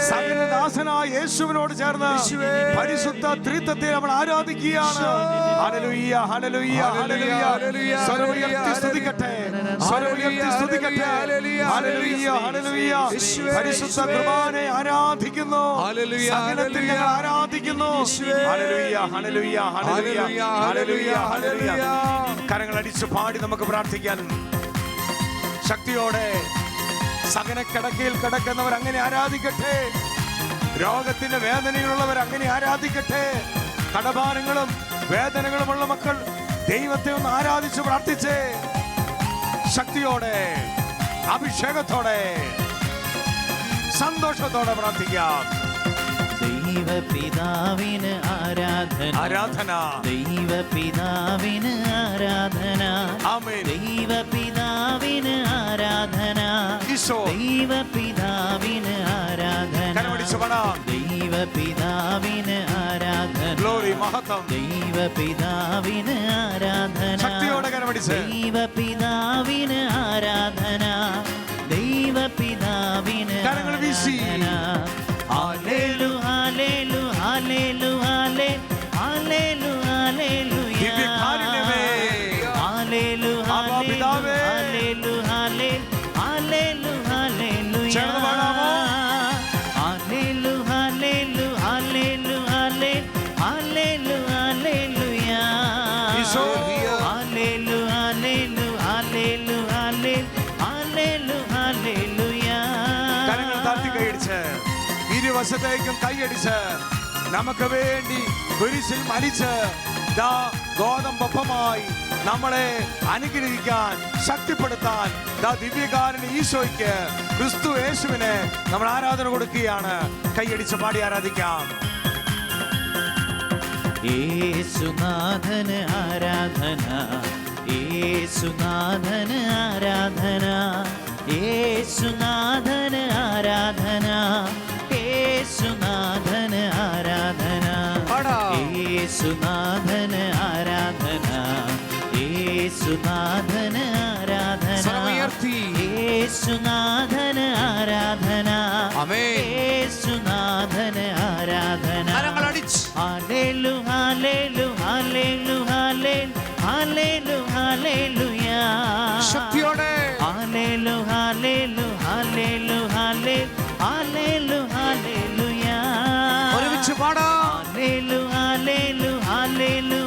സകലദാസനായ യേശുവിനോട് ചേർന്ന് പരിശുദ്ധ ത്രിത്വത്തെ നമ്മൾ ആരാധിക്കുകയാണ്. ഹല്ലേലൂയ ഹല്ലേലൂയ ഹല്ലേലൂയ. സ്വരമുയർത്തി സ്തുതിക്കട്ടെ. സ്വരമുയർത്തി സ്തുതിക്കട്ടെ. ഹല്ലേലൂയ ഹല്ലേലൂയ. പരിശുദ്ധ കുർബാനയെ ആരാധിക്കുന്നു. സകലത്തിൽ ഞങ്ങൾ ആരാധിക്കുന്നു. ഹല്ലേലൂയ ഹല്ലേലൂയ ഹല്ലേലൂയ ഹല്ലേലൂയ ഹല്ലേലൂയ. കരങ്ങൾ അടിച്ചു പാടി നമുക്ക് പ്രാർത്ഥിക്കാൻ ശക്തിയോടെ. സകലക്കിടക്കയിൽ കിടക്കുന്നവർ അങ്ങനെ ആരാധിക്കട്ടെ. രോഗത്തിന്റെ വേദനയിലുള്ളവർ അങ്ങനെ ആരാധിക്കട്ടെ. കടഭാരങ്ങളും വേദനകളുമുള്ള മക്കൾ ദൈവത്തെ ഒന്ന് ആരാധിച്ച് പ്രാർത്ഥിച്ചേ. ശക്തിയോടെ, അഭിഷേകത്തോടെ, സന്തോഷത്തോടെ പ്രാർത്ഥിക്കാം. ദൈവപിതാവിന് ആരാധന ആരാധന. ദൈവപിതാവിന് ആരാധന ആമേൻ. ദൈവപിതാവിന് ആരാധന ഈശോ. ദൈവപിതാവിന് ആരാധന കരമടിച്ച് പാടാം. ദൈവപിതാവിന് ആരാധന ഗ്ലോറി മഹത്വം. ദൈവപിതാവിന് ആരാധന ശക്തിയോടെ കരമടിച്ച്. ദൈവപിതാവിന് ആരാധന ദൈവപിതാവിന് കരങ്ങൾ വീശി. ഹല്ലേലൂ ഹല്ലേലൂ ഹല്ലേലൂ ഹല്ലേലൂ ഹല്ലേലൂ ഹല്ലേലൂയ ദിവ്യകാരുണ്യമേ. ഹല്ലേലൂ ആബാ പിതാവേ. ഹല്ലേലൂ ഹല്ലേലൂ ഹല്ലേലൂ ഹല്ലേലൂയ ചേർന്ന് പാടാമോ? ഹല്ലേലൂ ഹല്ലേലൂ ഹല്ലേലൂ ഹല്ലേലൂ ഹല്ലേലൂയ ഈശോ. ഹല്ലേലൂ ഹല്ലേലൂ ഹല്ലേലൂ ഹല്ലേലൂ ഹല്ലേലൂയ. കരങ്ങൾ താഴ്ത്തി കൈയടിച്ച് ഇരുവശത്തേക്കും കൈയടിച്ച് നമുക്ക് വേണ്ടി കുരിശിൽ മരിച്ച് ദാ ഗോതമ്പൊപ്പമായി നമ്മളെ അനുഗ്രഹിക്കാൻ, ശക്തിപ്പെടുത്താൻ ദാ ദിവ്യകാരൻ ഈശോയ്ക്ക്, ക്രിസ്തു യേശുവിന് നമ്മൾ ആരാധന കൊടുക്കുകയാണ്. കൈയടിച്ച് പാടി ആരാധിക്കാം. യേശുനാഥന് ആരാധന യേശുനാഥന് ആരാധന യേശുനാഥന് ആരാധന യേശുനാഥന് ആരാധന യേശുനാഥന് ആരാധന യേശുനാഥന് ആരാധന യേശുനാഥന് ആരാധന യേശുനാഥന് ആരാധന. ഹല്ലേലൂ ഹല്ലേലൂ ഹല്ലേലൂ ഹല്ലേലൂ ഹല്ലേലൂയ. ശക്തിയോടെ ഹല്ലേലൂ ഹല്ലേലൂ ഹല്ലേലൂ ഹല്ലേലൂ ഹല്ലേലൂയ. ഒരുമിച്ച് പാടാം. ഹല്ലേലൂ ഹല്ലേലൂ ഹല്ലേലൂ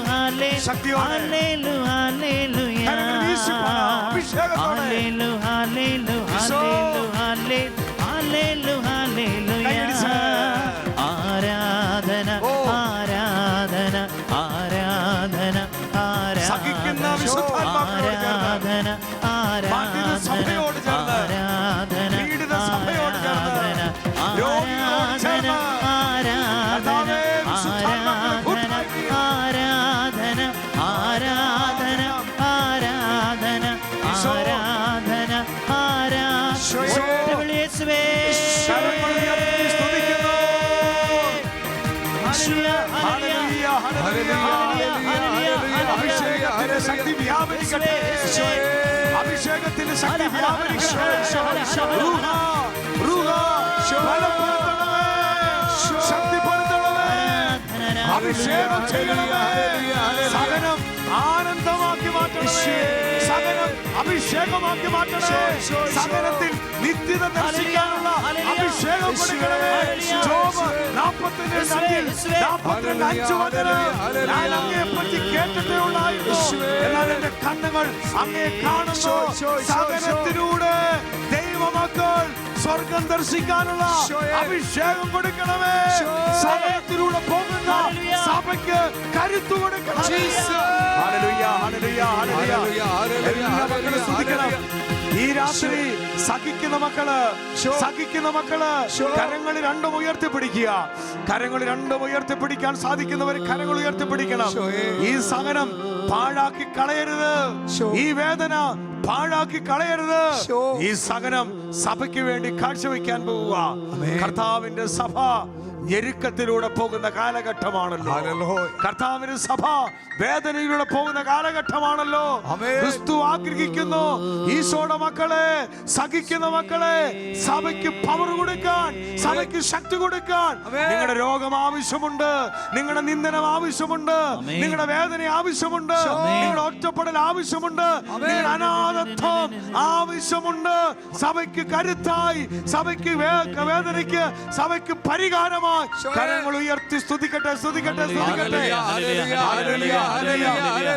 ശക്തിയോടെ. ഹല്ലേലൂ ഹല്ലേലൂയ. കരങ്ങൾ വീശി പാടാം. അഭിഷേകത്തോടെ. ഹല്ലേലൂ ഹല്ലേലൂ ഈശോ. ഹല്ലേലൂ ഹല്ലേലൂയ. കൈയടിച്ച്. ആരാധന ആരാധന ആരാധന ആരാധന സഹിക്കുന്ന വിശുദ്ധാത്മാക്കളോട് ചേർന്ന്. ആരാധന ബാധിത സഭയോട് ചേർന്ന്. ആരാധന പീഡിത സഭയോട് ചേർന്ന്. രോഗികളോട് ചേർന്ന്. കർത്താവേ, വിശുദ്ധാത്മാക്കളെ കൂട്ടായി. ആരാധന ആരാധന ആരാധന ആരാധന ആരാധന യേശുവേ. കരങ്ങൾ ഉയർത്തി സ്തുതിക്കുന്നു. ഹല്ലേലൂയ, ഹല്ലേലൂയ. അഭിഷേകത്തിന്റെ ശക്തി വ്യാപരിക്കട്ടെ. അഭിഷേകത്തിന്റെ ശക്തി വ്യാപരിക്കട്ടെ. റൂഹ, റൂഹ, ബലപ്പെടുത്തണമേ. ശക്തിപ്പെടുത്തണമേ. അഭിഷേകം ചെയ്യണമേ. സകലം ആനന്ദമാക്കി മാറ്റണമേ. സകലം അഭിഷേകമാക്കി മാറ്റണമേ. സകലത്തിൽ നിത്യത ദർശിക്കാനുള്ള അഭിഷേകം കൊടുക്കണമേ. ജോബ് 42:5 വചനം ഞാൻ അങ്ങയെപ്പറ്റി കേട്ടിട്ടേ ഉള്ളായിരുന്നു. എന്നാൽ എന്റെ കണ്ണുകൾ അങ്ങയെ കാണുന്നു. സകലത്തിലൂടെ ദൈവം ദൈവമക്കൾ സ്വർഗം ദർശിക്കാനുള്ള അഭിഷേകം കൊടുക്കണമേ. സഹനത്തിലൂടെ പോകുന്ന സഭയ്ക്ക് കരുത്തു കൊടുക്കണം. Hallelujah, hallelujah, hallelujah. എല്ലാ മക്കളും സ്തുതിക്കണം. ഈ രാത്രി സഹിക്കുന്ന മക്കള് കരങ്ങൾ രണ്ടും ഉയർത്തിപ്പിടിക്കുക. കരങ്ങൾ രണ്ടും ഉയർത്തിപ്പിടിക്കാൻ സാധിക്കുന്നവർ കരങ്ങൾ ഉയർത്തിപ്പിടിക്കണം. ഈ സഹനം പാഴാക്കി കളയരുത്. ഈ വേദന പാഴാക്കി കളയരുത്. ഈ സഹനം സഭയ്ക്ക് വേണ്ടി കാഴ്ചവെക്കാൻ പോവുക. കർത്താവിന്റെ സഭ ഞെരുക്കത്തിലൂടെ പോകുന്ന കാലഘട്ടമാണല്ലോ. കർത്താവിന്റെ സഭ വേദനയിലൂടെ പോകുന്ന കാലഘട്ടമാണല്ലോ. ക്രിസ്തു ആഗ്രഹിക്കുന്നു ഈശോയുടെ മക്കളെ, സഹിക്കുന്ന മക്കളെ സഭയ്ക്ക് പവർ കൊടുക്കാൻ, സഭയ്ക്ക് ശക്തി കൊടുക്കാൻ. നിങ്ങളുടെ രോഗം ആവശ്യമുണ്ട്, നിങ്ങളുടെ നിന്ദനം ആവശ്യമുണ്ട്, നിങ്ങളുടെ വേദന ആവശ്യമുണ്ട്, നിങ്ങളുടെ ഒറ്റപ്പെടൽ ആവശ്യമുണ്ട്, നിങ്ങളുടെ അനാഥത്വം ആവശ്യമുണ്ട്. സഭയ്ക്ക് കരുത്തായി, സഭയ്ക്ക് വേദനയ്ക്ക് സഭയ്ക്ക് പരിഹാരമായി കരങ്ങൾ ഉയർത്തി സ്തുതിക്കട്ടെ, സ്തുതിക്കട്ടെ, സ്തുതിക്കട്ടെ.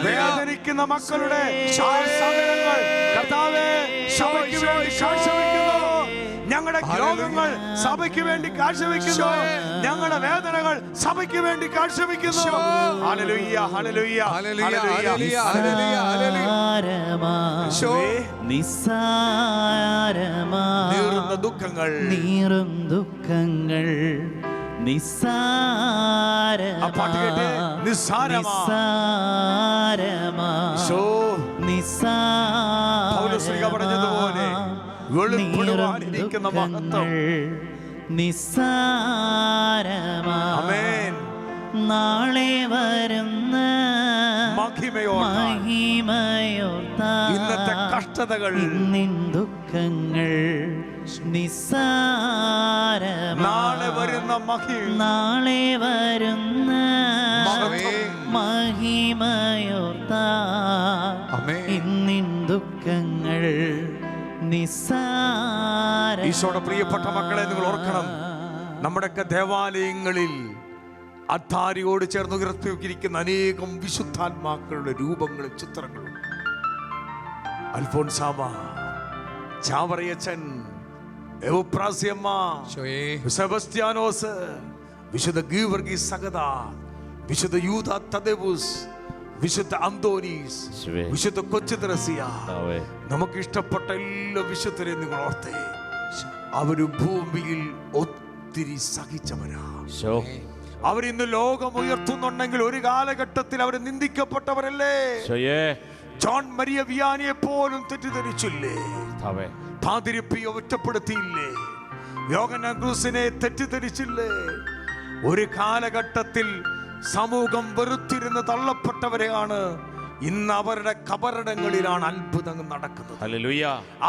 വേദനിക്കുന്ന മക്കളുടെ സഹനങ്ങൾ കർത്താവേ സഭയ്ക്ക് വേണ്ടി കാഴ്ചവെക്കുന്നു. ഞങ്ങളുടെ രോഗങ്ങൾ സഭയ്ക്ക് വേണ്ടി കാഴ്ചവെക്കുന്നു. ഞങ്ങളുടെ വേദനകൾ സഭയ്ക്ക് വേണ്ടി കാഴ്ചവെക്കുന്നു. ഹല്ലേലൂയ, ഹല്ലേലൂയ, ഹല്ലേലൂയ, ഹല്ലേലൂയ. നിസ്സാരമാ നീറുന്ന ദുഃഖങ്ങൾ, നീറും ദുഃഖങ്ങൾ നിസ്സാരമാ, നിസ്സാരമാ, പറഞ്ഞതുപോലെ വെളിപ്പെടുവാനിരിക്കുന്ന മഹത്വം നിസ്സാരമാ. നാളെ വരുന്ന മഹിമയോർത്താൽ ഇന്നത്തെ കഷ്ടതകൾ, നിൻ ദുഃഖങ്ങൾ നിസ്സാരമാ. നാളെ വരുന്ന നാളെ വരുന്ന മഹിമയോർത്താൽ ഇന്നിൻ ദുഃഖങ്ങൾ നിസ്സാര. ഈശോയുടെ പ്രിയപ്പെട്ട മക്കളെ, നിങ്ങൾ ഓർക്കണം, നമ്മുടെയൊക്കെ ദേവാലയങ്ങളിൽ അത്താരിയോട് ചേർന്ന് ഉയർത്തിവെച്ചിരിക്കുന്ന അനേകം വിശുദ്ധാത്മാക്കളുടെ രൂപങ്ങളും ചിത്രങ്ങളും. അൽഫോൻസാമ, ചാവറയച്ചൻ, എവുപ്രാസ്യമ്മ, സെബസ്ത്യാനോസ്, വിശുദ്ധ ഗീവർഗീസ് സഗത, വിശുദ്ധ യൂദാ തദേവുസ്, വിശുദ്ധ അന്തോനീസ്, വിശുദ്ധ കൊച്ചുദ്രസിയ, നമുക്ക് ഇഷ്ടപ്പെട്ട എല്ലാ വിശുദ്ധരെയും നിങ്ങൾ ഓർത്തേ. അവര് ഭൂമിയിൽ ഒത്തിരി സഹിച്ചവരാ. അവരിന്ന് ലോകം ഉയർത്തുന്നുണ്ടെങ്കിൽ ഒരു കാലഘട്ടത്തിൽ അവർ നിന്ദിക്കപ്പെട്ടവരല്ലേ. ജോൺ മരിയ വിയാനിയെ പോലും തെറ്റിദ്ധരിച്ചില്ലേ? പാതിരിപ്പിയെ ഒറ്റപ്പെടുത്തിയില്ലേ? യോഹന്നാൻ ക്രൂസിനെ തെറ്റിദ്ധരിച്ചില്ലേ? ഒരു കാലഘട്ടത്തിൽ സമൂഹം വെറുത്തിരുന്ന് തള്ളപ്പെട്ടവരെയാണ് ഇന്ന് അവരുടെ കബറിടങ്ങളിലാണ് അത്ഭുതം നടക്കുന്നത്.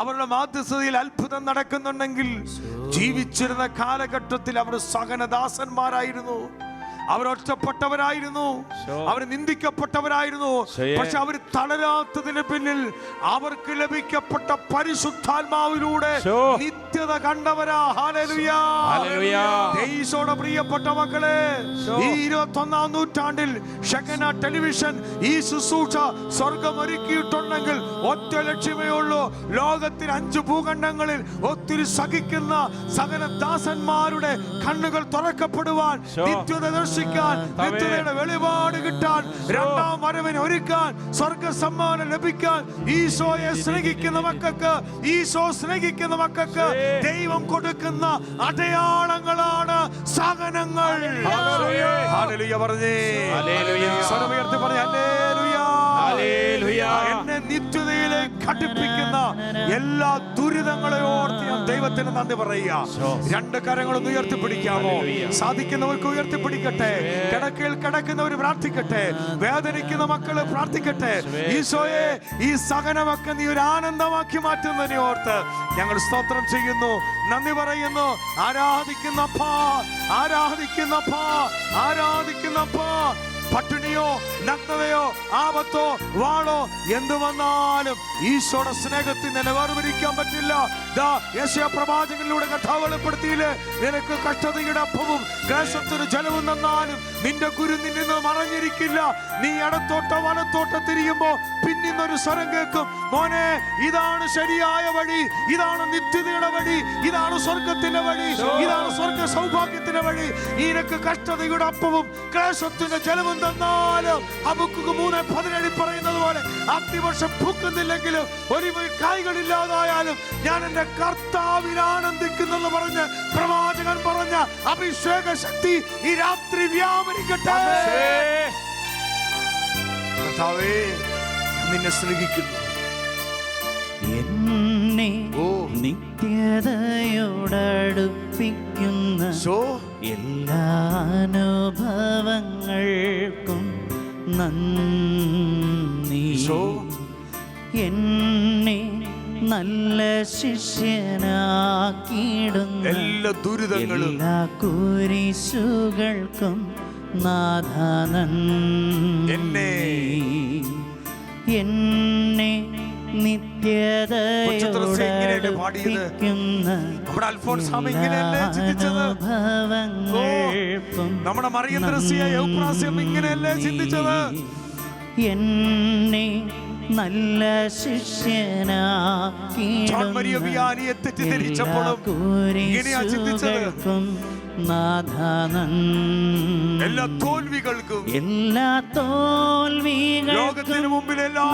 അവരുടെ മാധ്യസ്ഥതയിൽ അത്ഭുതം നടക്കുന്നുണ്ടെങ്കിൽ ജീവിച്ചിരുന്ന കാലഘട്ടത്തിൽ അവർ സഹനദാസന്മാരായിരുന്നു, അവർ ഒറ്റപ്പെട്ടവരായിരുന്നു, അവർ നിന്ദിക്കപ്പെട്ടവരായിരുന്നു. പക്ഷെ അവർ തളരാത്തതിന് പിന്നിൽ അവർക്ക് ലഭിക്കപ്പെട്ട പരിശുദ്ധാത്മാവിലൂടെ നിത്യത കണ്ടവരാ. ഹല്ലേലൂയ, ഈശോയുടെ പ്രിയപ്പെട്ട മക്കളെ, ഈ 21-ാം നൂറ്റാണ്ടിൽ ഷെക്കന ടെലിവിഷൻ ഈ ശുശ്രൂഷ സ്വർഗം ഒരുക്കിയിട്ടുണ്ടെങ്കിൽ ഒറ്റ ലക്ഷ്യമേ ഉള്ളൂ. ലോകത്തിൽ 5 ഭൂഖണ്ഡങ്ങളിൽ ഒത്തിരി സഹിക്കുന്ന സകലദാസന്മാരുടെ കണ്ണുകൾ തുറക്കപ്പെടുവാൻ, നിത്യത ദർശിക്കാൻ, നിത്യതയുടെ വെളിപാട് കിട്ടാൻ, രണ്ടാം വരവിനെ ഒരുക്കാൻ, സ്വർഗ സമ്മാനം ലഭിക്കാൻ. ഈശോയെ സ്നേഹിക്കുന്ന മക്കൾക്ക്, ഈശോ സ്നേഹിക്കുന്ന മക്കൾക്ക് ദൈവം കൊടുക്കുന്ന അടയാളങ്ങളാണ് സഹനങ്ങൾ. ഹല്ലേലൂയ പറഞ്ഞേ, സ്വരമുയർത്തി പറഞ്ഞേ ഹല്ലേലൂയ. എന്നെ നിത്യതയിലേക്ക് ഘടിപ്പിക്കുന്ന എല്ലാ ദുരിതങ്ങളെ ഓർത്ത് ഞാൻ ദൈവത്തിന് നന്ദി പറയുക. 2 കരങ്ങളൊന്ന് ഉയർത്തിപ്പിടിക്കാമോ? സാധിക്കുന്നവർക്ക് ഉയർത്തിപ്പിടിക്കട്ടെ. കിടക്കയിൽ കിടക്കുന്നവർ പ്രാർത്ഥിക്കട്ടെ. വേദനിക്കുന്ന മക്കള് പ്രാർത്ഥിക്കട്ടെ. ഈശോയെ, ഈ സഹനമൊക്കെ നീ ഒരു ആനന്ദമാക്കി മാറ്റുന്നതിനെ ഓർത്ത് ഞങ്ങൾ സ്തോത്രം ചെയ്യുന്നു, നന്ദി പറയുന്നു. ആരാധിക്കുന്നപ്പാ, ആരാധിക്കുന്നപ്പാ, ആരാധിക്കുന്നപ്പാ. പട്ടിണിയോ നഗ്നതയോ ആപത്തോ വാളോ എന്തു വന്നാലും ഈശോയുടെ സ്നേഹത്തിൽ നിന്നെ വേർതിരിക്കാൻ പറ്റില്ല. യെശയ്യാ പ്രവാചകനിലൂടെ കർത്താവ് വെളിപ്പെടുത്തിയില്ലേ, നിനക്ക് കഷ്ടതയുടെ അപ്പവും ക്ലേശത്തിന് ജലവും തന്നാലും നിന്റെ കുരു നിന്നിൽ നിന്ന് മറഞ്ഞിരിക്കില്ല. നീ ഇടത്തോട്ടോ വലത്തോട്ടോ തിരിയുമ്പോ പിന്നിന്നൊരു സ്വരം കേൾക്കും, മോനെ ഇതാണ് ശരിയായ വഴി, ഇതാണ് നിത്യതയുടെ വഴി, ഇതാണ് സ്വർഗത്തിന്റെ വഴി, ഇതാണ് സ്വർഗ സൗഭാഗ്യത്തിന്റെ വഴി. നിനക്ക് കഷ്ടതയുടെ അപ്പവും ക്ലേശത്തിന്റെ ജലവും തന്നാലും ഹബക്കൂക്ക് 3:17 പറയുന്നത് പോലെ അത്തിവർഷം പൂക്കുന്നില്ലെങ്കിലും ഒലിവ് കായ്കളില്ലാതായാലും ഞാൻ എന്റെ കർത്താവിൽ ആനന്ദിക്കുന്നെന്ന് പറഞ്ഞ് പ്രവാചകൻ പറഞ്ഞ അഭിഷേക ശക്തി ഈ രാത്രി വ്യാപരിക്കട്ടെ. കർത്താവേ, നിന്നെ സ്നേഹിക്കുന്നു. എന്നെ നിത്യതയോടടുപ്പിക്കുന്ന എല്ലാ അനുഭവങ്ങൾക്കും നന്ദി. എന്നെ നല്ല ശിഷ്യനാക്കിയിടുന്ന എല്ലാ ദുരിതങ്ങളും എല്ലാ കുരിശുകൾക്കും നാഥ നന്ദി. എന്നെ നിത്യതയോടടുപ്പിക്കുന്ന അനുഭവങ്ങൾക്കും നമ്മുടെ ഇങ്ങനെയല്ലേ ചിന്തിച്ചത്. എന്നെ നല്ല ശിഷ്യനാക്കിയിരിക്കും നാഥ നന്ദി. എല്ലാ തോൽവികൾക്കും ലോകത്തിന് മുമ്പിൽ എല്ലാ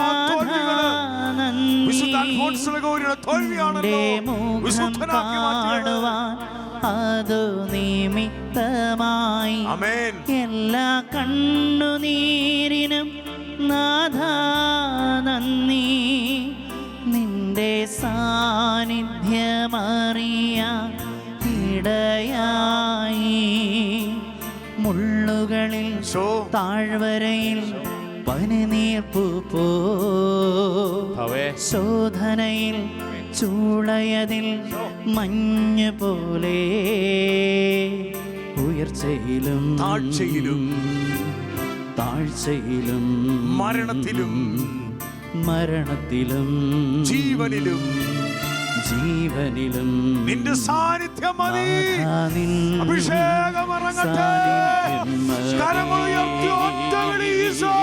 കാണുവാൻ അതു നിമിത്തമായി എല്ലാ കണ്ണുനീരിനും നാഥ നന്ദി. നിന്റെ സാന്നിധ്യമറിയാൻ ഇടയായി മുള്ളുകളിൽ താഴ്വരയിൽ പനിനീർപ്പു പോ ശോധനയിൽ ചൂളയതിൽ മഞ്ഞ് പോലെ ഉയർച്ചയിലും താഴ്ചയിലും മരണത്തിലും ജീവനിലും നിന്റെ സാന്നിധ്യം മതി. അഭിഷേകം ഇറങ്ങട്ടെ. കരമുയർത്തി ഒറ്റ വിളി ഈശോ.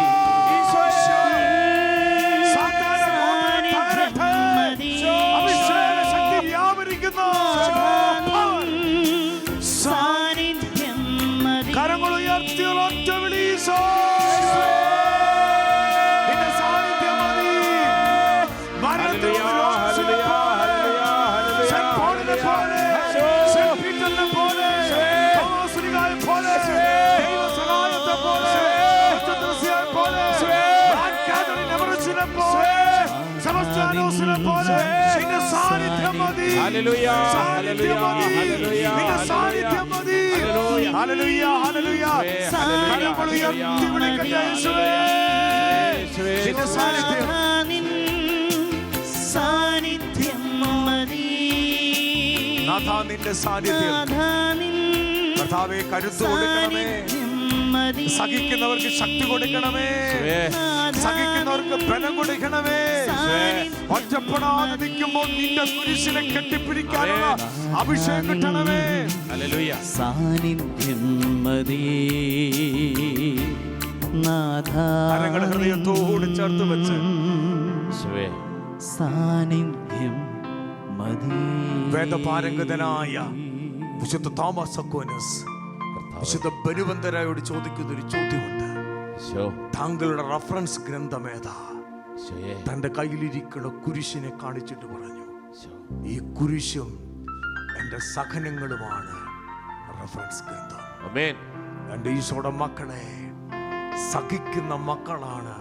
അഭിഷേക ശക്തി വ്യാപരിക്കുന്നു. സാന്നിധ്യം മതി. കരമുയർത്തി ഒറ്റ വിളി ഈശോ. നിന്റെ സാന്നിധ്യം മതി. നിന്റെ സാന്നിധ്യം കർത്താവേ, കരുത്ത് കൊടുക്കണമേ. സഹിക്കുന്നവർക്ക് ശക്തി കൊടുക്കണമേ. സഹിക്കുന്നവർക്ക് ബലം കൊടുക്കണമേ. ഒറ്റപ്പെടാതെ നിൽക്കുമ്പോൾ നിന്റെ കുരിശിനെ കെട്ടിപ്പിടിക്കാനുള്ള അഭിഷേകം കിട്ടണമേ. സാന്നിധ്യം മതി നാഥ. ഹൃദയത്തോട് ചേർത്ത് വെച്ച് സാന്നിധ്യം മതി. വേദപാരംഗതനായ വിശുദ്ധ തോമസ് അക്വീനസ് വിശുദ്ധ ബനുവന്തരായോട് ചോദിക്കുന്ന ഒരു ചോദ്യമുണ്ട്. താങ്കളുടെ റഫറൻസ് ഗ്രന്ഥം ഏതാ? തന്റെ കയ്യിലിരിക്കുന്ന കുരിശിനെ കാണിച്ചിട്ട് പറഞ്ഞു, ഈ കുരിശും എന്റെ സഹനങ്ങളുമാണ് റഫറൻസ് ഗ്രന്ഥം. എന്റെ ഈശോയുടെ മക്കളെ, സഹിക്കുന്ന മക്കളാണ്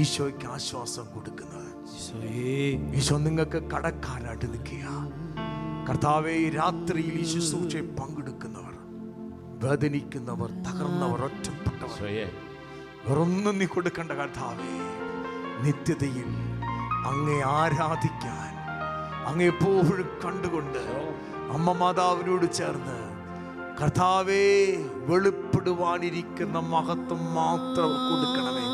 ഈശോയ്ക്ക് ആശ്വാസം കൊടുക്കുന്നത്. ഈശോ നിങ്ങൾക്ക് കടക്കാരായിട്ട് നിൽക്കുക. കർത്താവേ, ഈ രാത്രിയിൽ ഈ ശുശ്രൂഷയെ പങ്കെടുക്കുന്നവർ, വേദനിക്കുന്നവർ, തകർന്നവർ, ഒറ്റപ്പെട്ടവർ, വേറൊന്നും നീ കൊടുക്കേണ്ട കർത്താവേ. നിത്യതയിൽ അങ്ങേ ആരാധിക്കാൻ, അങ്ങേ എപ്പോഴും കണ്ടുകൊണ്ട് അമ്മ മാതാവിനോട് ചേർന്ന് കർത്താവേ വെളിപ്പെടുവാനിരിക്കുന്ന മഹത്വം മാത്രം കൊടുക്കണമേ.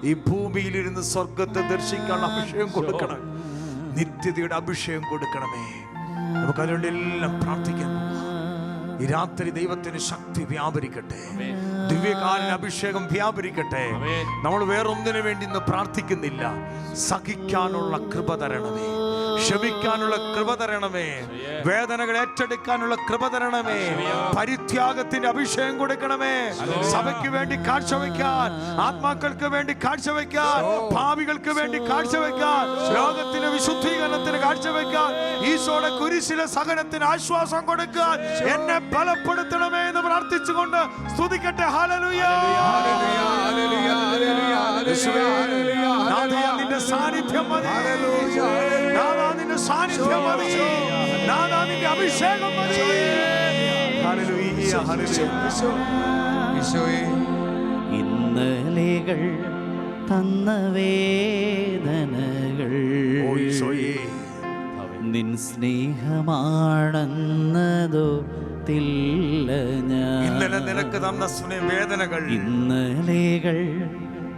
ഈ ഭൂമിയിലിരുന്ന് സ്വർഗത്തെ ദർശിക്കാൻ അഭിഷേകം കൊടുക്കണം. നിത്യതയുടെ അഭിഷേകം കൊടുക്കണമേ. നമുക്ക് അതുകൊണ്ട് എല്ലാം പ്രാർത്ഥിക്കാൻ പോകാം. ഈ രാത്രി ദൈവത്തിന് ശക്തി വ്യാപരിക്കട്ടെ, ദിവ്യകാലന അഭിഷേകം വ്യാപരിക്കട്ടെ. നമ്മൾ വേറൊന്നിനു വേണ്ടി ഇന്ന് പ്രാർത്ഥിക്കുന്നില്ല. സഹിക്കാനുള്ള കൃപ തരണമേ, ക്ഷമിക്കാനുള്ള കൃപ തരണമേ, വേദനകൾ ഏറ്റെടുക്കാനുള്ള കൃപ തരണമേ, പരിത്യാഗത്തിന്റെ അഭിഷേകം കൊടുക്കണമേ. സഭയ്ക്ക് വേണ്ടി കാഴ്ചവെക്കാൻ, ആത്മാക്കൾക്ക് വേണ്ടി കാഴ്ചവെക്കാൻ, ഭാവികൾക്ക് വേണ്ടി കാഴ്ചവെക്കാൻ, ലോകത്തിന് വിശുദ്ധീകരണത്തിന് കാഴ്ചവെക്കാൻ, ഈശോയുടെ കുരിശിലെ സഹനത്തിന് ആശ്വാസം കൊടുക്കാൻ എന്നെ ബലപ്പെടുത്തണമേ എന്ന് പ്രാർത്ഥിച്ചുകൊണ്ട് സ്തുതിക്കട്ടെ. ഹല്ലേലൂയ, നാഥാ നിന്റെ സാന്നിധ്യം മതി, നാഥാ നിന്റെ സാന്നിധ്യം മതി, നാഥാ നിന്റെ അഭിഷേകം മതി. Hallelujah, hallelujah. ഇന്നലെകൾ തന്ന വേദനകൾ നിൻ സ്നേഹമാണെന്നതോ ഇന്നലെ നിനക്ക് തന്ന വേദനകൾ, ഇന്നലെകൾ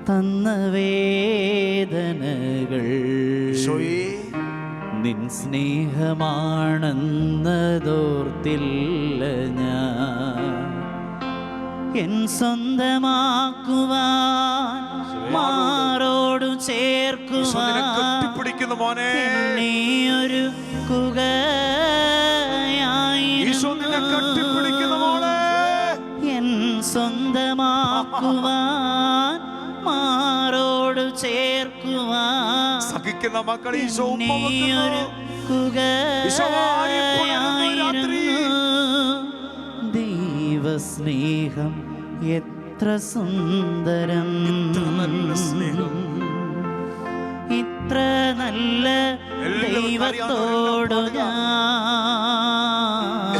തന്ന വേദനകൾ നിൻ സ്നേഹമാണെന്നതോർത്തില്ല ഞാൻ. എൻ സ്വന്തമാക്കുവാൻ, മാറോടു ചേർക്കുവാൻ ഒരു എൻ സ്വന്തമാക്കുവാൻ, മാറോടു ചേർക്കുവാൻ സഹിക്കുന്ന മക്കൾ ദൈവസ്നേഹം എത്ര സുന്ദരം, ഇത്ര നല്ല ദൈവത്തോടു ഞാൻ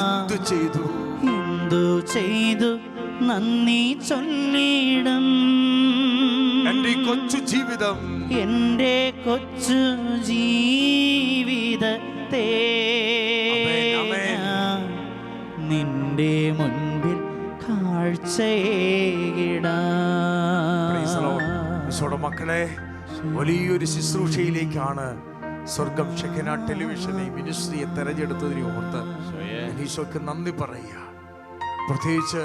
എന്തു ചെയ്തു നന്ദി ചൊല്ലിടും. എന്റെ കൊച്ചു ജീവിതം, എന്റെ കൊച്ചു ജീവിതത്തെ നിന്റെ മുൻപിൽ കാഴ്ചയിടാം. മക്കളെ, വലിയൊരു ശുശ്രൂഷയിലേക്കാണ് സ്വർഗം ഷെഖന ടെലിവിഷനെ മിനിസ്ട്രിയെ തെരഞ്ഞെടുത്തതിനെ ഓർത്ത് ഈശോയ്ക്ക് നന്ദി പറയുക. പ്രത്യേകിച്ച്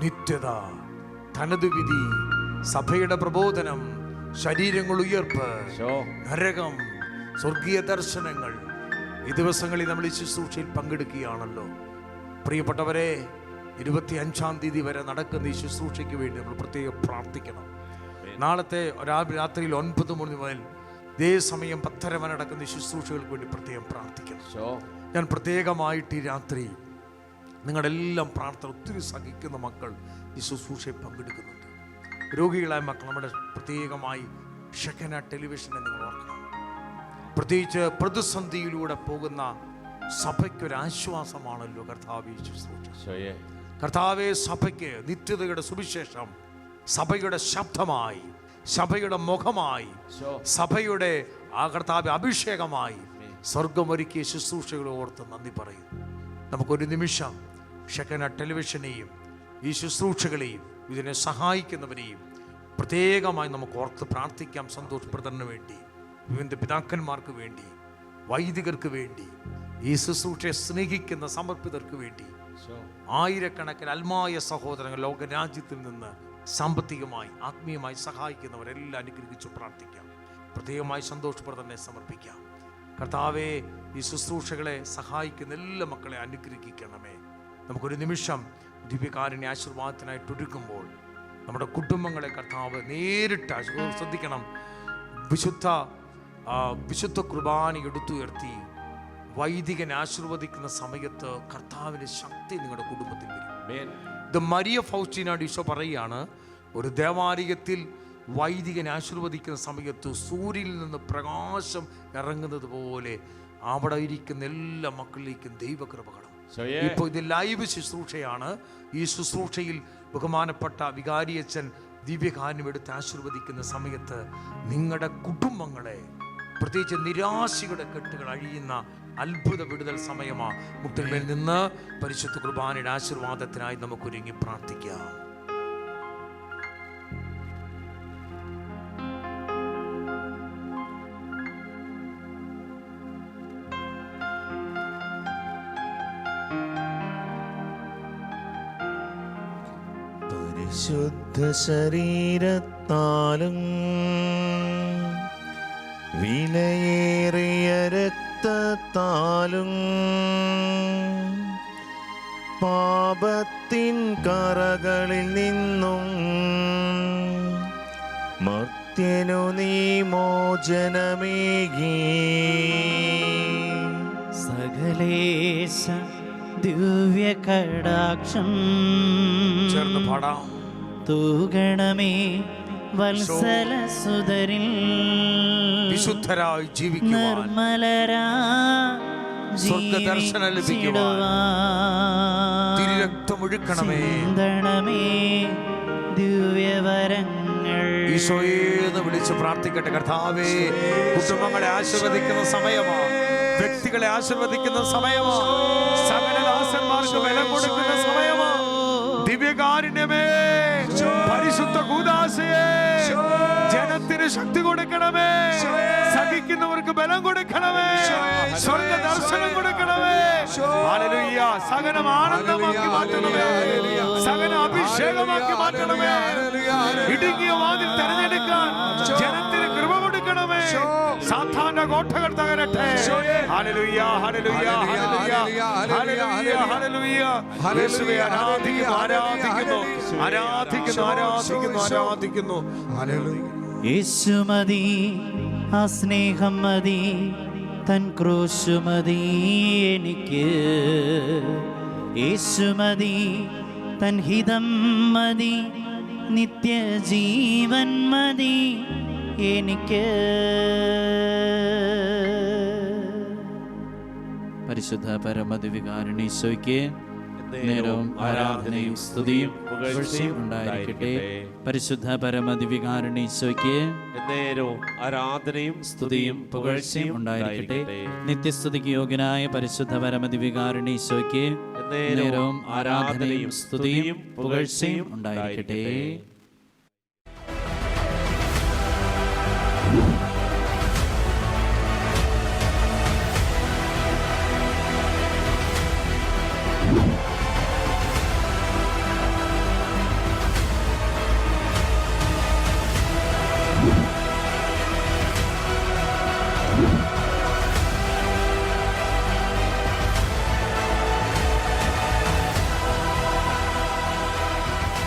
നിത്യത, തനതു വിധി, സഭയുടെ പ്രബോധനം, ശരീരങ്ങൾ ഉയർപ്പ്, നരകം, സ്വർഗീയ ദർശനങ്ങൾ, ഈ ദിവസങ്ങളിൽ നമ്മൾ ഈ ശുശ്രൂഷയിൽ പങ്കെടുക്കുകയാണല്ലോ. പ്രിയപ്പെട്ടവരെ, 25-ാം തീയതി വരെ നടക്കുന്ന ഈ ശുശ്രൂഷയ്ക്ക് വേണ്ടി നമ്മൾ പ്രത്യേകം പ്രാർത്ഥിക്കണം. നാളത്തെ രാത്രിയിൽ 9 മണി മുതൽ ഇതേ സമയം 10:30 വരെ നടക്കുന്ന ഈ ശുശ്രൂഷകൾക്ക് വേണ്ടി പ്രത്യേകം പ്രാർത്ഥിക്കണം. ഞാൻ പ്രത്യേകമായിട്ട് ഈ രാത്രി നിങ്ങളുടെ എല്ലാം പ്രാർത്ഥന, ഒത്തിരി സഹിക്കുന്ന മക്കൾ ഈ ശുശ്രൂഷയിൽ പങ്കെടുക്കുന്നുണ്ട്. രോഗികളായ മക്കൾ നമ്മുടെ പ്രത്യേകമായി ഷെഖന ടെലിവിഷനെ നിങ്ങൾ ഓർക്കണം. പ്രത്യേകിച്ച് പ്രതിസന്ധിയിലൂടെ പോകുന്ന സഭയ്ക്കൊരാശ്വാസമാണല്ലോ കർത്താവേ ശുശ്രൂഷ. കർത്താവേ, സഭയ്ക്ക് നിത്യതയുടെ സുവിശേഷം, സഭയുടെ ശബ്ദമായി, സഭയുടെ മുഖമായി, സഭയുടെ കർത്താവ് അഭിഷേകമായി സ്വർഗമൊരുക്കിയ ശുശ്രൂഷകളെ ഓർത്ത് നന്ദി പറയും. നമുക്കൊരു നിമിഷം ഷെഖന ടെലിവിഷനെയും ഈ ശുശ്രൂഷകളെയും ഇതിനെ സഹായിക്കുന്നവരെയും പ്രത്യേകമായി നമുക്ക് ഓർത്ത് പ്രാർത്ഥിക്കാം. സന്തോഷപ്രദന് വേണ്ടി, വിവിധ പിതാക്കന്മാർക്ക് വേണ്ടി, വൈദികർക്ക് വേണ്ടി, ഈ ശുശ്രൂഷയെ സ്നേഹിക്കുന്ന സമർപ്പിതർക്ക് വേണ്ടി, ആയിരക്കണക്കിന് അൽമായ സഹോദരങ്ങൾ ലോകരാജ്യത്തിൽ നിന്ന് സാമ്പത്തികമായി ആത്മീയമായി സഹായിക്കുന്നവരെല്ലാം അനുഗ്രഹിച്ചു പ്രാർത്ഥിക്കാം. പ്രത്യേകമായി സന്തോഷപ്രദനെ സമർപ്പിക്കാം. കർത്താവേ, ഈ ശുശ്രൂഷകളെ സഹായിക്കുന്ന എല്ലാ മക്കളെ അനുഗ്രഹിക്കണമേ. നമുക്കൊരു നിമിഷം ദിവ്യകാരുണ്യ ആശീർവാദത്തിനായിട്ട് ഒരുക്കുമ്പോൾ നമ്മുടെ കുടുംബങ്ങളെ കർത്താവ് നേരിട്ട് ശ്രദ്ധിക്കണം. വിശുദ്ധ കുർബാന എടുത്തുയർത്തി വൈദികനെ ആശീർവദിക്കുന്ന സമയത്ത് കർത്താവിന്റെ ശക്തി നിങ്ങളുടെ കുടുംബത്തിൽ വരും. ഇത് മരിയ ഫൗസ്റ്റീന ഈശോ പറയുകയാണ്, ഒരു ദേവാലയത്തിൽ വൈദികനെ ആശീർവദിക്കുന്ന സമയത്ത് സൂര്യനിൽ നിന്ന് പ്രകാശം ഇറങ്ങുന്നത് പോലെ അവിടെ ഇരിക്കുന്ന എല്ലാ മക്കളിലേക്കും ദൈവകൃപകളും. ഇപ്പോൾ ഇത് ലൈവ് ശുശ്രൂഷയാണ്. ഈ ശുശ്രൂഷയിൽ ബഹുമാനപ്പെട്ട വികാരിയച്ഛൻ ദിവ്യകാരുണ്യം എടുത്ത് ആശീർവദിക്കുന്ന സമയത്ത് നിങ്ങളുടെ കുടുംബങ്ങളെ, പ്രത്യേകിച്ച് നിരാശയുടെ കെട്ടുകൾ അഴിയുന്ന അത്ഭുത വിടുതൽ സമയമാണ്. മുട്ടിന്മേൽ നിന്ന് പരിശുദ്ധ കുർബാനയുടെ ആശീർവാദത്തിനായി നമുക്കൊരുങ്ങി പ്രാർത്ഥിക്കാം. ശുദ്ധ ശരീരത്താലും വിലയേറിയ രക്തത്താലും പാപത്തിൻ കറകളിൽ നിന്നും മർത്യനു നീ മോചനമേകി. സകലേശ ദിവ്യ കടാക്ഷം ചേർന്ന് പാടാം. തൂകണമേ വത്സല സുതരിൽ വിശുദ്ധരായി ജീവിക്കുവാൻ, നിർമ്മലരാ സ്വർഗ്ഗദർശനം ലഭിക്കുവാൻ തിരുരക്തമൊഴുക്കണമേ. ചിന്തണമേ ദിവ്യവരങ്ങൾ. ഈശോയെന്ന് വിളിച്ച് പ്രാർത്ഥിക്കട്ടെ. കർത്താവേ, കുടുംബങ്ങളെ ആശീർവദിക്കുന്ന സമയമാ, വ്യക്തികളെ ആശീർവദിക്കുന്ന സമയമാ, സകലദാസന്മാർക്ക് ബലം കൊടുക്കുന്ന സമയമാ. ദിവ്യകാരുണ്യമേ, പരിശുദ്ധ കൂദാശയേ, ജനത്തിന് ശക്തി കൊടുക്കണമേ, സഹിക്കുന്നവർക്ക് ബലം കൊടുക്കണമേ, സ്വർഗ ദർശനം കൊടുക്കണമേ. ഹല്ലേലൂയ. സകലം ആനന്ദമാക്കി മാറ്റണമേ, സകലം അഭിഷേകമാക്കി മാറ്റണമേ. ഇടുങ്ങിയ വാതിൽ തെരഞ്ഞെടുക്കാൻ ജനത്തിന് കൃപ കൊടുക്കണമേ. സാത്താന്റെ കോട്ടകൾ തകരട്ടെ. ഹല്ലേലൂയ, ഹല്ലേലൂയ, ഹല്ലേലൂയ, ഹല്ലേലൂയ, ഹല്ലേലൂയ. യേശുവേ ആരാധിക്കുന്നു, ആരാധിക്കുന്നു, ആരാധിക്കുന്നു, ആരാധിക്കുന്നു, ആരാധിക്കുന്നു. ഹല്ലേലൂയ. യേശു മതി, ആ സ്നേഹം മതി, തൻ ക്രൂശു മതി എനിക്ക്. യേശു മതി, തൻ ഹിതം മതി, നിത്യജീവൻ മതി എനിക്ക്. പരിശുദ്ധ പരമദിവ്യകാരുണ്യേശോയ്ക്ക് നേരവും ആരാധനയും സ്തുതിയും പുകഴ്ചയും ഉണ്ടായിരിക്കട്ടെ. പരിശുദ്ധ പരമദിവ്യകാരുണ്യേശോയ്ക്ക് നേരവും ആരാധനയും സ്തുതിയും പുകഴ്ചയും ഉണ്ടായിരിക്കട്ടെ. നിത്യസ്തുതിക്ക് യോഗ്യനായ പരിശുദ്ധ പരമദിവ്യകാരുണ്യേശോയ്ക്ക് നേരവും ആരാധനയും സ്തുതിയും പുകഴ്ചയും ഉണ്ടായിരിക്കട്ടെ.